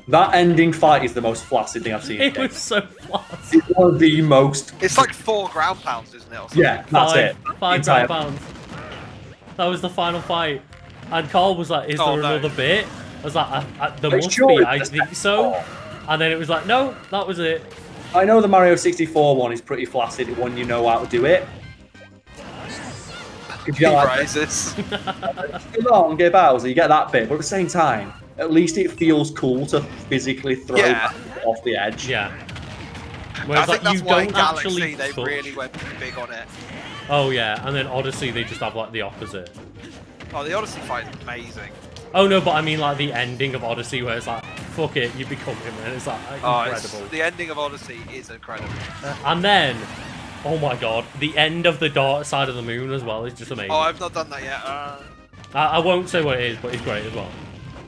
That ending fight is the most flaccid thing I've seen. It was so flat. It's one of the most. It's like 4 ground pounds, isn't it? Or something? Yeah, that's it. 5 Entire- pounds. That was the final fight. And Carl was like, is there another bit? I was like, there must sure be, it's I think so. And then it was like, no, that was it. I know the Mario 64 one is pretty flaccid when you know how to do it. If you like, Rises. long, get Bowser, you get that bit, but at the same time, at least it feels cool to physically throw Yeah. off the edge. Yeah. I Whereas think like, that's you why don't Galaxy actually they touch. really went big on it. Oh yeah, and then Odyssey they just have like the opposite. Oh, the Odyssey fight is amazing. Oh no, but I mean like the ending of Odyssey where it's like, fuck it, you become him, and it's like incredible. The ending of Odyssey is incredible. And then, oh my god, the end of the dark side of the moon as well is just amazing. Oh, I've not done that yet. I won't say what it is, but it's great as well.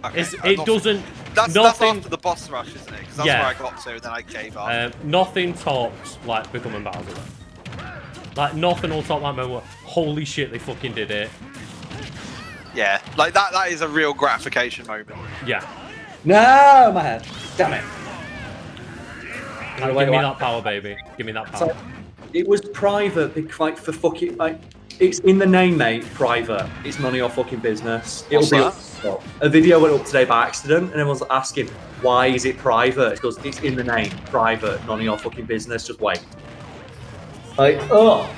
Okay, It doesn't. That's nothing. after the boss rush, isn't it? Because that's Yeah. where I got to, and then I gave up. Nothing tops like becoming Bowser. Like nothing will top that moment. Holy shit, they fucking did it. Yeah, like that is a real gratification moment. Yeah. No, my head. Damn it. Give me that power, baby. Give me that power. So, it was private, like for fucking like. It's in the name, mate. Private. It's none of your fucking business. What's It'll be a video went up today by accident, and everyone's asking why is it private? It's because it's in the name. Private. None of your fucking business. Just wait. Like, oh.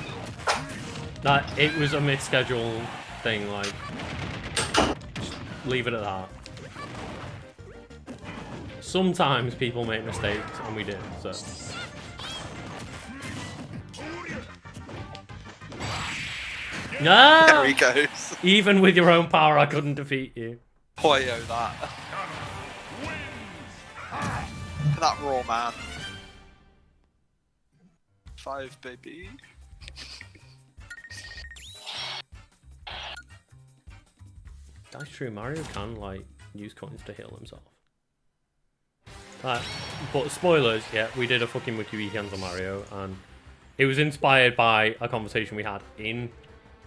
That it was a misscheduled thing. Like, just leave it at that. Sometimes people make mistakes, and we did. So. No! There he goes. Even with your own power, I couldn't defeat you. Poyo that. That raw man. 5, baby. That's true. Mario can like use coins to heal himself. But spoilers, yeah, we did a fucking wiki weekend on Mario, and it was inspired by a conversation we had in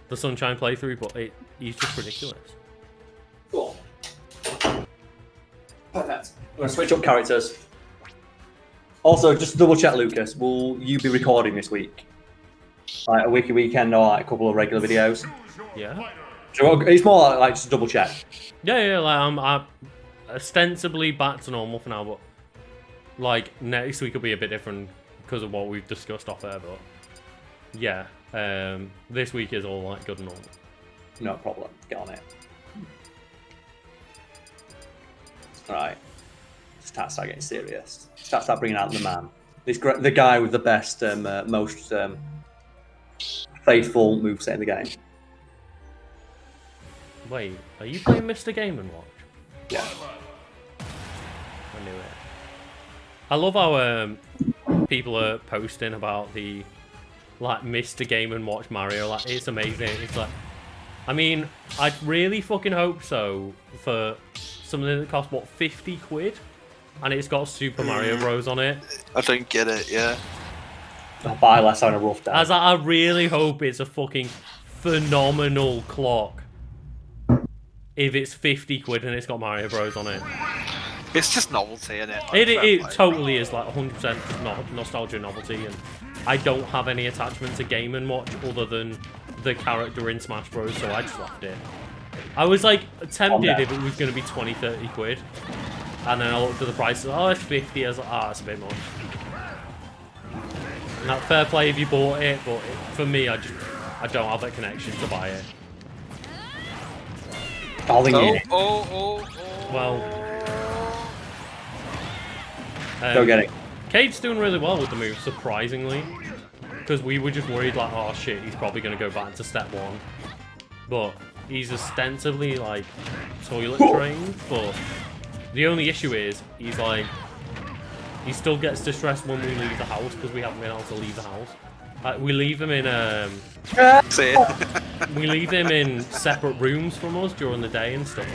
the Sunshine playthrough. But he's just ridiculous. Cool. Perfect. We're gonna switch up characters. Also, just to double check, Lucas, will you be recording this week? Like a wiki weekend or like a couple of regular videos? Yeah. So it's more like just double check. Yeah. Like I'm ostensibly back to normal for now, but like next week will be a bit different because of what we've discussed off air. But yeah, this week is all like good and normal. No problem. Get on it. Right. Start getting serious. Start bringing out the man. The guy with the best, most faithful moveset in the game. Wait, are you playing Mr. Game & Watch? Yeah. I knew it. I love how people are posting about the like Mr. Game & Watch Mario. Like it's amazing. It's like, I mean, I'd really fucking hope so for something that costs what, 50 quid, and it's got Super Mario Bros on it. I don't get it. Yeah. Byleth's having a rough day. As I really hope it's a fucking phenomenal clock. If it's 50 quid and it's got Mario Bros on it. It's just novelty, isn't it? It totally is like 100% nostalgia novelty, and I don't have any attachment to Game & Watch other than the character in Smash Bros, so I just left it. I was like tempted if it was going to be 20, 30 quid, and then I looked at the price, oh, it's 50, I was like, ah, it's a bit much. Now, fair play if you bought it, but for me, I don't have that connection to buy it. Well, go get it. Cade's doing really well with the move, surprisingly. Because we were just worried, like, oh shit, he's probably going to go back to step 1. But he's ostensibly, like, toilet trained, but the only issue is, he's like, he still gets distressed when we leave the house, because we haven't been able to leave the house. We leave him in, we leave him in separate rooms from us during the day and stuff.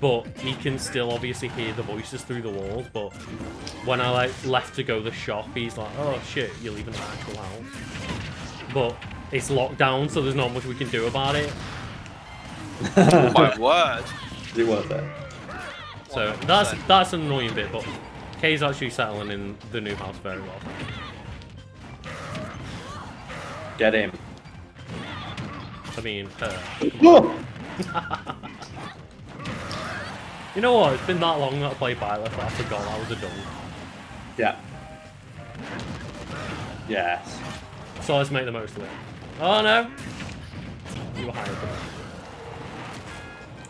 But he can still obviously hear the voices through the walls, but when I like left to go to the shop, he's like, oh shit, you're leaving the actual house. But it's locked down, so there's not much we can do about it. Oh my word. Is it worth it? So that's an annoying bit, but Kay's actually settling in the new house very well. Get him. I mean, you know what? It's been that long that I played Byleth that I forgot that was a dunk. Yeah. Yes. So let's make the most of it. Oh no! You were higher than that.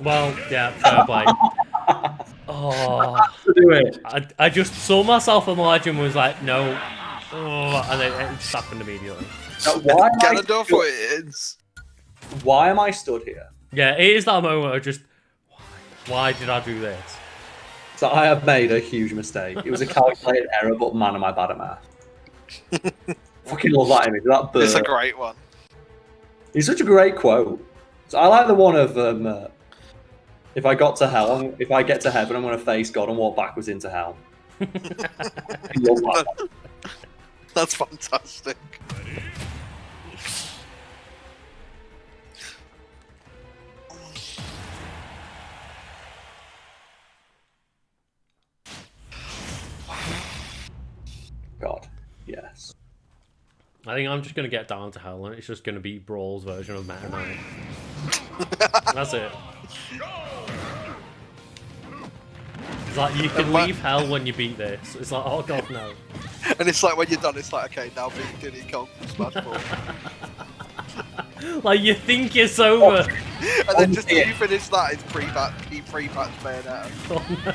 Well, yeah, fair play. Oh. Do it. I just saw myself on the legend and was like, no. Oh, and it just happened immediately. Why am I stood here? Yeah, it is that moment of just, why did I do this? So I have made a huge mistake. It was a calculated error, but man, am I bad at math. Fucking love that image. That bird. It's a great one. It's such a great quote. So I like the one of, if I got to hell, if I get to heaven, I'm going to face God and walk backwards into hell. Love that. That's fantastic. God, yes. I think I'm just going to get down to hell and it's just going to be Brawl's version of Meta Knight. That's it. It's like, you can leave hell when you beat this. It's like, oh god, no. And it's like, when you're done, it's like, okay, now beat Diddy Kong Smash Ball. Like, you think it's over. And then just as you finish that, it's pre-patch Bayonetta. Oh, no.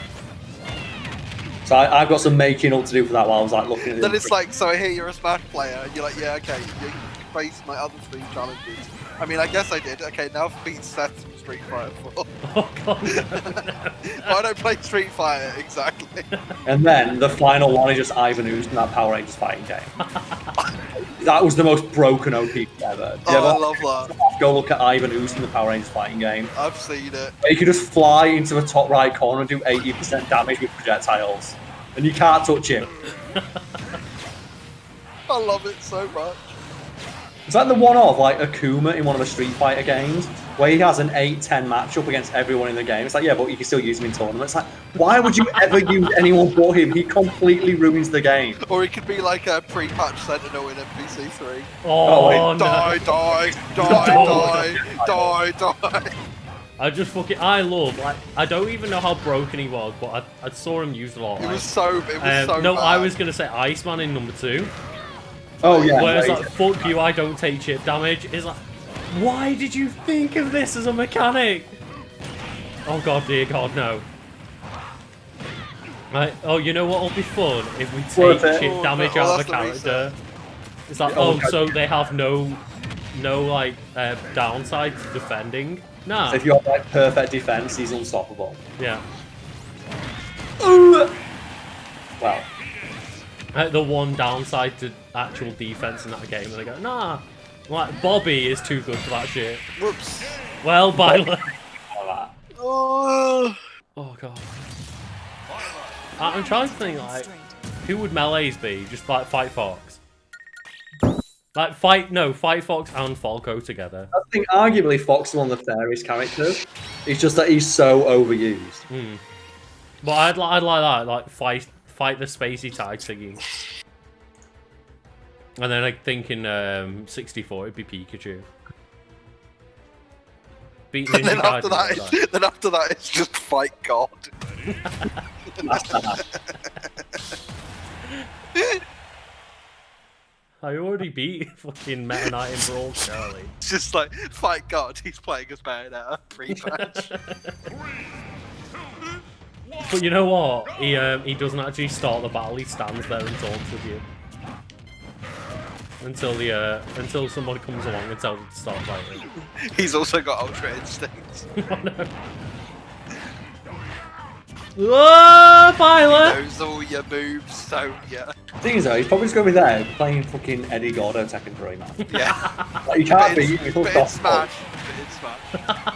So I've got some making up to do for that while I was like looking at Then it's like, so I hear you're a Smash player, and you're like, yeah, okay, you face my other 3 challenges. I mean, I guess I did. Okay, now I've beat Seth from Street Fighter 4. Oh god, no. Why don't I play Street Fighter? Exactly. And then the final one is just Ivan Ooze in that Power Rangers fighting game. That was the most broken OP ever. I love that. Go look at Ivan Ooze in the Power Rangers fighting game. I've seen it. You can just fly into the top right corner and do 80% damage with projectiles. And you can't touch him. I love it so much. It's like the one of like Akuma in one of the Street Fighter games, where he has an 8-10 matchup against everyone in the game. It's like, yeah, but you can still use him in tournaments. It's like, why would you ever use anyone but him? He completely ruins the game. Or he could be like a pre-patch Sentinel in NPC 3. Oh, no. Die. I just fucking, I love, like, I don't even know how broken he was, but I saw him used a lot. It like, was so no, bad. I was going to say Iceman in number 2. Oh yeah. Where it's like, fuck you, I don't take chip damage. It's like, why did you think of this as a mechanic? Oh god, dear god, no. Right, oh, you know what'll be fun? If we take chip damage out of a character. It's like, oh, so they have no like, downside to defending? Nah. So if you have like perfect defense, he's unstoppable. Yeah. Well. The one downside to actual defense in that game, and they go, nah, like, Bobby is too good for that shit. Whoops. Well, Byler. Oh god. I'm trying to think, like, who would melees be? Just like Fight Fox? Like fight Fox and Falco together. I think arguably Fox is one of the fairest characters. It's just that he's so overused. But I'd like that, like fight the spacey tag thingy. And then I think in 64 it'd be Pikachu. Beat Ninja And then after Gaiden, that, it's just fight God. I already beat fucking Meta Knight in Brawl, Charlie. It's just like fight God. He's playing as Bayonetta pre-match. But you know what? He doesn't actually start the battle. He stands there and talks with you until someone comes along and tells him to start fighting. He's also got Ultra Instinct. Oh no! Whoa, Pilot! Knows all your moves, so yeah. The thing is though, he's probably just going to be there playing fucking Eddie Gordo Tekken 3, man. Yeah. Like, you can't Bit beat in- him, he'll bit in stop. Smash. Bit in Smash.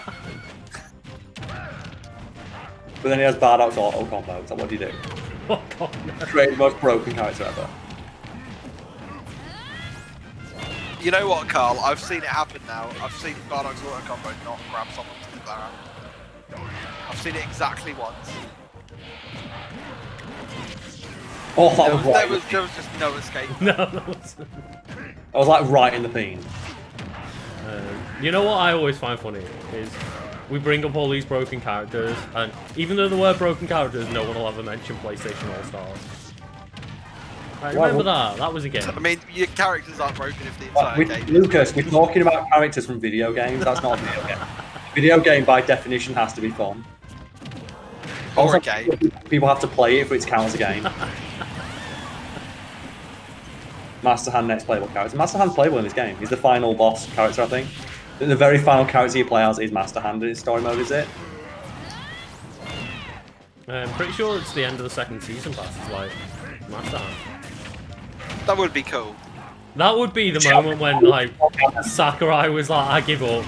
But then he has bad out auto combos. So what do you do? Oh god, no. Create the most broken character ever. You know what, Carl? I've seen it happen now. I've seen Bardock's auto combo not grab someone to the ground. I've seen it exactly once. Oh, that was right. There was just no escape. No, that wasn't. I was like right in the peen. You know what I always find funny is we bring up all these broken characters, and even though there were broken characters, no one will ever mention PlayStation All Stars. I remember that. That was a game. I mean, your characters aren't broken if the entire game. Lucas, we're talking about characters from video games. That's not a video game. Video game, by definition, has to be fun. Or Also, a game. people have to play it for it to count as a game. Master Hand, next playable character. Master Hand's playable in this game. He's the final boss character, I think. The very final character you play as is Master Hand in its story mode, is it? I'm pretty sure it's the end of the second season pass. It's like Master Hand. That would be cool. That would be the moment when like Sakurai was like, "I give up.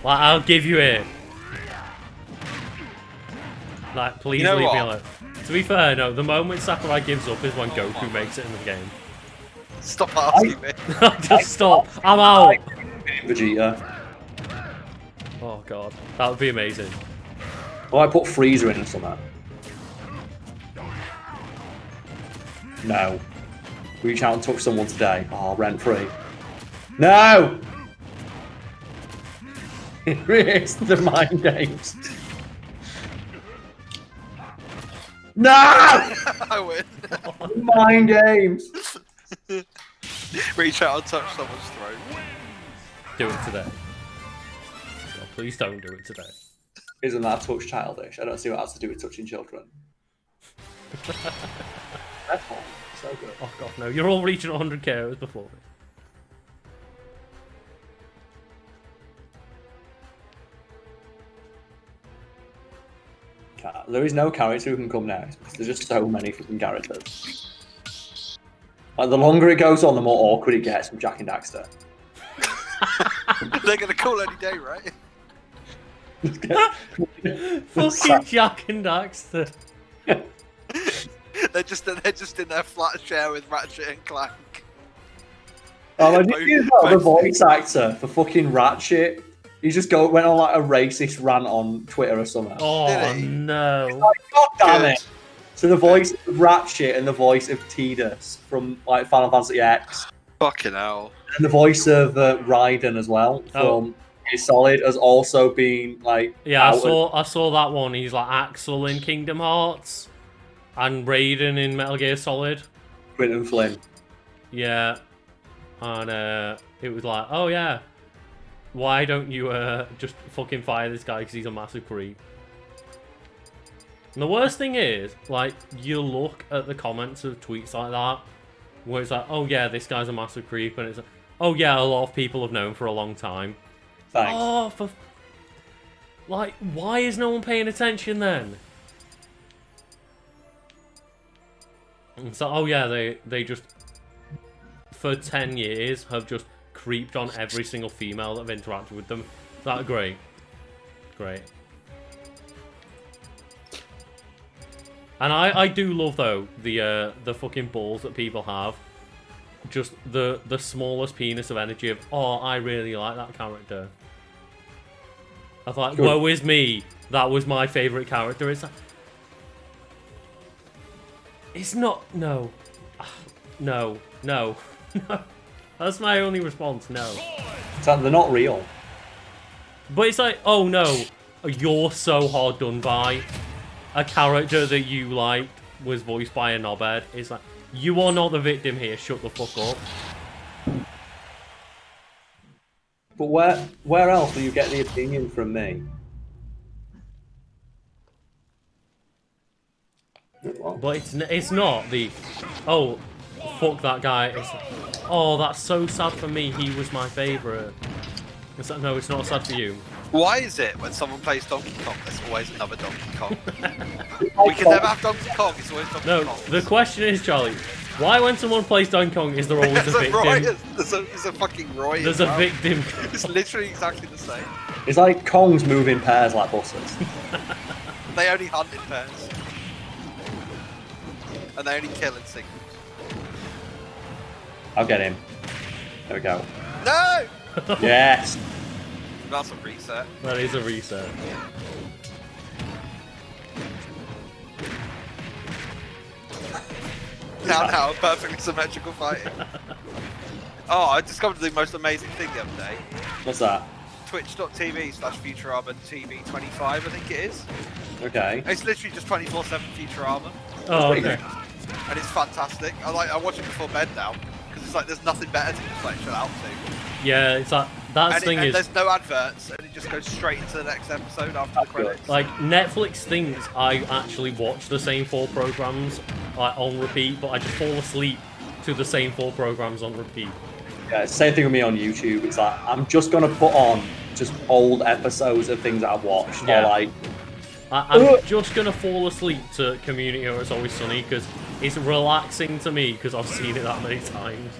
Like, I'll give you it. Like, please You know leave me what? alone." To be fair, no, the moment Sakurai gives up is when Goku makes it in the game. Stop asking me. Just stop. I'm out. Vegeta. Oh god, that would be amazing. Well, I put Freezer in or something. No. Reach out and touch someone today. Oh, rent free. No! It's the mind games. No! I win. Mind games. Reach out and touch someone's throat. Do it today. Oh, please don't do it today. Isn't that touch childish? I don't see what has to do with touching children. That's fun. So good. Oh god, no, you're all reaching 100k hours before me. There is no character who can come next because there's just so many fucking characters. Like, the longer it goes on, the more awkward it gets from Jak and Daxter. They're gonna call any day, right? Fucking Jak and Daxter. They're just in their flat share with Ratchet and Clank. Oh, I did you know the voice actor for fucking Ratchet? He just went on like a racist rant on Twitter or something. Oh Did he? no. Like, God damn Good. it! So the voice of Ratchet and the voice of Tidus from like Final Fantasy X, Fucking hell. and the voice of Raiden as well from Gear Solid has also been like. Yeah, I outed. saw that one. He's like Axel in Kingdom Hearts and Raiden in Metal Gear Solid. Quentin Flynn. Yeah. And it was like, oh yeah, why don't you just fucking fire this guy because he's a massive creep? And the worst thing is, like, you look at the comments of tweets like that, where it's like, oh yeah, this guy's a massive creep, and it's like, oh yeah, a lot of people have known for a long time. Thanks. Oh, like, why is no one paying attention then? And so, oh yeah, they just, for 10 years, have just creeped on every single female that have interacted with them. Is that great? Great. And I do love, though, the fucking balls that people have just the smallest penis of energy of, oh, I really like that character. I thought, Good. woe is me. That was my favourite character. It's like, it's not. No. No. No. No. That's my only response. No. So they're not real. But it's like, oh no, you're so hard done by. A character that you liked was voiced by a knobhead. It's like, you are not the victim here. Shut the fuck up. But where else will you get the opinion from me? But it's not the, oh, fuck that guy. It's like, oh, that's so sad for me. He was my favourite. It's like, no, it's not sad for you. Why is it when someone plays Donkey Kong, there's always another Donkey Kong? We can never have Donkey Kong, it's always Donkey No, Kong. the question is, Charlie, why when someone plays Donkey Kong is there always a victim? There's a fucking Roy. There's a victim. It's literally exactly the same. It's like Kongs move in pairs like buses. They only hunt in pairs. And they only kill in singles. I'll get him. There we go. No! Yes! That's a reset. That is a reset. Now, perfectly symmetrical fighting. Oh, I discovered the most amazing thing the other day. What's that? Twitch.tv/Futurama TV25, I think it is. Okay. It's literally just 24/7 Futurama. Oh, pretty okay. And it's fantastic. I watch it before bed now, because it's like there's nothing better to just like chill out to. Yeah, it's like, that thing is... there's no adverts, and it just goes straight into the next episode after the credits. Like, Netflix thinks I actually watch the same 4 programs like, on repeat, but I just fall asleep to the same 4 programs on repeat. Yeah, it's the same thing with me on YouTube. It's like, I'm just going to put on just old episodes of things that I've watched. Yeah. Or like... I'm just going to fall asleep to Community or It's Always Sunny, because it's relaxing to me, because I've seen it that many times.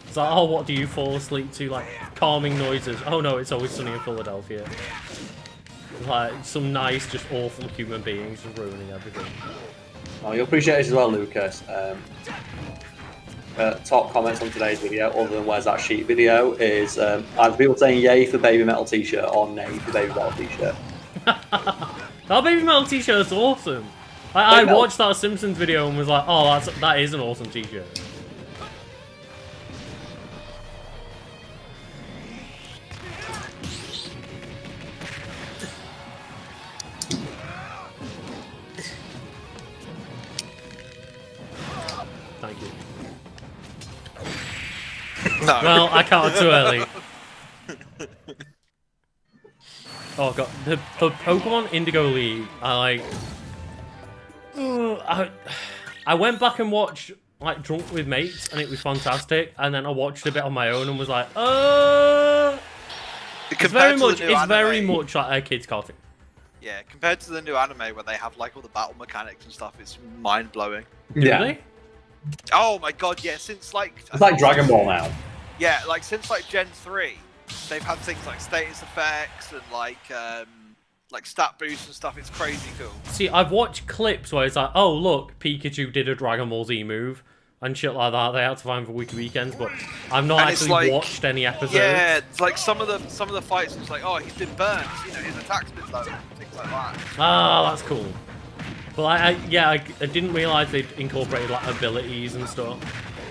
It's like, oh, what do you fall asleep to? Like, calming noises. Oh no, It's Always Sunny in Philadelphia. It's like, some nice, just awful human beings just ruining everything. Oh, you'll appreciate this as well, Lucas. Top comments on today's video, other than Where's That Sheet video, is either people saying yay for Baby Metal t-shirt or nay for Baby Metal t-shirt. That Baby Metal t-shirt is awesome. I watched that Simpsons video and was like, oh, that is an awesome t-shirt. Thank you. No. Well, I counted too early. Oh god, the Pokemon Indigo League, I went back and watched like Drunk with Mates, and it was fantastic. And then I watched a bit on my own and was like, it's very much like a kid's cartoon. Yeah, compared to the new anime where they have like all the battle mechanics and stuff, it's mind blowing. Yeah. Really? Oh my god, yeah, since like... It's like Dragon Ball now. Yeah, like since like Gen 3, they've had things like status effects and like stat boosts and stuff. It's crazy cool. See, I've watched clips where it's like, oh look, Pikachu did a Dragon Ball Z move and shit like that. They had to find for Wiki Weekends, but I've not actually watched any episodes. Yeah, it's like some of the fights. It's like, oh, he's been burned. You know, his attack's been low, things like that. Ah, that's cool. But I didn't realise they'd incorporated like abilities and stuff.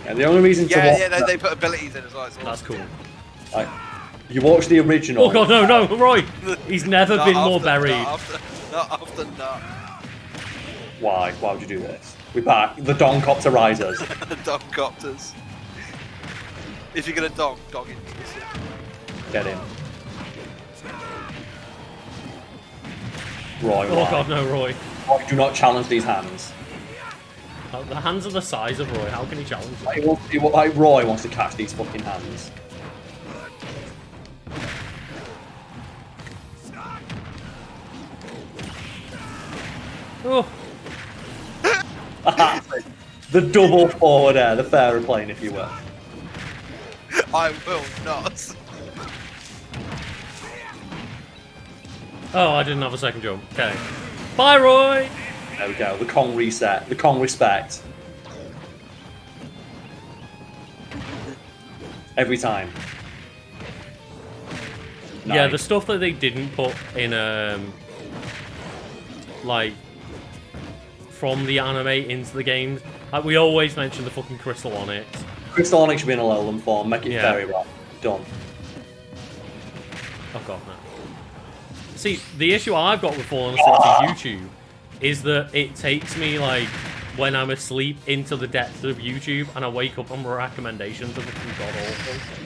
Yeah, the only reason to watch they put abilities in as well. That's cool. Like, you watch the original. Oh god, no, Roy! He's never been more buried. Not after. Why? Why would you do this? We're back. The Doncopter Risers. The Doncopters. If you're gonna dog it. Get in. Roy, Oh why? god, no, Roy. Roy, do not challenge these hands. The hands are the size of Roy. How can he challenge them? Like Roy wants to catch these fucking hands. Oh, The double forward air, the aeroplane, if you will. I will not. oh, I didn't have a second jump. Okay. Bye, Roy! There we go. The Kong reset. The Kong respect. Every time. Nice. Yeah, the stuff that they didn't put in, like, from the anime into the games. Like, we always mention the fucking Crystal Onyx. Crystal Onyx should be in a Alolan form. Make it very rough. Done. Oh god, no. See, the issue I've got with Fallen Asleep to YouTube is that it takes me, like, when I'm asleep into the depths of YouTube, and I wake up on my recommendations and it's god awful.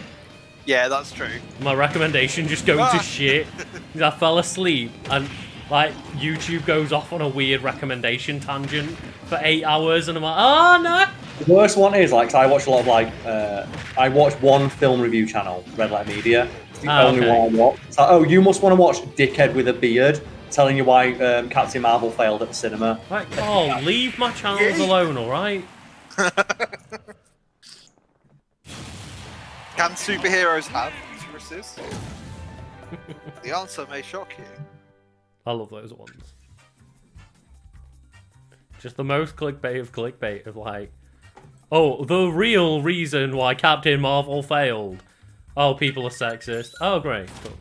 Yeah, that's true. My recommendation just goes to shit. I fell asleep, and, like, YouTube goes off on a weird recommendation tangent for 8 hours, and I'm like, oh no! The worst one is, like, 'cause I watch a lot of, like, I watch one film review channel, Red Light Media. It's the only one I watch. It's like, oh, you must want to watch Dickhead with a Beard, telling you why Captain Marvel failed at the cinema. Like, oh, leave my channels alone, alright? Can superheroes have uteruses? The answer may shock you. I love those ones. Just the most clickbait of like, oh, the real reason why Captain Marvel failed. Oh, people are sexist. Oh, great. Cool.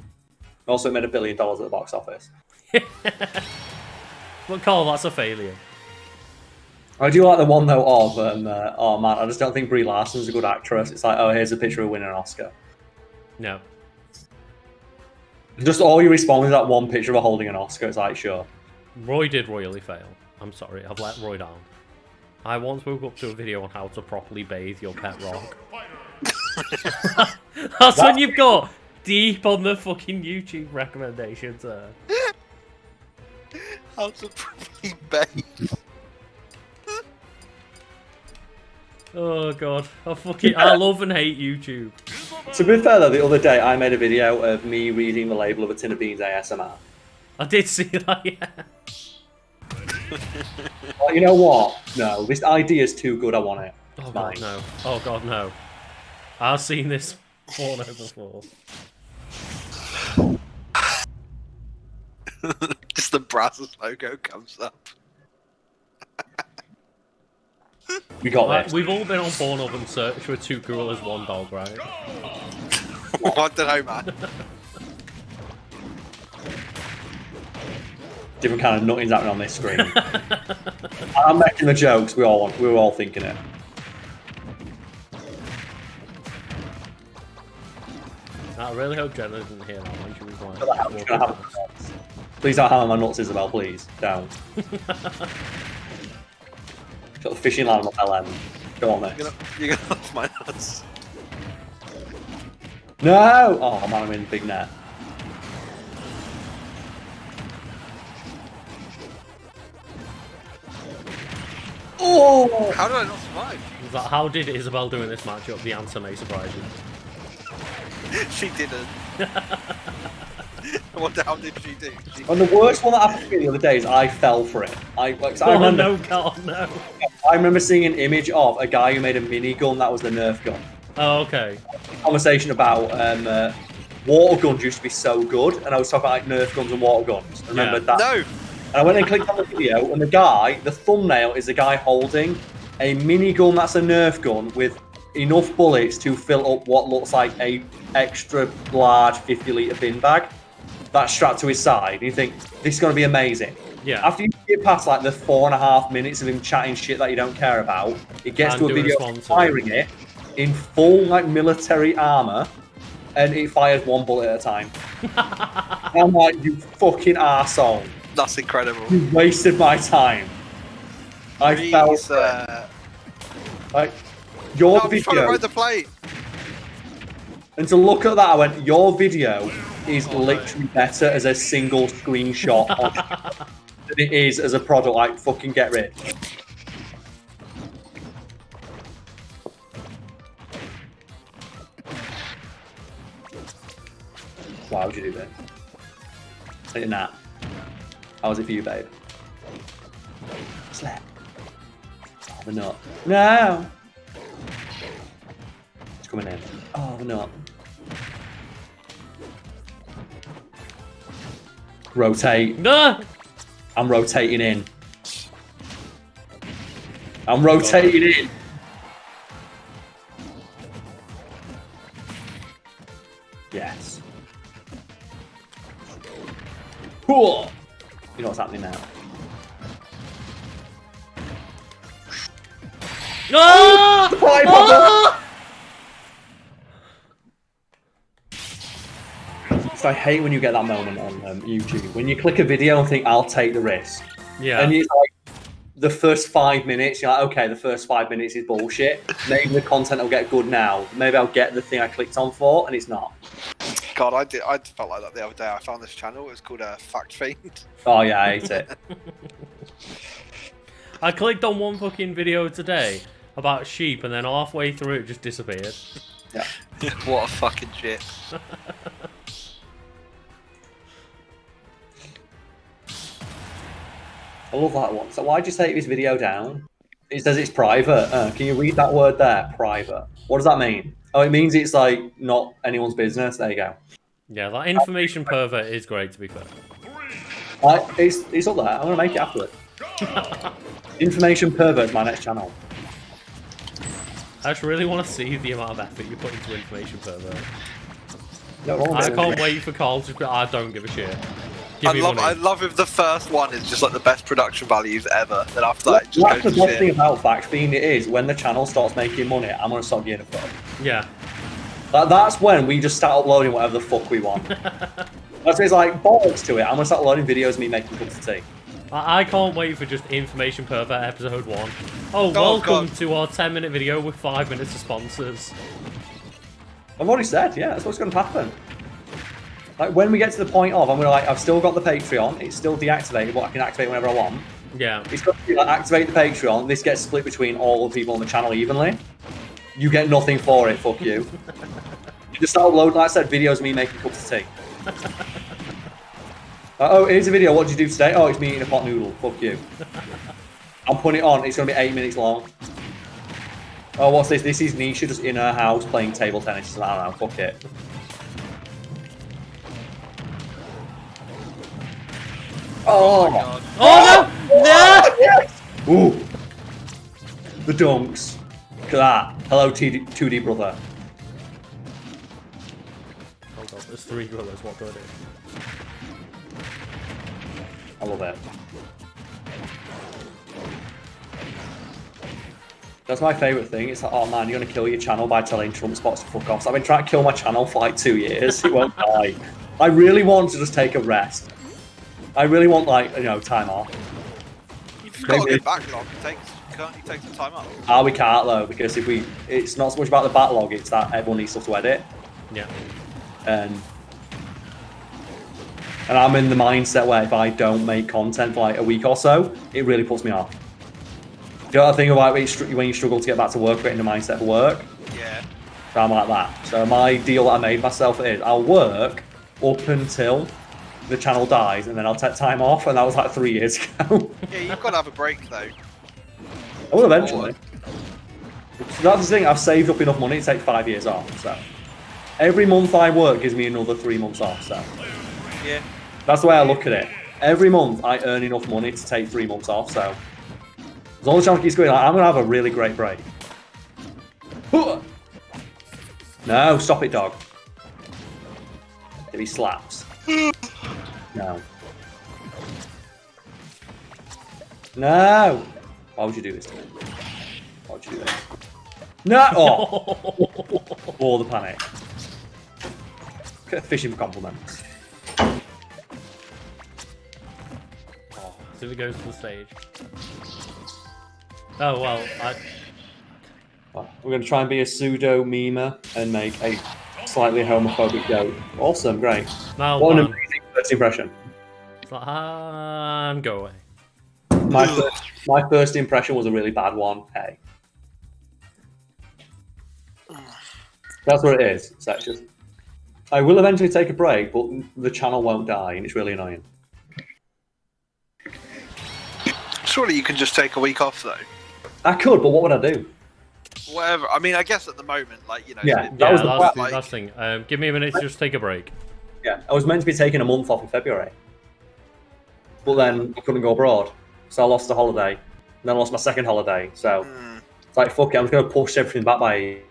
Also, it made $1 billion at the box office. But Carl, that's a failure. I do like the one though of oh man, I just don't think Brie Larson's a good actress. It's like, oh, here's a picture of winning an Oscar. No. Just all you respond is that one picture of her holding an Oscar. It's like, sure. Roy did royally fail. I'm sorry, I've let Roy down. I once woke up to a video on how to properly bathe your pet rock. That's when you've got deep on the fucking YouTube recommendations there. How to properly bathe. Oh god, I love and hate YouTube. To be fair though, the other day I made a video of me reading the label of a tin of beans ASMR. I did see that, yeah. Well, you know what? No, this idea is too good. I want it. Oh god, no. Oh god, no. I've seen this porno before. Just the Brazzers logo comes up. We got this. We've all been on Pornhub and searched for 2 gorillas, 1 dog, right? I don't know, man. Different kind of nothing's happening on this screen. I'm making the jokes. We were all thinking it. I really hope Jenna doesn't hear that when she was like, Please don't hammer my nuts, Isabel, please. Down. Got the fishing line on my LM. Go on, mate. You're gonna off my nuts. No! Oh, man, I'm in the big net. Oh! How did I not survive? How did Isabel do in this matchup? The answer may surprise you. She didn't. How did she do? And the worst one that happened to me the other day is I fell for it. I remember, no, God, no. I remember seeing an image of a guy who made a minigun that was the Nerf gun. Oh, okay. Conversation about water guns used to be so good, and I was talking about like Nerf guns and water guns. I remembered that. No! And I went and clicked on the video, and the thumbnail is a guy holding a minigun that's a Nerf gun with enough bullets to fill up what looks like a extra large 50-litre bin bag that's strapped to his side. And you think, this is going to be amazing. Yeah. After you get past like the 4.5 minutes of him chatting shit that you don't care about, it gets to a video firing it in full like military armour, and it fires 1 bullet at a time. I'm like, you fucking arsehole. That's incredible. You wasted my time. I felt like your I'm video. trying to ride the plate. And to look at that, I went, your video is literally better as a single screenshot than it is as a product. Like, fucking get rid. Why would you do that? Like a nap. How was it for you, babe? Slap. Oh, the nut. No! It's coming in. Oh, the nut. Rotate. No! I'm rotating in. I'm rotating in. Yes. Cool. You know what's happening now. No! So I hate when you get that moment on YouTube when you click a video and think I'll take the risk. Yeah. And it's like the first 5 minutes, you're like, okay, the first 5 minutes is bullshit. Maybe the content will get good now. Maybe I'll get the thing I clicked on for, and it's not. God, I felt like that the other day. I found this channel. It was called Fact Fiend. Oh yeah, I hate it. I clicked on one fucking video today about sheep, and then halfway through it just disappeared. Yeah. What a fucking shit. I love that one. So why'd you take this video down? It says it's private. Can you read that word there? Private. What does that mean? Oh, it means it's like not anyone's business. There you go. Yeah, that information pervert is great, to be fair. It's up there. I'm gonna make it after it. Information pervert is my next channel. I just really want to see the amount of effort you put into information pervert. No, wrong I with can't it. wait for Carl to go, I don't give a shit. Give me money. I love if the first one is just like the best production values ever. Then after that, it just That's the goes to best shit. thing about Fact Fiend. It is when the channel starts making money, I'm gonna stop getting a fuck. Yeah. That's when we just start uploading whatever the fuck we want. That's it's like bollocks to it. I'm gonna start uploading videos of me making cups of tea. I can't wait for just information pervert episode 1. Oh, welcome to our 10-minute video with 5 minutes of sponsors. I've already said, yeah, that's what's gonna happen. Like when we get to the point of, I'm gonna like, I've still got the Patreon. It's still deactivated, but I can activate whenever I want. Yeah. It's got to be like activate the Patreon. This gets split between all the people on the channel evenly. You get nothing for it. Fuck you. You just upload, like I said, videos of me making cups of tea. Oh, here's a video. What did you do today? Oh, it's me eating a pot noodle. Fuck you. I'm putting it on. It's gonna be 8 minutes long. Oh, what's this? This is Nisha just in her house playing table tennis. I don't know. Fuck it. Oh, my God. Oh, no! No! Yes! Ooh. The dunks. Look at that. Hello, 2D brother. Oh god, there's 3 gorillas. What do I do? I love it. That's my favourite thing. It's like, oh man, you're going to kill your channel by telling Trump spots to fuck off. So I've been trying to kill my channel for like 2 years. It won't die. I really want to just take a rest. I really want, like, you know, time off. You've got a good backlog. Can't you take some time off? Ah, we can't though, because if it's not so much about the backlog, it's that everyone needs stuff to edit. Yeah. And I'm in the mindset where if I don't make content for like a week or so, it really puts me off. You know that thing about when you struggle to get back to work, get in the mindset for work? Yeah. So I'm like that. So my deal that I made myself is I'll work up until the channel dies, and then I'll take time off, and that was like 3 years ago. Yeah, you've got to have a break though. I will eventually. So that's the thing, I've saved up enough money to take 5 years off, so. Every month I work gives me another 3 months off, so. Yeah. That's the way I look at it. Every month I earn enough money to take 3 months off, so. As long as the channel keeps going, I'm going to have a really great break. No, stop it, dog. If he slaps. No. No! Why would you do this to me? Why would you do this? No! Oh! All the panic. Fishing for compliments. Oh, so he goes to the stage. Oh, well, Well, we're going to try and be a pseudo-memer and make a slightly homophobic joke. Awesome, great. Now, What an amazing first impression. It's like, and go away. My first impression was a really bad one. Hey. That's what it is. So it's just, I will eventually take a break, but the channel won't die, and it's really annoying. Surely you can just take a week off though. I could, but what would I do? Whatever. I mean, I guess at the moment, like, you know. Yeah, it's- that was the last, plan, last thing. Give me a minute to just take a break. Yeah, I was meant to be taking a month off in February, but then I couldn't go abroad, so I lost the holiday. then I lost my second holiday. So Mm. it's like, fuck it, I'm just going to push everything back by a year.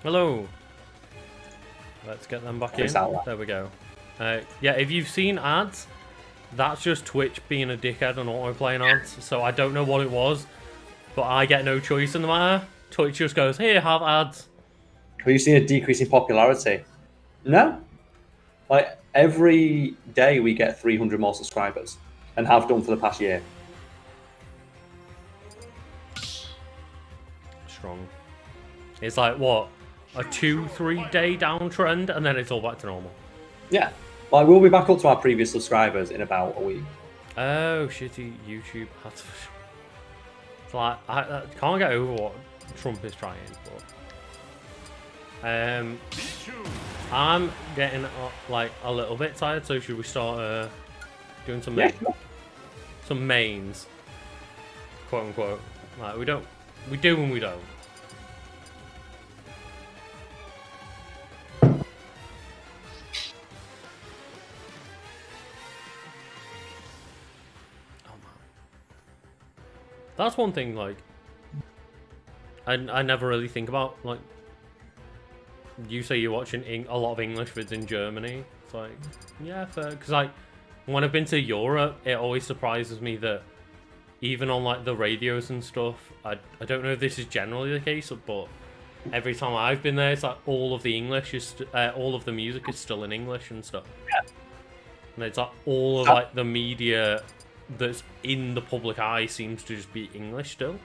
Hello. Let's get them back in. There we go. Yeah, if you've seen ads, that's just Twitch being a dickhead on auto-playing ads. So I don't know what it was, but I get no choice in the matter. Twitch just goes, here, have ads. Have you seen a decrease in popularity? No. Like, every day we get 300 more subscribers, and have done for the past year. Strong. It's like, what? A 2-3 day downtrend, and then it's all back to normal. Yeah. Like, we'll be back up to our previous subscribers in about a week. Oh, shitty YouTube. It's like, I can't get over what Trump is trying, but... I'm getting, like, a little bit tired, so should we start doing some some mains? Quote unquote. Like, we do and we don't. That's one thing, like, I never really think about, like, you say you're watching a lot of English vids in Germany. It's like, yeah, fair. Because, like, when I've been to Europe, it always surprises me that even on like the radios and stuff, I don't know if this is generally the case, but every time I've been there, it's like all of the English is all of the music is still in English and stuff. Yeah. And it's like all of like the media that's in the public eye seems to just be English still.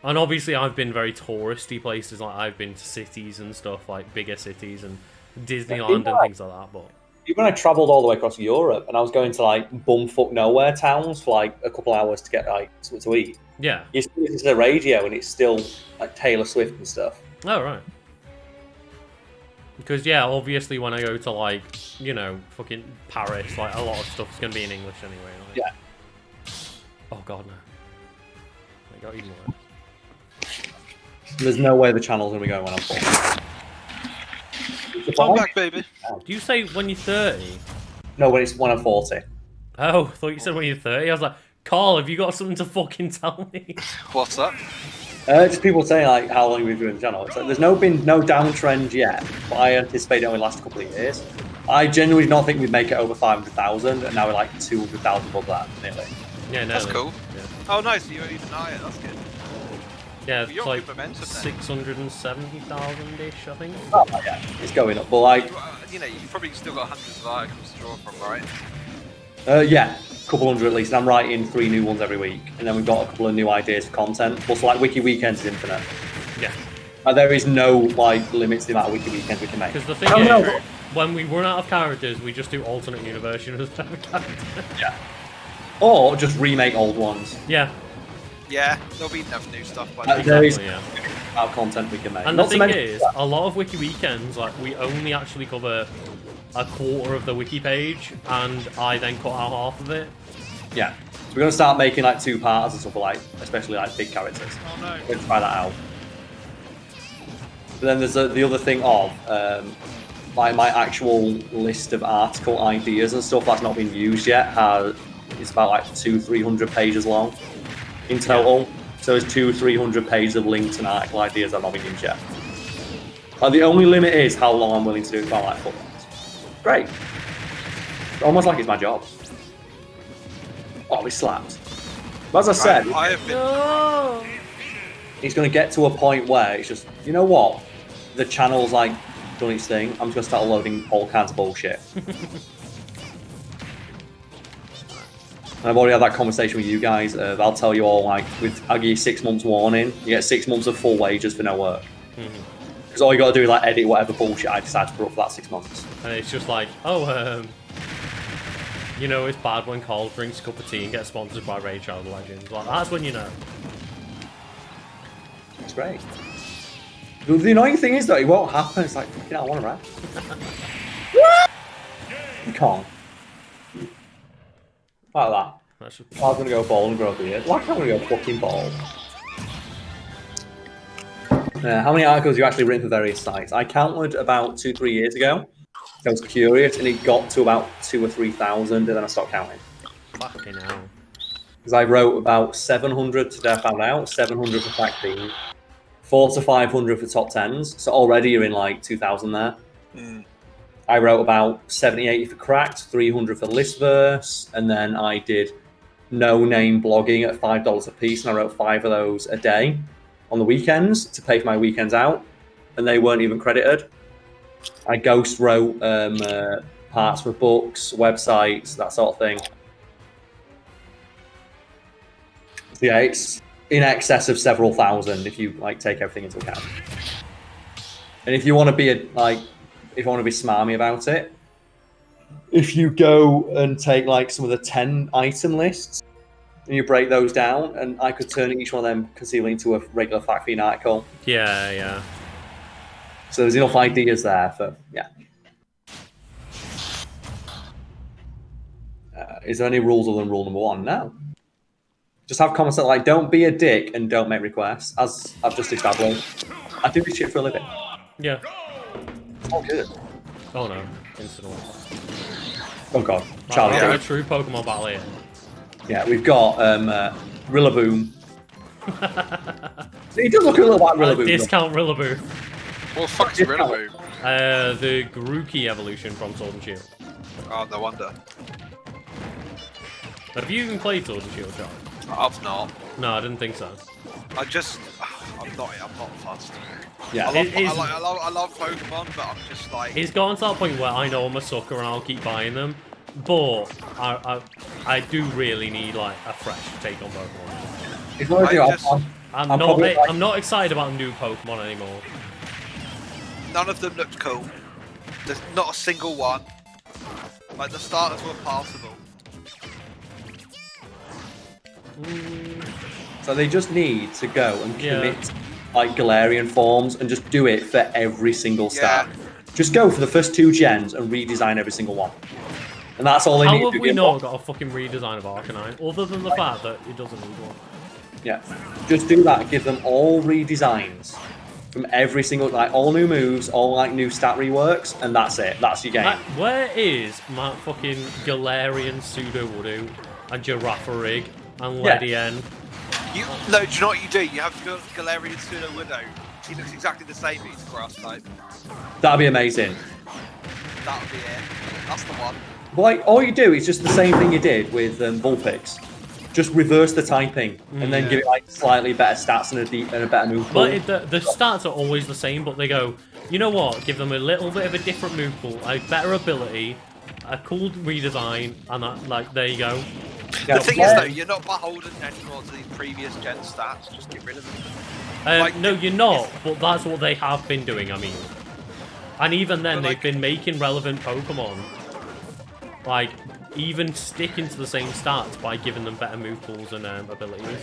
And obviously I've been very touristy places, like I've been to cities and stuff, like bigger cities and Disneyland and things like that, but even when I travelled all the way across Europe and I was going to like bumfuck nowhere towns for like a couple hours to get like something to eat. yeah. You still listen to the radio and it's still like Taylor Swift and stuff. Oh, right. Because, yeah, obviously when I go to, like, you know, fucking Paris, like, a lot of stuff's going to be in English anyway. Like... Yeah. Oh, God, no. It got even worse. There's no way the channel's going to be going when I'm 40. Come back, baby. Do you say when you're 30? No, when I'm 40. Oh, I thought you said when you're 30. I was like, Carl, have you got something to fucking tell me? What's that? Just people saying like how long we've been doing the channel. It's like there's been no downtrend yet, but I anticipate it only last a couple of years. I genuinely don't think we'd make it over 500,000, and now we're like 200,000 above that nearly. Yeah, no. That's cool. Yeah, Oh, nice. You're even higher. That's good. yeah Well, it's you're like good momentum then. 670,000-ish, I think. Oh yeah, it's going up. But like, You know, you've probably still got hundreds of articles to draw from, right? yeah, a couple hundred at least. And I'm writing 3 new ones every week, and then we've got a couple of new ideas for content. Plus, like Wiki Weekends is infinite. Yeah. There is no like limits to the amount of Wiki Weekends we can make. Because the thing is, when we run out of characters, we just do alternate universe character. Yeah. Or just remake old ones. Yeah. Yeah, there'll be enough new stuff by then. There is Exactly, yeah. amount of content we can make. And Not the to thing mention- is, a lot of Wiki Weekends, like, we only actually cover a quarter of the wiki page, and I then cut out half of it. yeah. So we're gonna start making like 2-parters and stuff like, especially like big characters. Oh no. We're gonna try that out. But then there's the other thing of my actual list of article ideas and stuff that's not been used yet. It's about like 200-300 pages long in total. So there's 200-300 pages of links and article ideas that have not been used yet. The only limit is how long I'm willing to do it by like 4 months. Great. Almost like it's my job. Oh, he slapped. But as I said, I have been. No! it's going to get to a point where it's just, you know what? The channel's like done its thing. I'm just going to start loading all kinds of bullshit. And I've already had that conversation with you guys. I'll tell you all, like, I'll give you 6 months warning. You get 6 months of full wages for no work. Because all you got to do is like edit whatever bullshit I decide to put up for that 6 months. And it's just like, oh, you know, it's bad when Carl drinks a cup of tea and gets sponsored by Raid Shadow Legends. Like, that's when you know. It's great. The annoying thing is that it won't happen. It's like, fucking hell, I want to rap. You can't. Like that. That's just... I'm gonna go bald and grow a beard. Like I'm gonna go fucking bald. How many articles have you actually written for various sites? I counted about 2-3 years ago. I was curious, and it got to about 2,000 or 3,000, and then I stopped counting. Fucking hell. Because I wrote about 700 today. I found out 700 for fact being, 400 to 500 for top 10s. So already you're in like 2,000 there. I wrote about 70, 80 for cracked, 300 for listverse, and then I did no-name blogging at $5 a piece, and I wrote 5 of those a day on the weekends to pay for my weekends out, and they weren't even credited. I ghost wrote parts for books, websites, that sort of thing. So yeah, it's in excess of several thousand if you like take everything into account. And if you want to be if you want to be smarmy about it, if you go and take like some of the 10 item lists and you break those down, and I could turn each one of them concealing into a regular fact feed article. Yeah, yeah. So there's enough ideas there for, yeah. Is there any rules other than rule number 1? No. Just have comments that like, don't be a dick and don't make requests, as I've just established. I do this shit for a living. Yeah. Oh, good. Oh no. Incident. Oh god. Charlie. Yeah, a true Pokemon battle here. Yeah, we've got Rillaboom. He does look a little like Rillaboom. Discount Rillaboom. What the fuck is Rillaboom? The Grookey evolution from Sword and Shield. Oh, no wonder. Have you even played Sword and Shield, John? I've not. No, I didn't think so. I'm not fussed. Yeah. I love Pokemon, but I'm just like. It's gotten to that point where I know I'm a sucker and I'll keep buying them, but I do really need like a fresh take on Pokemon. It's what I do. I'm not excited about new Pokemon anymore. None of them looked cool. There's not a single one. Like the starters were passable. So they just need to go and commit like Galarian forms and just do it for every single star. Just go for the first 2 gens and redesign every single one. And that's all they need to do. How have we not got a fucking redesign of Arcanine, other than the fact that it doesn't need one? Yeah. Just do that, give them all redesigns from every single, like all new moves, all like new stat reworks, and that's it. That's your game. Where is my fucking Galarian Sudowoodo and Girafarig and Ledian? No, do you know what you do? You have to go to Galarian Sudowoodo. He looks exactly the same, but he's a grass type. That'd be amazing. That'll be it. That's the one. Like, all you do is just the same thing you did with Vulpix. Just reverse the typing and then give it like slightly better stats and a better move pool. But the stats are always the same, but they go, you know what? Give them a little bit of a different move pool, a better ability, a cool redesign, and that, like, there you go. The thing is, though, you're not beholden anymore to these previous gen stats. Just get rid of them. No, you're not, but that's what they have been doing, I mean. And even then, they've been making relevant Pokemon. Like, even sticking to the same stats by giving them better move pools and abilities.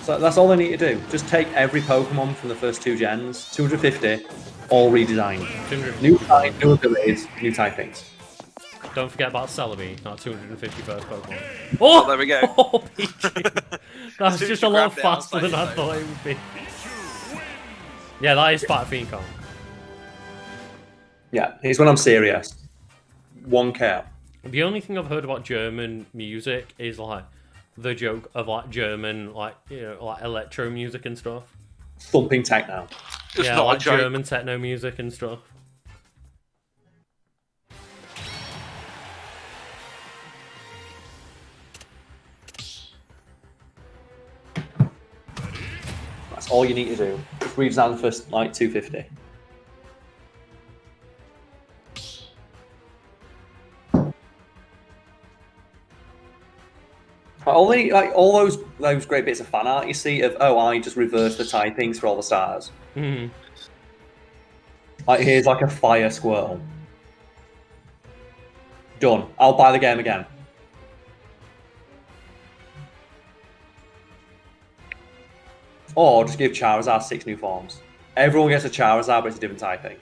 So that's all they need to do. Just take every Pokemon from the first 2 gens, 250, all redesigned. New type, new abilities, new typings. Don't forget about Celebi, not 250 first Pokemon. Oh, there we go. Holy shit. That's just a lot faster than I thought it would be. Yeah, that is Fat Fiend Kong. Yeah, here's when I'm serious. 1K. The only thing I've heard about German music is like the joke of like German, like, you know, like electro music and stuff. Thumping techno. Yeah, like German techno music and stuff. That's all you need to do. Just redesign the first like 250. Only like all those great bits of fan art you see of I just reversed the typings for all the stars. Like here's like a fire squirrel. Done. I'll buy the game again. Or just give Charizard 6 new forms. Everyone gets a Charizard, but it's a different typing.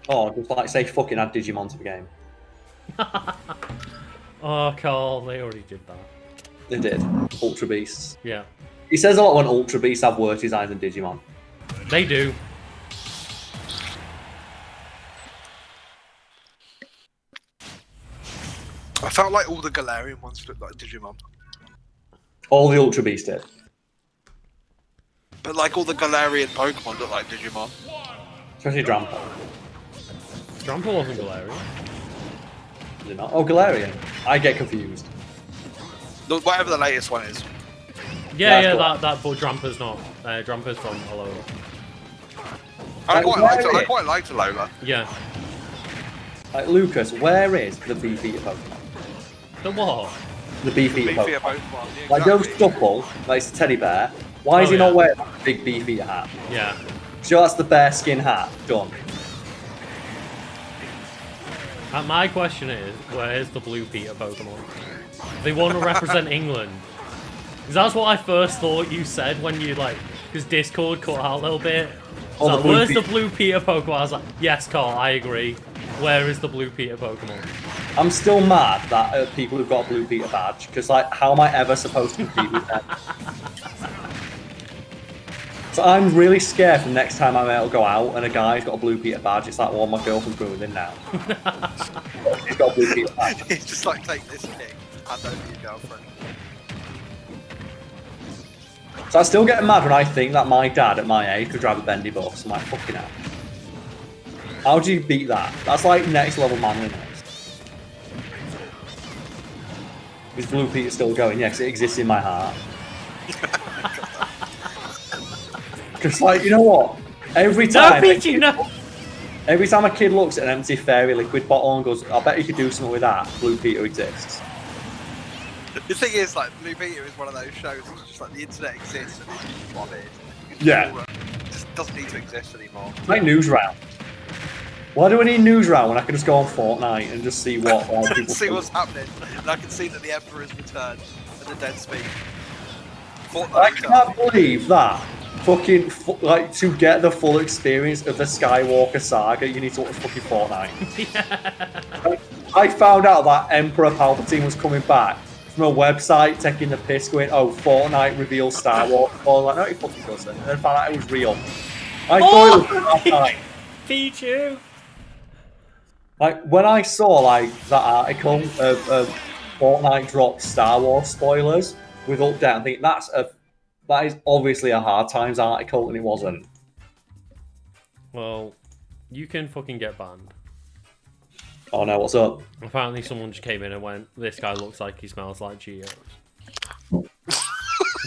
Or just like say fucking add Digimon to the game. Oh, Carl, they already did that. They did. Ultra Beasts. Yeah. He says a lot when Ultra Beasts have worse designs than Digimon. They do. I felt like all the Galarian ones looked like Digimon. All the Ultra Beasts did. But like all the Galarian Pokemon look like Digimon. Especially Drampa. Drampa wasn't Galarian. Is it not? Oh, Galarian. I get confused. Whatever the latest one is. Yeah, cool. That but Drampa's not. Drampa's from Alola. I quite liked Alola. Yeah. Like, Lucas, where is the Beefeater Pokemon? The what? The Beefeater Pokemon. Pokemon. Like, goes Stuffle, like it's a teddy bear. Why is he not wearing a big Beefeater hat? Yeah. So that's the bear skin hat. Done. My question is, where's the Blue Peter Pokemon? They want to represent England. Because that's what I first thought you said when you, like, because Discord cut out a little bit. Like, where's the Blue Peter Pokemon? I was like, yes, Carl, I agree. Where is the Blue Peter Pokemon? I'm still mad that people who've got a Blue Peter badge, because, like, how am I ever supposed to compete with them? So I'm really scared for next time I'm able to go out and a guy's got a Blue Peter badge. It's like, well, my girlfriend's going in now. He's got a Blue Peter badge. It's just like, take this kick, hand over your girlfriend. So I still get mad when I think that my dad at my age could drive a bendy bus. I'm like, fucking hell. How do you beat that? That's like next level manliness. Is Blue Peter still going? Yes, it exists in my heart. Because, like, you know what? Every time a kid looks at an empty fairy liquid bottle and goes, I bet you could do something with that, Blue Peter exists. The thing is, like, Blue Peter is one of those shows that's just like the internet exists and it's just what it is. Yeah. It just doesn't need to exist anymore. Like news round. Why do I need news round when I can just go on Fortnite and just see what people see what's happening? And I can see that the Emperor's returned and the dead speak. I can't believe that. Fucking, like, to get the full experience of the Skywalker saga, you need to watch fucking Fortnite. Yeah. I found out that Emperor Palpatine was coming back from a website taking the piss, going, "Oh, Fortnite reveals Star Wars." I was like, "No, it fucking doesn't." And then found out it was real. I thought it was last night. Pichu. Like, when I saw, like, that article of Fortnite dropped Star Wars spoilers with update, I think that is obviously a Hard Times article, and it wasn't. Well, you can fucking get banned. Oh no, what's up? Apparently someone just came in and went, "This guy looks like he smells like Cheetos."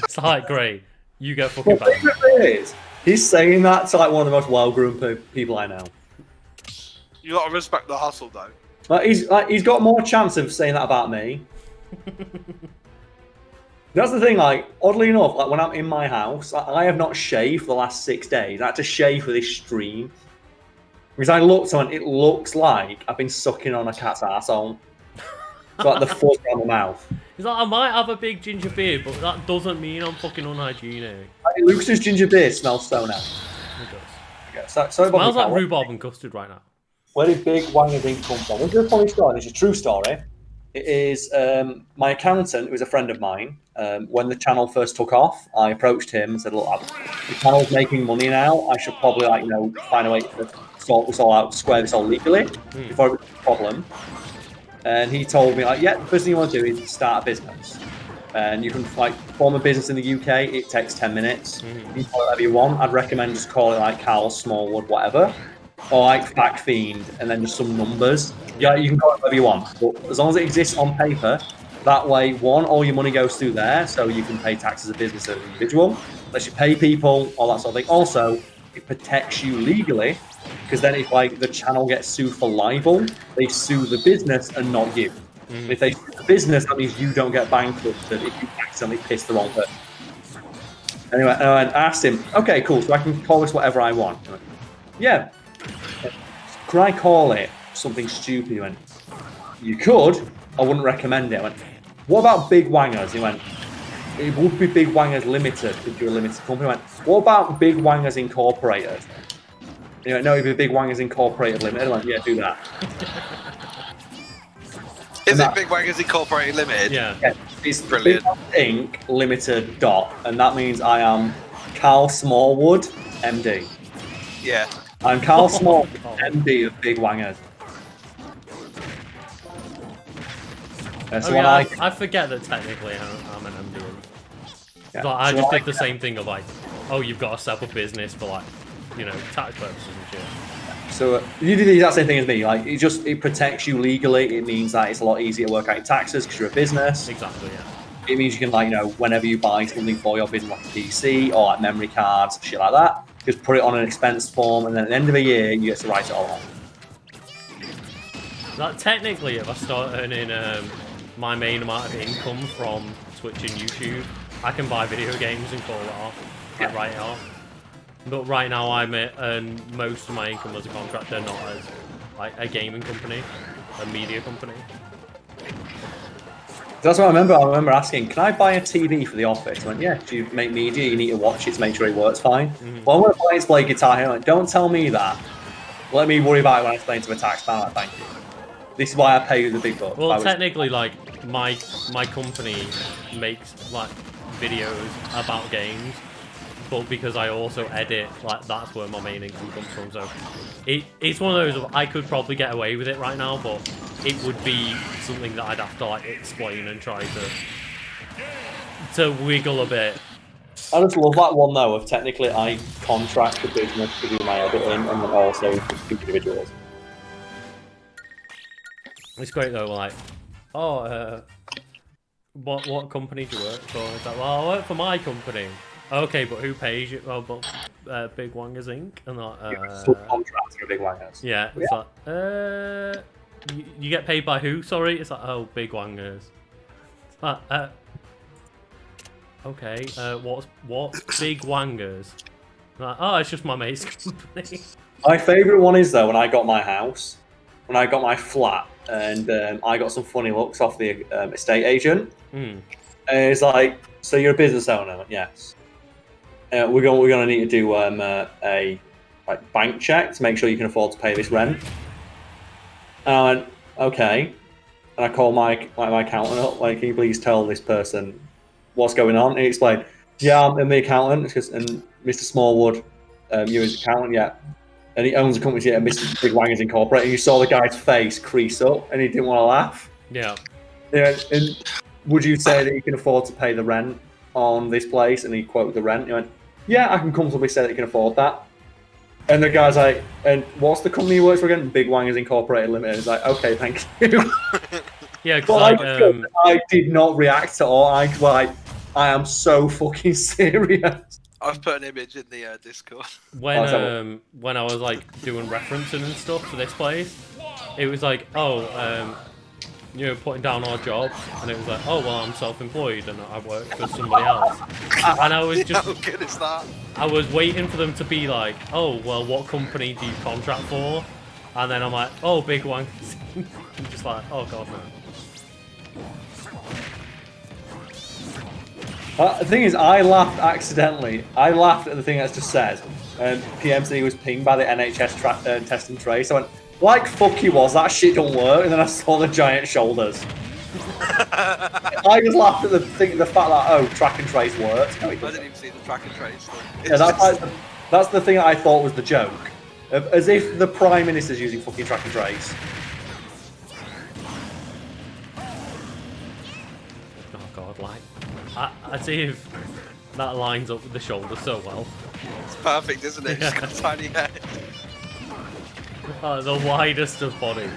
It's like, great, you get fucking banned. He's saying that to like one of the most well-groomed people I know. You gotta respect the hustle, though. He's got more chance of saying that about me. That's the thing, like, oddly enough, like, when I'm in my house, I have not shaved for the last 6 days. I had to shave for this stream. Because I looked on, it looks like I've been sucking on a cat's arsehole. It's like the fuzz around the mouth. He's like, I might have a big ginger beard, but that doesn't mean I'm fucking unhygienic. Lucas's ginger beard smells so nice. It does. Okay, so it smells like rhubarb and custard right now. Where did Big Wangers Inc. come from? This is a funny story. It's a true story. It is my accountant, who is a friend of mine. When the channel first took off, I approached him and said, "Look, the channel's making money now. I should probably, like, you know, find a way to sort this all out, square this all legally before it was a problem." And he told me, like, "Yeah, the first thing you want to do is start a business, and you can, like, form a business in the UK. It takes 10 minutes. You can call it whatever you want. I'd recommend just call it like Carl Smallwood, whatever." Or like Fact Fiend, and then just some numbers. Yeah, you can call it whatever you want, but as long as it exists on paper, that way, one, all your money goes through there, so you can pay tax as a business as an individual, lets you pay people, all that sort of thing. Also, it protects you legally, because then if, like, the channel gets sued for libel, they sue the business and not you. If they sue the business, that means you don't get bankrupted if you accidentally piss the wrong person. Anyway, I asked him, "Okay, cool, so I can call this whatever I want." He went, "Yeah. Could I call it something stupid?" He went, "You could. I wouldn't recommend it." I went, "What about Big Wangers?" He went, "It would be Big Wangers Limited if you're a limited company." I went, "What about Big Wangers Incorporated?" He went, "No, it'd be Big Wangers Incorporated Limited." I went, "Yeah, do that." Is it Big Wangers Incorporated Limited? Yeah. It's Brilliant. Big Inc. Limited dot, and that means I am Carl Smallwood, MD. Yeah. I'm Carl Small, MD of Big Wangers. So I forget that technically I'm an MD. Yeah. Like, I just did the same thing of, like, oh, you've got to set up a business for, like, you know, tax purposes and shit. So you do the exact same thing as me. Like, it protects you legally. It means that it's a lot easier to work out your taxes because you're a business. Exactly, yeah. It means you can, like, you know, whenever you buy something for your business, like a PC or like memory cards, shit like that, just put it on an expense form, and then at the end of the year, you get to write it all off. Like, technically, if I start earning my main amount of income from Twitch and YouTube, I can buy video games and call it off, like, write it off. But right now, I earn most of my income as a contractor, not as, like, a gaming company, a media company. That's what I remember. I remember asking, "Can I buy a TV for the office?" I went, "Yeah. Do you make media? You need to watch it to make sure it works fine." Well, I want to play guitar here. I went, "Don't tell me that. Let me worry about it when I explain to a tax man." Like, "Thank you. This is why I pay you the big bucks." Well, technically, like, my company makes, like, videos about games, but because I also edit, like, that's where my main income comes from. So it's one of those, I could probably get away with it right now, but it would be something that I'd have to, like, explain and try to wiggle a bit. I just love that one though. Of technically, I contract the business to do my editing, and then also just individuals. It's great though. Like, oh, what company do you work for? It's like, well, I work for my company. Okay, but who pays you? Oh, but Big Wangers Inc. And like, Subcontract for Big Wangers. yeah, it's like, you get paid by who? Sorry, it's like, oh, Big Wangers. It's like, okay, what's Big Wangers? Like, oh, it's just my mate's company. My favourite one is though when I got my house, when I got my flat, and I got some funny looks off the estate agent. Mm. And it's like, so you're a business owner? I went, yes. We're gonna need to do a like bank check to make sure you can afford to pay this rent. And I went, okay. And I called my accountant up. Like, can you please tell this person what's going on? And he explained, yeah, I'm the accountant, and Mr. Smallwood, you're his accountant, yeah. And he owns a company, yeah, Mr. Big Wangers Incorporated. And you saw the guy's face crease up, and he didn't want to laugh. Yeah. Yeah. And would you say that you can afford to pay the rent on this place? And he quoted the rent. He went, yeah, I can comfortably say that you can afford that. And the guy's like, and what's the company you work for again? Big Wangers Incorporated Limited. He's like, okay, thank you. Yeah, because I did not react at all. I am so fucking serious. I've put an image in the Discord. when I was like doing referencing and stuff for this place, it was like, oh, putting down our jobs, and it was like, oh, well, I'm self-employed and I work for somebody else. And I was just, How good is that? I was waiting for them to be like, oh, well, what company do you contract for? And then I'm like, oh, Big One. I'm just like, oh god, no. The thing is, I laughed accidentally. I laughed at the thing that just said PMC was pinged by the NHS test and trace. I went, like fuck you was, that shit don't work. And then I saw the giant shoulders. I just laughed at the fact that, oh, track and trace works. No, I didn't even see the track and trace thing. Yeah, that's the thing that I thought was the joke. As if the Prime Minister's using fucking track and trace. Oh god, like, I see if that lines up with the shoulder so well. It's perfect, isn't it? It's got a tiny head. The widest of bodies.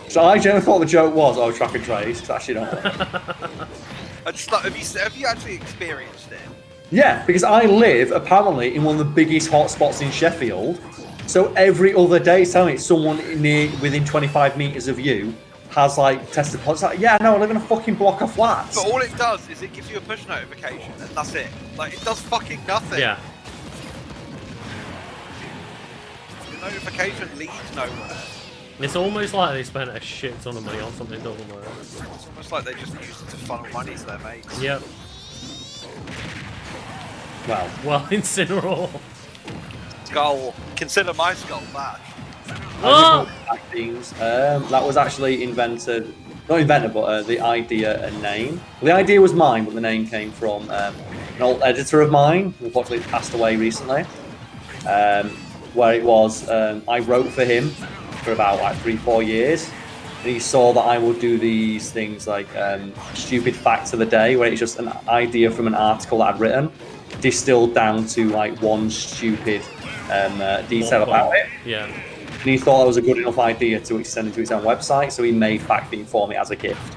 So I generally thought the joke was, oh, track and trace. It's actually not. I just thought, have you actually experienced it? Yeah, because I live apparently in one of the biggest hotspots in Sheffield. So every other day, it's telling me someone within 25 meters of you has like tested positive. Like, yeah, no, I live in a fucking block of flats. But all it does is it gives you a push notification, and that's it. Like, it does fucking nothing. Yeah. The notification leads nowhere. It's almost like they spent a shit ton of money on something that doesn't work. It's almost like they just used it to funnel money to their mates. Yep. Well, Incineroar. Skull. Consider my skull bash. Oh! That was actually not invented, but the idea and name. The idea was mine, but the name came from an old editor of mine, who unfortunately passed away recently. Where it was, I wrote for him for about like 3-4 years, and he saw that I would do these things like stupid facts of the day, where it's just an idea from an article that I'd written, distilled down to like one stupid detail about it. Yeah. And he thought that was a good enough idea to extend it to his own website, so he made FactTheme for me as a gift.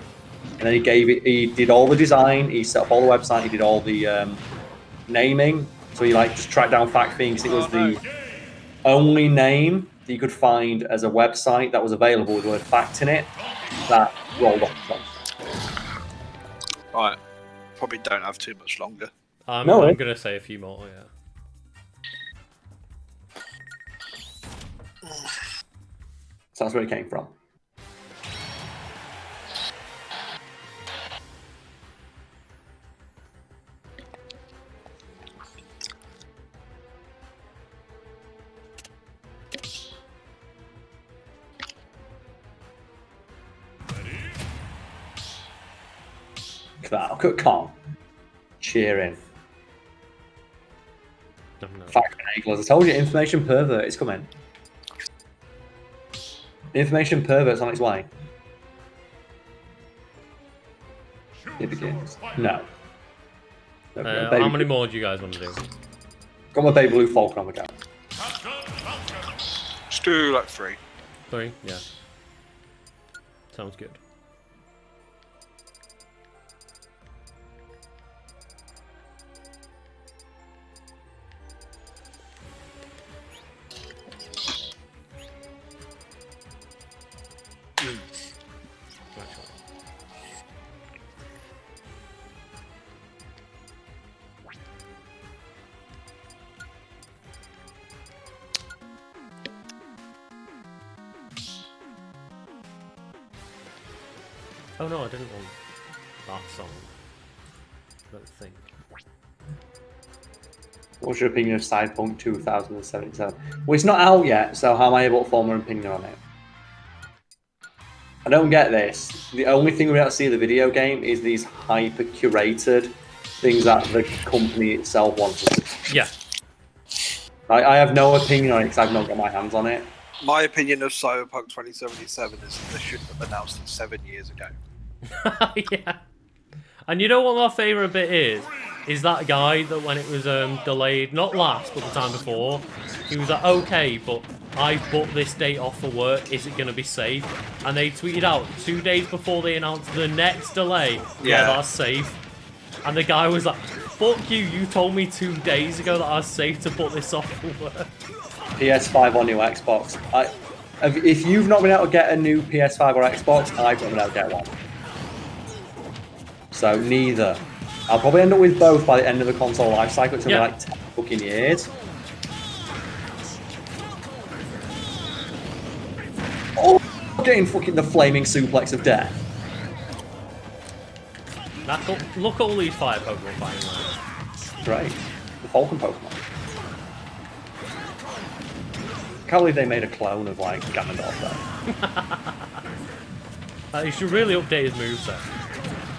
And then he did all the design, he set up all the website, he did all the naming. So he like just tracked down FactTheme because it was the only name that you could find as a website that was available with the word fact in it that rolled off the top. Right. Probably don't have too much longer. I'm going to say a few more, yeah. So that's where it came from. Look at Kong cheering. No. Fact enablers. I told you, information pervert is coming. Information pervert's on its way. It begins. No. How many more do you guys want to do? Got my baby blue falcon on the go. Just do like 3. 3? Yeah. Sounds good. Oh no, I didn't want that song. I don't think. What's your opinion of Cyberpunk 2077? Well, it's not out yet, so how am I able to form an opinion on it? I don't get this. The only thing we have to see in the video game is these hyper-curated things that the company itself wants us to see. Yeah. I have no opinion on it because I've not got my hands on it. My opinion of Cyberpunk 2077 is that they shouldn't have announced it 7 years ago. Yeah. And you know what my favourite bit is? Is that guy that when it was delayed, not last, but the time before, he was like, okay, but I booked this date off for work, is it going to be safe? And they tweeted out 2 days before they announced the next delay, yeah, that's safe. And the guy was like, fuck you, you told me 2 days ago that I was safe to put this off for work. PS5 or new Xbox. If you've not been able to get a new PS5 or Xbox, I've not been able to get one. So neither. I'll probably end up with both by the end of the console life cycle. It's going to be like 10 fucking years. Oh, getting fucking the flaming suplex of death. Look at all these fire Pokemon fighting like. Great. The Falcon Pokemon. Can't believe they made a clone of like Ganondorf though. He should really update his moveset.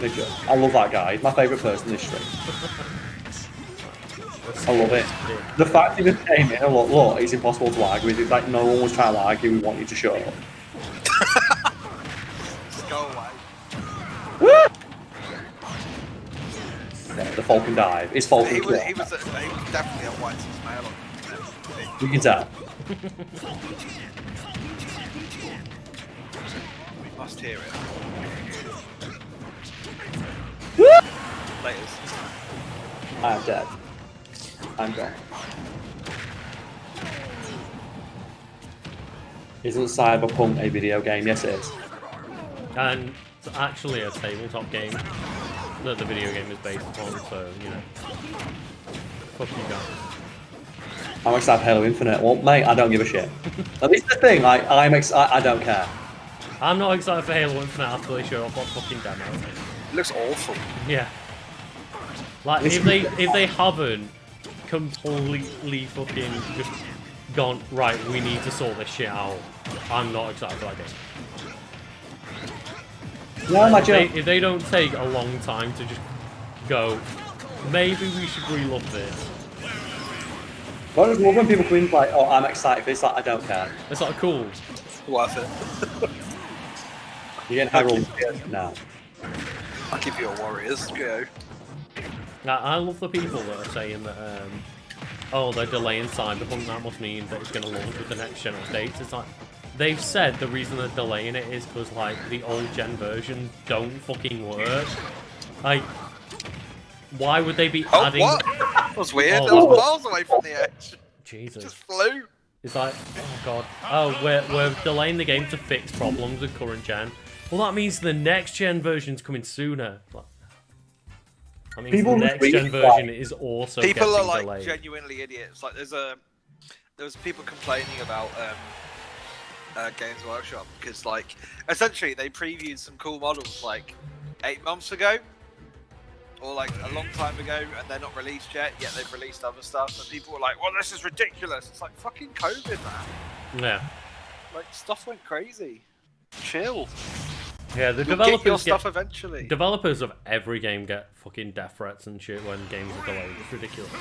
Legit. I love that guy. He's my favourite person in this stream. I love it. The fact he just came in and look, it's impossible to argue with. It's like no one was trying to argue, we want you to shut up. Just go away. Yeah, the Falcon dive. It's Falcon He was Claw. definitely a white male on You can tell. We must hear it. Laters. I'm dead. I'm gone. Isn't Cyberpunk a video game? Yes, it is. And it's actually a tabletop game that the video game is based upon, so, you know. Fuck you guys. I'm excited for Halo Infinite. Well, mate, I don't give a shit. At least the thing, like, I don't care. I'm not excited for Halo Infinite after they show off what fucking demo. It looks awful. Yeah. Like, if they haven't completely fucking just gone, right, we need to sort this shit out, I'm not excited for that game. No, imagine. If they don't take a long time to just go, maybe we should relook this. I just love when people come in like, oh, I'm excited for this, like, I don't care. It's like, cool. Worth it. You're getting Harold now. I'll give you a Warriors. Go. I love the people that are saying that, oh, they're delaying Cyberpunk, that must mean that it's going to launch with the next gen updates. It's like, they've said the reason they're delaying it is because, like, the old gen versions don't fucking work. Like, why would they be adding... What? That was weird. Oh, That was miles away from the edge. Jesus. Just flew. It's like, oh god. Oh, we're delaying the game to fix problems with current gen. Well, that means the next gen version's coming sooner. That means the next gen version is also people are like delayed. genuinely idiots. Like there was people complaining about Games Workshop because like essentially they previewed some cool models like 8 months ago or like a long time ago and they're not released yet they've released other stuff and people were like, well, this is ridiculous. It's like fucking COVID, man. Yeah. Like stuff went crazy. Chill. Yeah, the You'll developers get your stuff eventually. Developers of every game get fucking death threats and shit when games are delayed. It's ridiculous.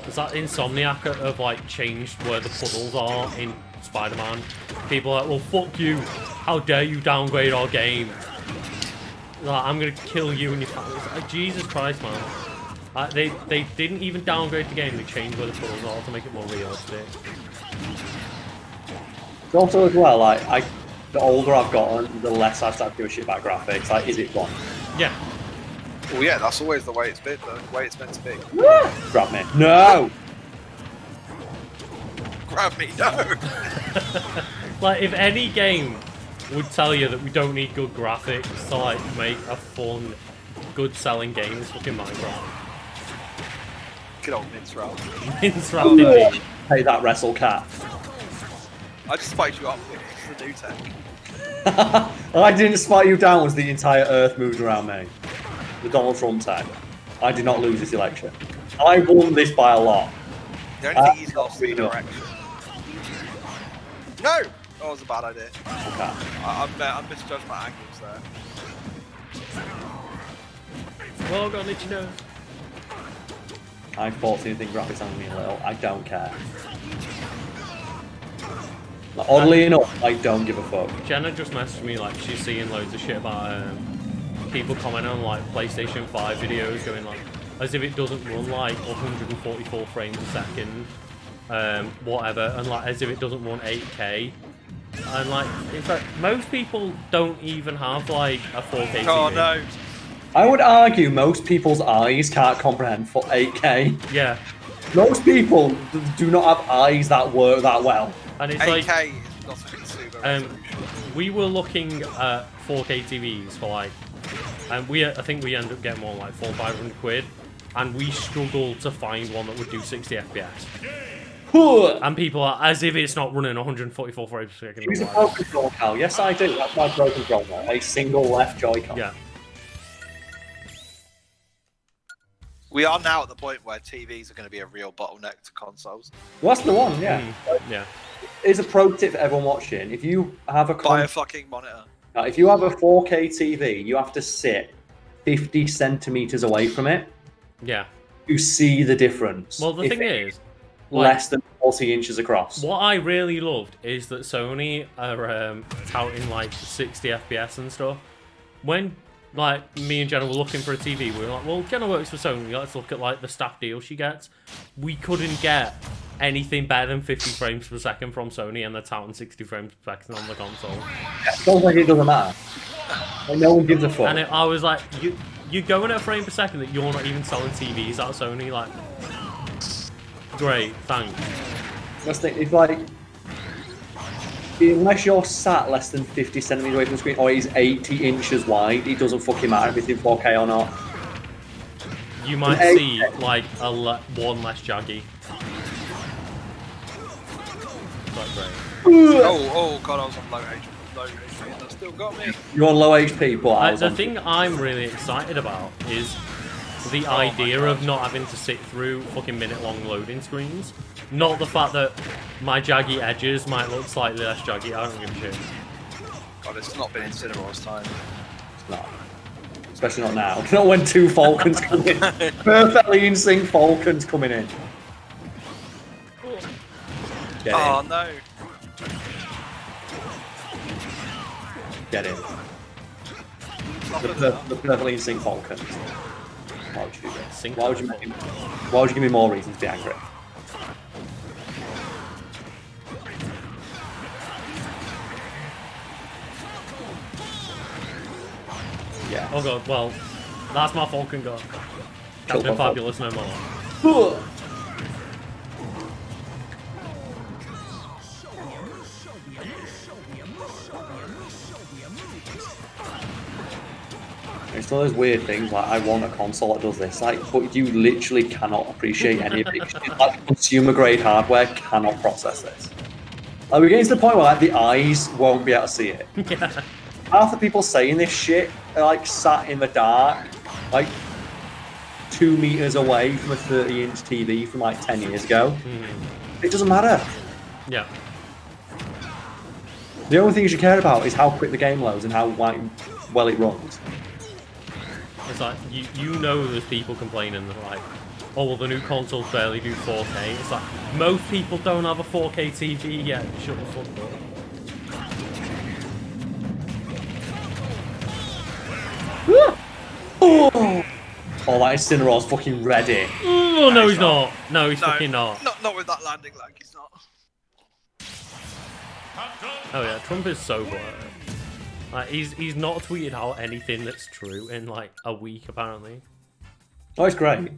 Is that Insomniac have like changed where the puddles are in Spider-Man? People are like, well, fuck you. How dare you downgrade our game? Like, I'm gonna kill you and your family. It's like, Jesus Christ, man. They didn't even downgrade the game. They changed where the puzzles are to make it more realistic. Also, as well, like the older I've gotten, the less I start to give a shit about graphics. Like, is it fun? Yeah. Well, yeah, that's always the way it's been, the way it's meant to be. Grab me. No! Grab me, no! Like, if any game would tell you that we don't need good graphics to, like, make a fun, good-selling game, it's fucking Minecraft. Good old mince route. Mince wrapped indeed. Hey, that wrestle cat. I just spiked you up with the new tech. I didn't spike you down as the entire earth moved around me. The Donald Trump tag. I did not lose this election. I won this by a lot. The only thing he's lost is the direction. No! That was a bad idea. Okay. I misjudged my angles there. Well, God, let you know. I thought anything graphics on me a little. I don't care. Like, oddly enough, I don't give a fuck. Jenna just messaged me, like, she's seeing loads of shit about people commenting on, like, PlayStation 5 videos going, like, as if it doesn't run, like, 144 frames a second, whatever, and, like, as if it doesn't run 8K. And, like, it's like, most people don't even have, like, a 4K TV. Oh, no. I would argue most people's eyes can't comprehend for 8K. Yeah. Most people do not have eyes that work that well. And it's 8K like, is not a super resolution. we were looking at 4K TVs for, like, and I think we ended up getting one, like, 400-500 quid, and we struggled to find one that would do 60 FPS. And people are, as if it's not running 144 frames per second. Use a Pro Control, Cal. Yes, I do. That's my Pro Controller. A single left Joy-Con. Yeah. We are now at the point where TVs are going to be a real bottleneck to consoles. Well, that's the one, yeah. Yeah. Here's a pro tip for everyone watching. If you have a Buy a fucking monitor. if you have a 4K TV, you have to sit 50 centimeters away from it Yeah. to see the difference. Well, the If thing it's is, like, less than 40 inches across. what I really loved is that Sony are touting, like, 60 FPS and stuff. When, like, me and Jenna were looking for a TV, we were like, well, Jenna works for Sony, let's look at, like, the staff deal she gets. We couldn't get anything better than 50 frames per second from Sony, and they're touting 60 frames per second on the console. Sounds like it doesn't matter. Like, no one gives a fuck. And I was like, you're going at a frame per second that you're not even selling TVs at Sony, like, great, thanks. That's the, it's like, unless you're sat less than 50 centimeters away from the screen, or he's 80 inches wide, it doesn't fucking matter if it's in 4K or not. You might see, like, one less jaggy. That's great. Oh god, I was on low HP and that still got me. You're on low HP, but I was The on thing I'm really excited about is the idea of not having to sit through fucking minute-long loading screens. Not the fact that my jaggy edges might look slightly less jaggy, I don't give a shit. God, it's not been in Cinemar's time. It's not. Especially not now. Not when two Falcons come in. Perfectly in sync Falcons coming in. Get Oh in. no. Get in. The perfectly in sync Falcons. Why would you do this? Sync Why would you give me more reasons to be angry? Yeah. Oh god, well, that's my Falcon gone. Kill Captain my Fabulous no more. It's one of those weird things, like, I want a console that does this, like, but you literally cannot appreciate any of it. Like, consumer grade hardware cannot process this. Like, we're getting to the point where, like, the eyes won't be able to see it. Yeah. Half the people saying this shit are, like, sat in the dark, like, 2 meters away from a 30-inch TV from, like, 10 years ago. It doesn't matter. Yeah. The only thing you should care about is how quick the game loads and how, like, well it runs. It's like, you know there's people complaining that, like, oh, well, the new consoles barely do 4K. It's like, most people don't have a 4K TV yet. Shut the fuck up. Oh, that Incineroar's fucking ready. Oh, no, he's not. No, he's fucking not. Not with that landing lag, he's not. Oh yeah, Trump is so blurred. Like, he's not tweeted out anything that's true in like a week apparently. Oh, it's great.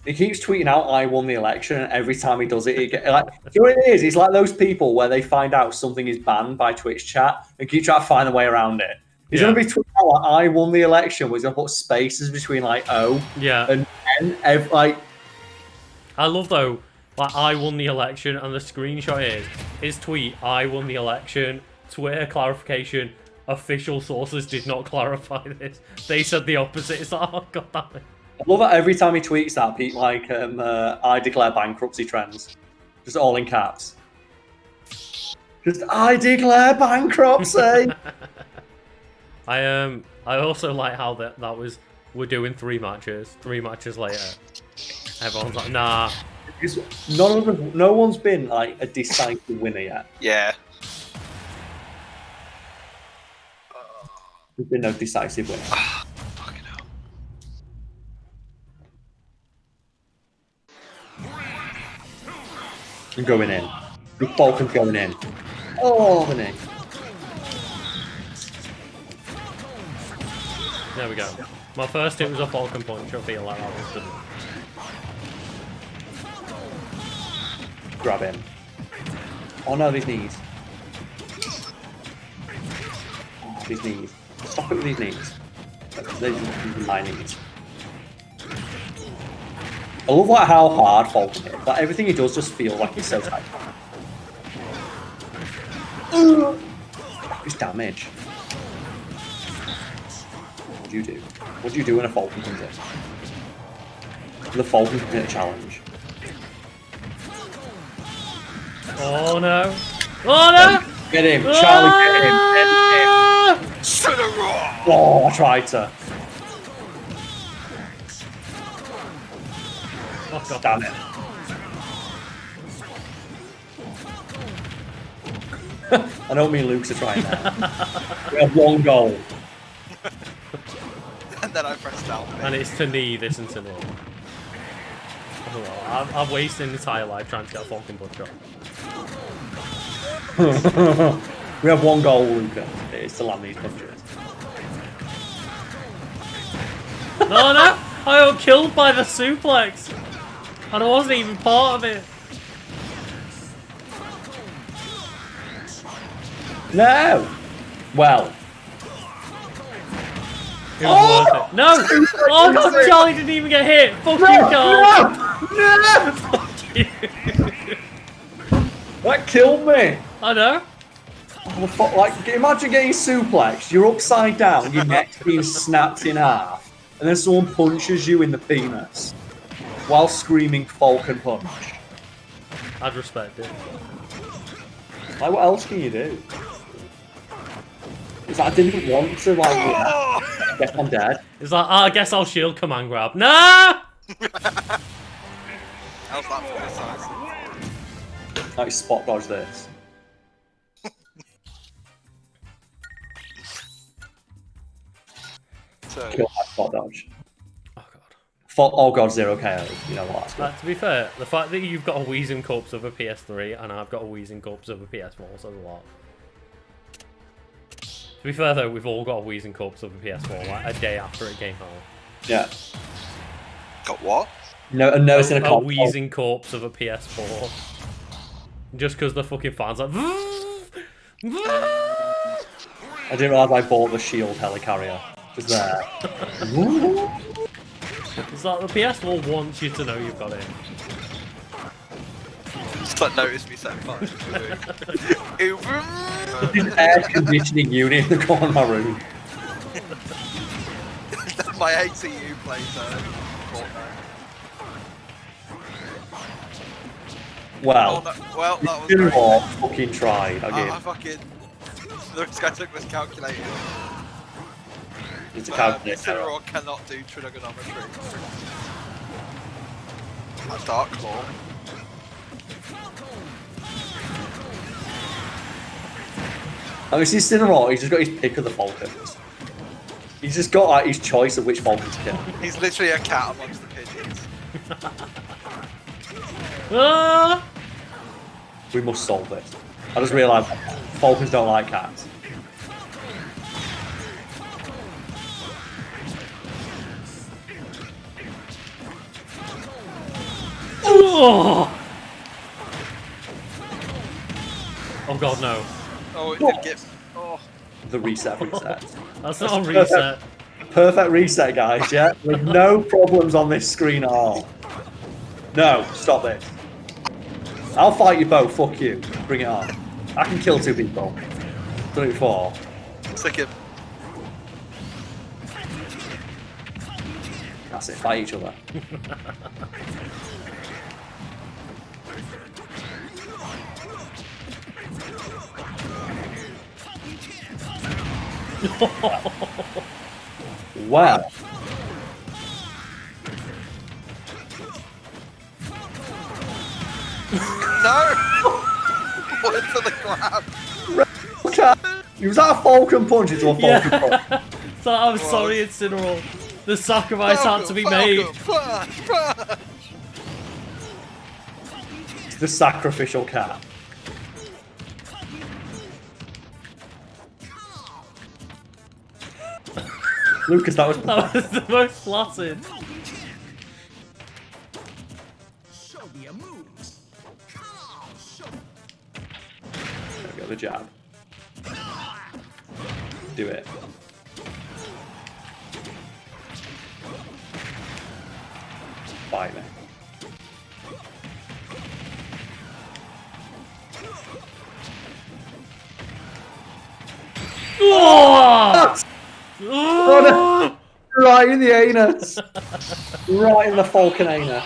He keeps tweeting out, "I won the election," and every time he does it, like, you know what it is? It's like those people where they find out something is banned by Twitch chat and keep trying to find a way around it. He's gonna be tweeting out, like, "I won the election," where he's gonna put spaces between like O and N. Like, I love though. Like, I won the election, and the screenshot is his tweet, "I won the election." Twitter clarification: official sources did not clarify this. They said the opposite. It's like, oh god damn it. I love that every time he tweets that, Pete, like, "I declare bankruptcy trends," just all in caps. Just, "I declare bankruptcy." I also like how that was, we're doing 3 matches. 3 matches later, everyone's like, nah. Because no one's been like a decisive winner yet. Yeah. There's been no decisive winner. Fucking hell. I'm going in. The Falcon's going in. Oh, the knee. There we go. My first hit was a Falcon Punch. I feel like that was good. Grab him. Oh no, these knees. Oh, these knees. Stop it with these knees. These are my knees. I love like how hard Falcon is. Like, everything he does just feels like he's so tight. His damage. What do you do? What do you do when a Falcon comes in? The Falcon comes in a challenge. Oh no! Oh no! Get him, Charlie, get him, get him. Oh, I tried to. Oh god. Damn it. I know me and Luke's are trying that. We have 1 goal. And then I pressed down. And it's to knee this and to knee. Oh, well, I've wasted an entire life trying to get a Falcon Punch off. We have 1 goal, Luca. It is to land these punches. No, no! I got killed by the suplex! And I wasn't even part of it. No! Well. It was worth it. No! Oh god, Charlie didn't even get hit! Fuck you, Carl! No! Fuck you! That killed me! I know. Oh, the fuck, like, imagine getting suplexed, you're upside down, your neck's being snapped in half, and then someone punches you in the penis while screaming Falcon Punch. I'd respect it. Like, what else can you do? It's like, I didn't want to, like, guess I'm dead. It's like, I guess I'll shield command grab. Nah! How's that for this size? Like, spot dodge this. So, Kill that spot dodge. Oh god. Oh god, 0 KO. You know what? That's good. To be fair, the fact that you've got a Wheezing Corpse of a PS3 and I've got a Wheezing Corpse of a PS4 says a lot. To be fair though, we've all got a Wheezing Corpse of a PS4 like a day after it came out. Yeah. got what? No, and no, it's in a console. Wheezing Corpse of a PS4. Just because the fucking fans like. I didn't realise I bought the Shield helicarrier. Just there. It's like the PS4 wants you to know you've got it. Just like notice me setting fire. There's an air conditioning unit in the corner of my room. My ACU plays Fortnite. Well, Oh, no. Well, that was you great. fucking tried. I Again, fucking. This guy took this calculator. it's a calculator. Incineroar cannot do trigonometry. A Dark Claw. I mean, see, Incineroar, he's just got his pick of the Falcons. He's just got like his choice of which falcon to kill. He's literally a cat amongst the pigeons. Ah! We must solve this. I just realised falcons don't like cats. Oh god, no. Oh, it did get. Oh. The reset. That's not a reset. Perfect reset, guys, yeah? With no problems on this screen at all. No, stop this. I'll fight you both, fuck you. Bring it on. I can kill 2 people. Done it before. Sick him. That's it, fight each other. Wow. No! Went for the grab. Was that a falcon punch into a falcon punch? Yeah. So I'm sorry, Incineroar. The sacrifice had to be made. Flash. It's the sacrificial cat. Lucas, that was That was the most flaccid. There we go, the jab. Do it. Bite me. Oh! Oh! Right in the anus. Right in the falcon anus.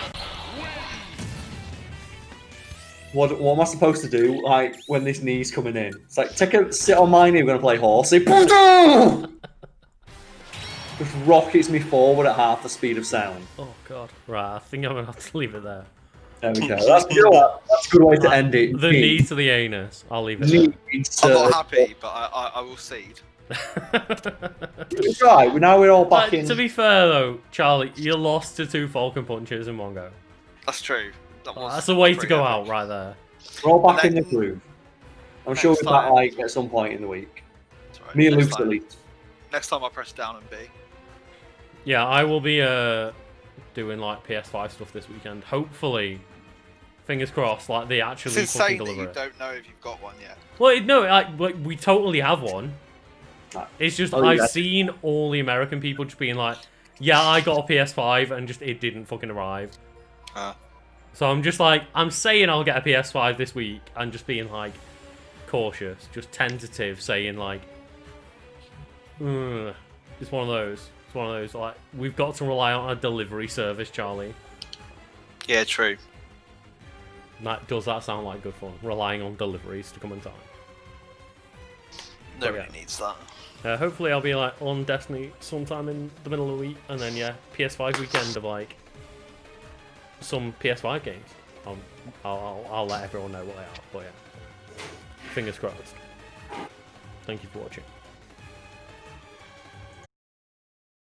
What am I supposed to do, like, when this knee's coming in? It's like, sit on my knee, we're going to play horsey. Just rockets me forward at half the speed of sound. Oh god. Right, I think I'm gonna have to leave it there. There we go. That's, you know what? That's a good way to end it. The knee to the anus. I'll leave it Knee there. I'm not happy, but I will cede. It's right. Now we're all back in. To be fair though, Charlie, you lost to 2 falcon punches in one go. That's true. That's a way to go out right there. We're all back in the groove. I'm sure we're back time. like at some point in the week. Right. Me and Next Luke's time. at least. Next time I press down and B. Yeah, I will be doing like PS5 stuff this weekend. Hopefully, fingers crossed, like they actually It's fucking insane that deliver you it. don't know if you've got one yet. Well, no, like we totally have one. It's just Oh, I've yeah. seen all the American people just being like, "Yeah, I got a PS5 and just it didn't fucking arrive." So I'm just like, I'm saying I'll get a PS5 this week and just being like cautious, just tentative, saying like, it's one of those. It's one of those like we've got to rely on a delivery service, Charlie. Yeah, true. Does that sound like good fun? Relying on deliveries to come in time. Nobody yeah. needs that. Hopefully I'll be like on Destiny sometime in the middle of the week, and then yeah, PS5 weekend of like some PS5 games. I'll let everyone know what they are. But yeah, fingers crossed. Thank you for watching.